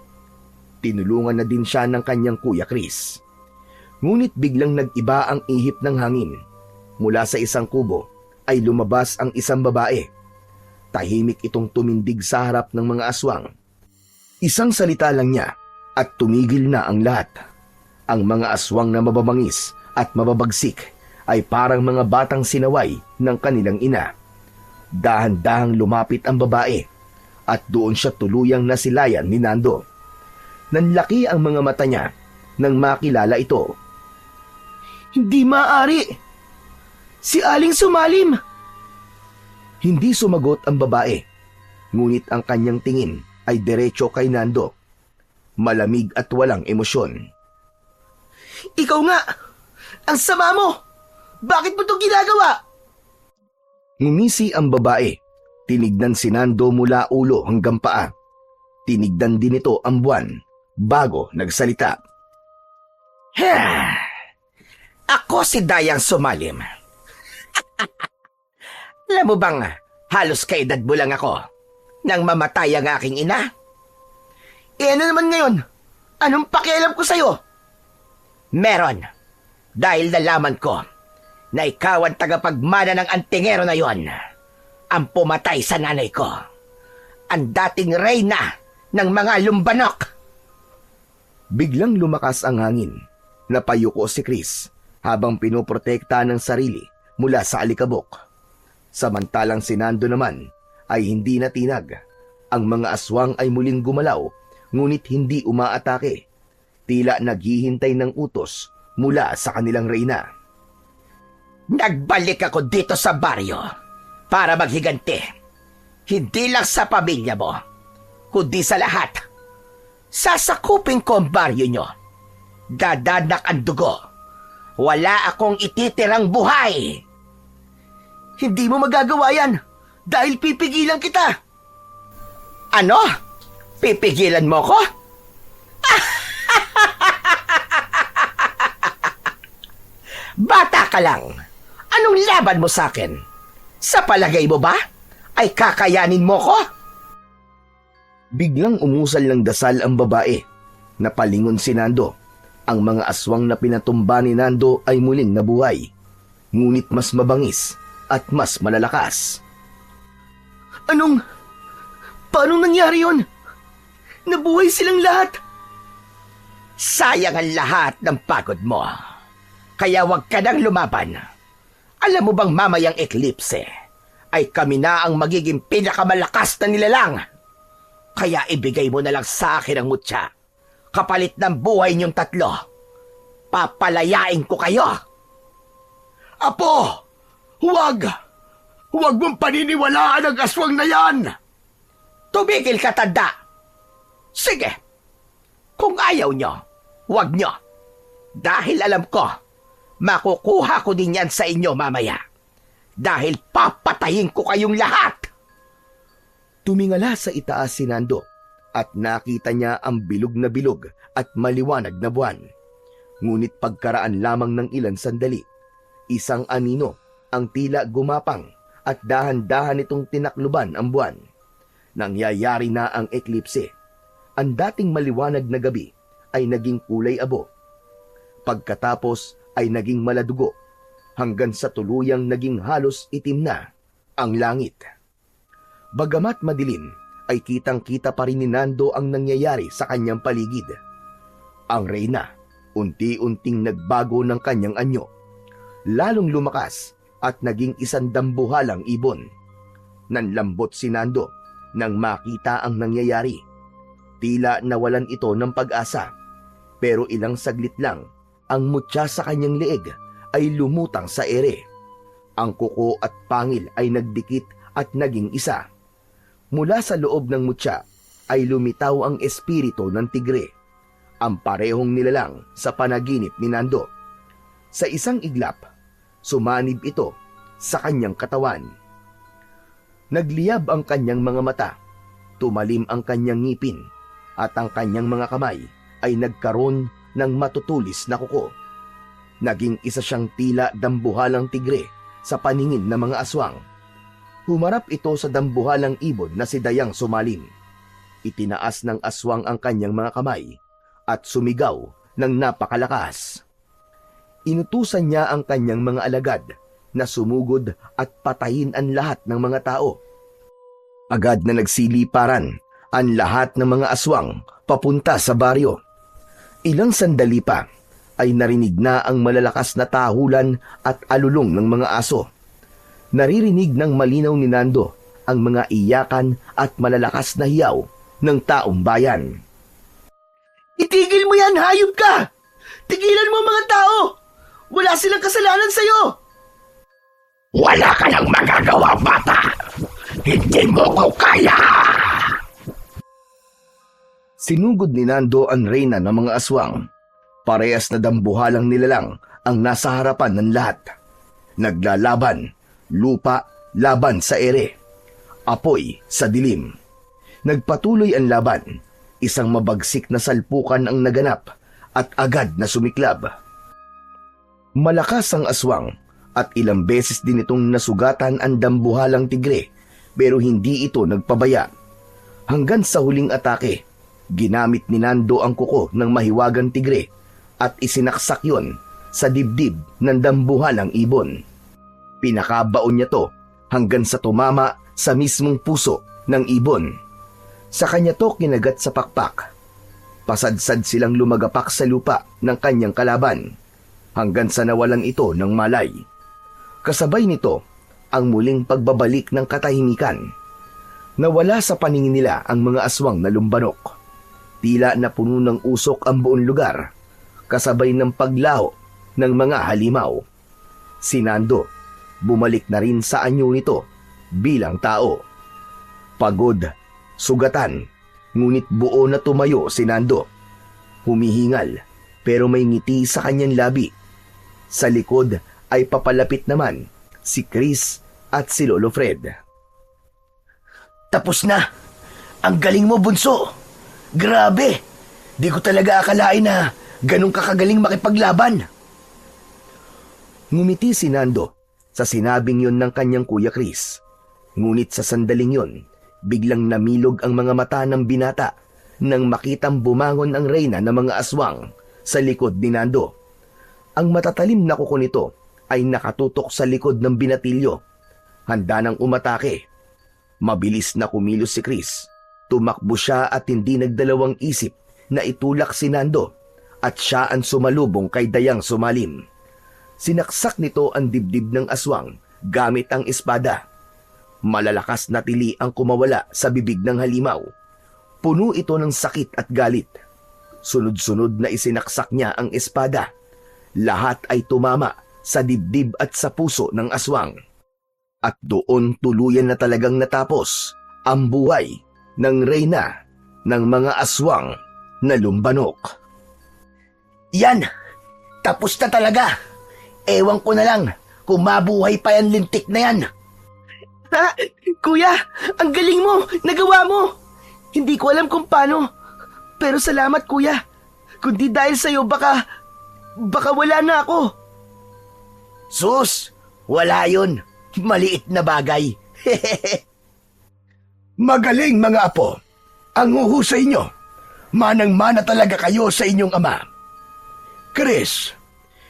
Speaker 1: Tinulungan na din siya ng kanyang kuya Chris. Ngunit biglang nag-iba ang ihip ng hangin. Mula sa isang kubo ay lumabas ang isang babae. Tahimik itong tumindig sa harap ng mga aswang. Isang salita lang niya at tumigil na ang lahat. Ang mga aswang na mababangis at mababagsik ay parang mga batang sinaway ng kanilang ina. Dahan-dahang lumapit ang babae at doon siya tuluyang nasilayan ni Nando. Nanlaki ang mga mata niya nang makilala ito.
Speaker 2: Hindi maaari. Si Aling Sumalim.
Speaker 1: Hindi sumagot ang babae, ngunit ang kanyang tingin ay diretso kay Nando. Malamig at walang emosyon.
Speaker 2: Ikaw nga! Ang sama mo! Bakit mo ito ginagawa?
Speaker 1: Ngumisi ang babae. Tinignan si Nando mula ulo hanggang paa. Tinignan din ito ang buwan bago nagsalita.
Speaker 3: Ako si Dayang Sumalim. Alam mo bang halos kaedad mo lang ako nang mamatay ang aking ina?
Speaker 2: Ano naman ngayon? Anong pakialam ko sa'yo?
Speaker 3: Meron. Dahil nalaman ko na ikaw ang tagapagmana ng antingero na yon, ang pumatay sa nanay ko. Ang dating reyna ng mga lumbanok.
Speaker 1: Biglang lumakas ang hangin. Napayuko si Chris habang pinoprotekta ng sarili mula sa alikabok. Samantalang si Nando naman ay hindi natinag. Ang mga aswang ay muling gumalaw, ngunit hindi umaatake. Tila naghihintay ng utos mula sa kanilang reyna.
Speaker 3: Nagbalik ako dito sa baryo para maghiganti. Hindi lang sa pamilya mo, kundi sa lahat. Sasakupin ko ang baryo nyo. Dadanak ang dugo. Wala akong ititirang buhay.
Speaker 2: Hindi mo magagawa yan dahil pipigilan kita.
Speaker 3: Ano? Pipigilan mo ko? Bata ka lang. Anong laban mo sa akin? Sa palagay mo ba ay kakayanin mo ko?
Speaker 1: Biglang umusal ng dasal ang babae. Napalingon si Nando. Ang mga aswang na pinatumba ni Nando ay muling nabuhay. Ngunit mas mabangis at mas malalakas.
Speaker 2: Paano nangyari yon? Nabuhay silang lahat.
Speaker 3: Sayang ang lahat ng pagod mo. Kaya huwag ka nang lumaban. Alam mo bang mamayang eklipse ay kami na ang magiging pinakamalakas na nilalang? Kaya ibigay mo na lang sa akin ang mutya. Kapalit ng buhay niyong tatlo. Papalayain ko kayo.
Speaker 4: Apo! Huwag! Huwag mong paniniwalaan ang aswang na yan!
Speaker 3: Tumigil ka, tanda! Sige! Kung ayaw nyo, huwag nyo. Dahil alam ko, makukuha ko din yan sa inyo mamaya. Dahil papatayin ko kayong lahat!
Speaker 1: Tumingala sa itaas si Nando at nakita niya ang bilog na bilog at maliwanag na buwan. Ngunit pagkaraan lamang ng ilang sandali, isang anino ang tila gumapang at dahan-dahan itong tinakluban ang buwan. Nangyayari na ang eklipse. Ang dating maliwanag na gabi ay naging kulay abo. Pagkatapos ay naging maladugo hanggang sa tuluyang naging halos itim na ang langit. Bagamat madilim, ay kitang-kita pa rin ni Nando ang nangyayari sa kanyang paligid. Ang reyna, unti-unting nagbago ng kanyang anyo. Lalong lumakas at naging isang dambuhalang ibon. Nanlambot si Nando nang makita ang nangyayari. Tila nawalan ito ng pag-asa. Pero ilang saglit lang, ang mutya sa kanyang leeg ay lumutang sa ere. Ang kuko at pangil ay nagdikit at naging isa. Mula sa loob ng mutya ay lumitaw ang espiritu ng tigre, ang parehong nilalang sa panaginip ni Nando. Sa isang iglap, sumanib ito sa kanyang katawan. Nagliyab ang kanyang mga mata, tumalim ang kanyang ngipin, at ang kanyang mga kamay ay nagkaroon ng matutulis na kuko. Naging isa siyang tila dambuhalang tigre sa paningin ng mga aswang. Humarap ito sa dambuhalang ibon na si Dayang Sumalim. Itinaas ng aswang ang kanyang mga kamay at sumigaw ng napakalakas. Inutusan niya ang kanyang mga alagad na sumugod at patayin ang lahat ng mga tao. Agad na nagsiliparan ang lahat ng mga aswang papunta sa baryo. Ilang sandali pa ay narinig na ang malalakas na tahulan at alulong ng mga aso. Naririnig ng malinaw ni Nando ang mga iyakan at malalakas na hiyaw ng taong bayan.
Speaker 2: Itigil mo yan, hayop ka! Tigilan mo ang mga tao! Wala silang kasalanan sa'yo!
Speaker 3: Wala ka nang magagawa, bata! Hindi mo ko kaya!
Speaker 1: Sinugod ni Nando ang reyna ng mga aswang. Parehas na dambuhalang nilalang ang nasa harapan ng lahat. Naglalaban, lupa laban sa ere, apoy sa dilim. Nagpatuloy ang laban, isang mabagsik na salpukan ang naganap at agad na sumiklab. Malakas ang aswang at ilang beses din itong nasugatan ang dambuhalang tigre pero hindi ito nagpabaya. Hanggang sa huling atake, ginamit ni Nando ang kuko ng mahiwagang tigre at isinaksak yon sa dibdib ng dambuhalang ibon. Pinakabaon niya to hanggang sa tumama sa mismong puso ng ibon. Sa kanya to kinagat sa pakpak. Pasadsad silang lumagapak sa lupa ng kanyang kalaban hanggang sa nawalan ito ng malay. Kasabay nito ang muling pagbabalik ng katahimikan. Nawala sa paningin nila ang mga aswang na lumbanok. Tila na puno ng usok ang buong lugar, kasabay ng paglaho ng mga halimaw. Si Nando, bumalik na rin sa anyo nito bilang tao. Pagod, sugatan, ngunit buo na tumayo si Nando. Humihingal, pero may ngiti sa kanyang labi. Sa likod ay papalapit naman si Chris at si Lolo Fred.
Speaker 2: Tapos na! Ang galing mo, bunso! Grabe! Di ko talaga akalain na ganun kakagaling makipaglaban.
Speaker 1: Ngumiti si Nando sa sinabing yon ng kanyang kuya Chris. Ngunit sa sandaling yon, biglang namilog ang mga mata ng binata nang makitang bumangon ang reyna ng mga aswang sa likod ni Nando. Ang matatalim na kuko nito ay nakatutok sa likod ng binatilyo. Handa nang umatake. Mabilis na kumilos si Chris. Tumakbo siya at hindi nagdalawang isip na itulak si Nando at siya ang sumalubong kay Dayang Sumalim. Sinaksak nito ang dibdib ng aswang gamit ang espada. Malalakas na tili ang kumawala sa bibig ng halimaw. Puno ito ng sakit at galit. Sunod-sunod na isinaksak niya ang espada. Lahat ay tumama sa dibdib at sa puso ng aswang. At doon tuluyan na talagang natapos ang buhay ng reyna ng mga aswang na lumbanok.
Speaker 2: Yan! Tapos na talaga! Ewan ko na lang kung mabuhay pa yan lintik na yan. Ha? Kuya, ang galing mo! Nagawa mo! Hindi ko alam kung paano. Pero salamat, kuya. Kundi dahil sa'yo, baka wala na ako. Sus! Wala yun. Maliit na bagay.
Speaker 3: Magaling mga apo. Ang uhusay nyo. Manang-mana talaga kayo sa inyong ama. Chris,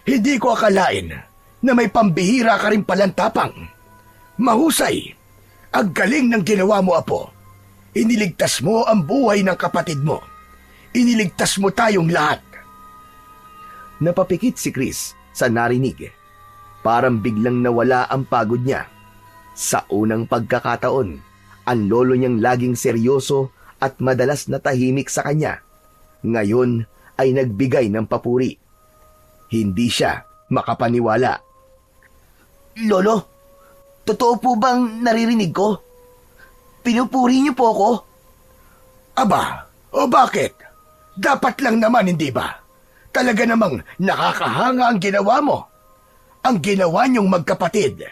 Speaker 3: hindi ko akalain na may pambihira ka rin palang tapang. Mahusay. Ang galing ng ginawa mo, apo. Iniligtas mo ang buhay ng kapatid mo. Iniligtas mo tayong lahat.
Speaker 1: Napapikit si Chris sa narinig. Parang biglang nawala ang pagod niya. Sa unang pagkakataon, ang lolo niyang laging seryoso at madalas na tahimik sa kanya. Ngayon ay nagbigay ng papuri. Hindi siya makapaniwala.
Speaker 2: Lolo, totoo po bang naririnig ko? Pinupuri niyo po ako?
Speaker 3: Aba, o bakit? Dapat lang naman, hindi ba? Talaga namang nakakahanga ang ginawa mo. Ang ginawa niyong magkapatid.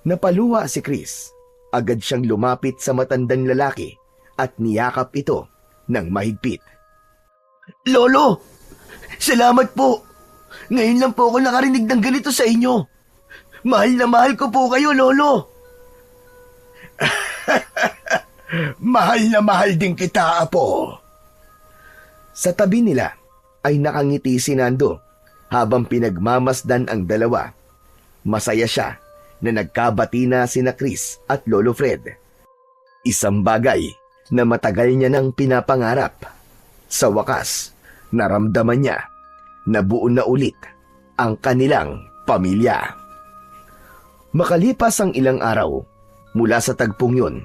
Speaker 1: Napaluwa si Chris. Agad siyang lumapit sa matandang lalaki at niyakap ito ng mahigpit.
Speaker 2: Lolo, salamat po. Ngayon lang po ako nakarinig ng ganito sa inyo. Mahal na mahal ko po kayo, Lolo.
Speaker 3: Mahal na mahal din kita, Apo.
Speaker 1: Sa tabi nila ay nakangiti si Nando habang pinagmamasdan ang dalawa. Masaya siya na nagkabati na sina Chris at Lolo Fred. Isang bagay na matagal niya nang pinapangarap. Sa wakas, naramdaman niya na buo na ulit ang kanilang pamilya. Makalipas ang ilang araw, mula sa tagpong yun,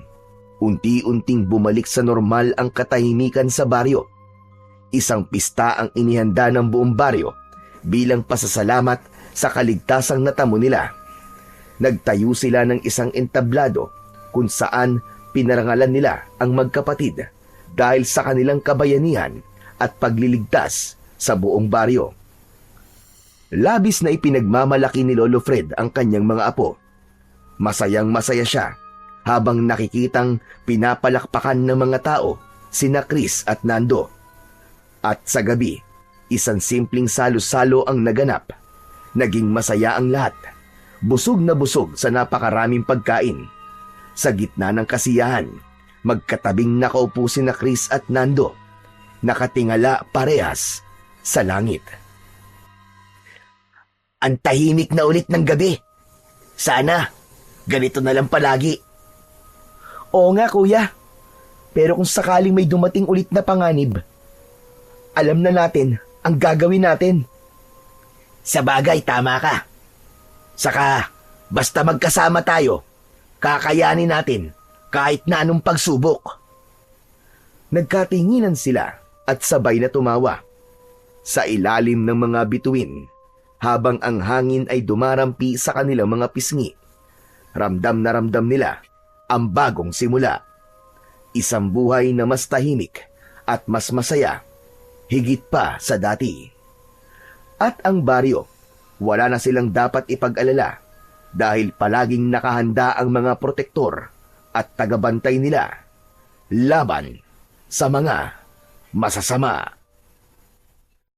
Speaker 1: unti-unting bumalik sa normal ang katahimikan sa baryo. Isang pista ang inihanda ng buong baryo bilang pasasalamat sa kaligtasang natamo nila. Nagtayo sila ng isang entablado kung saan pinarangalan nila ang magkapatid dahil sa kanilang kabayanihan at pagliligtas sa buong baryo. Labis na ipinagmamalaki ni Lolo Fred ang kanyang mga apo. Masayang masaya siya habang nakikitang pinapalakpakan ng mga tao sina Chris at Nando. At sa gabi, isang simpleng salo-salo ang naganap. Naging masaya ang lahat. Busog na busog sa napakaraming pagkain. Sa gitna ng kasiyahan, magkatabing nakaupo sina Chris at Nando. Nakatingala parehas sa langit.
Speaker 2: Ang tahimik na ulit ng gabi. Sana, ganito na lang palagi. Oo nga, kuya. Pero kung sakaling may dumating ulit na panganib, alam na natin ang gagawin natin. Sa bagay, tama ka. Saka, basta magkasama tayo, kakayanin natin kahit na anong pagsubok.
Speaker 1: Nagkatinginan sila at sabay na tumawa. Sa ilalim ng mga bituin, habang ang hangin ay dumarampi sa kanilang mga pisngi, ramdam na ramdam nila ang bagong simula. Isang buhay na mas tahimik at mas masaya, higit pa sa dati. At ang baryo, wala na silang dapat ipag-alala dahil palaging nakahanda ang mga protektor at tagabantay nila laban sa mga masasama.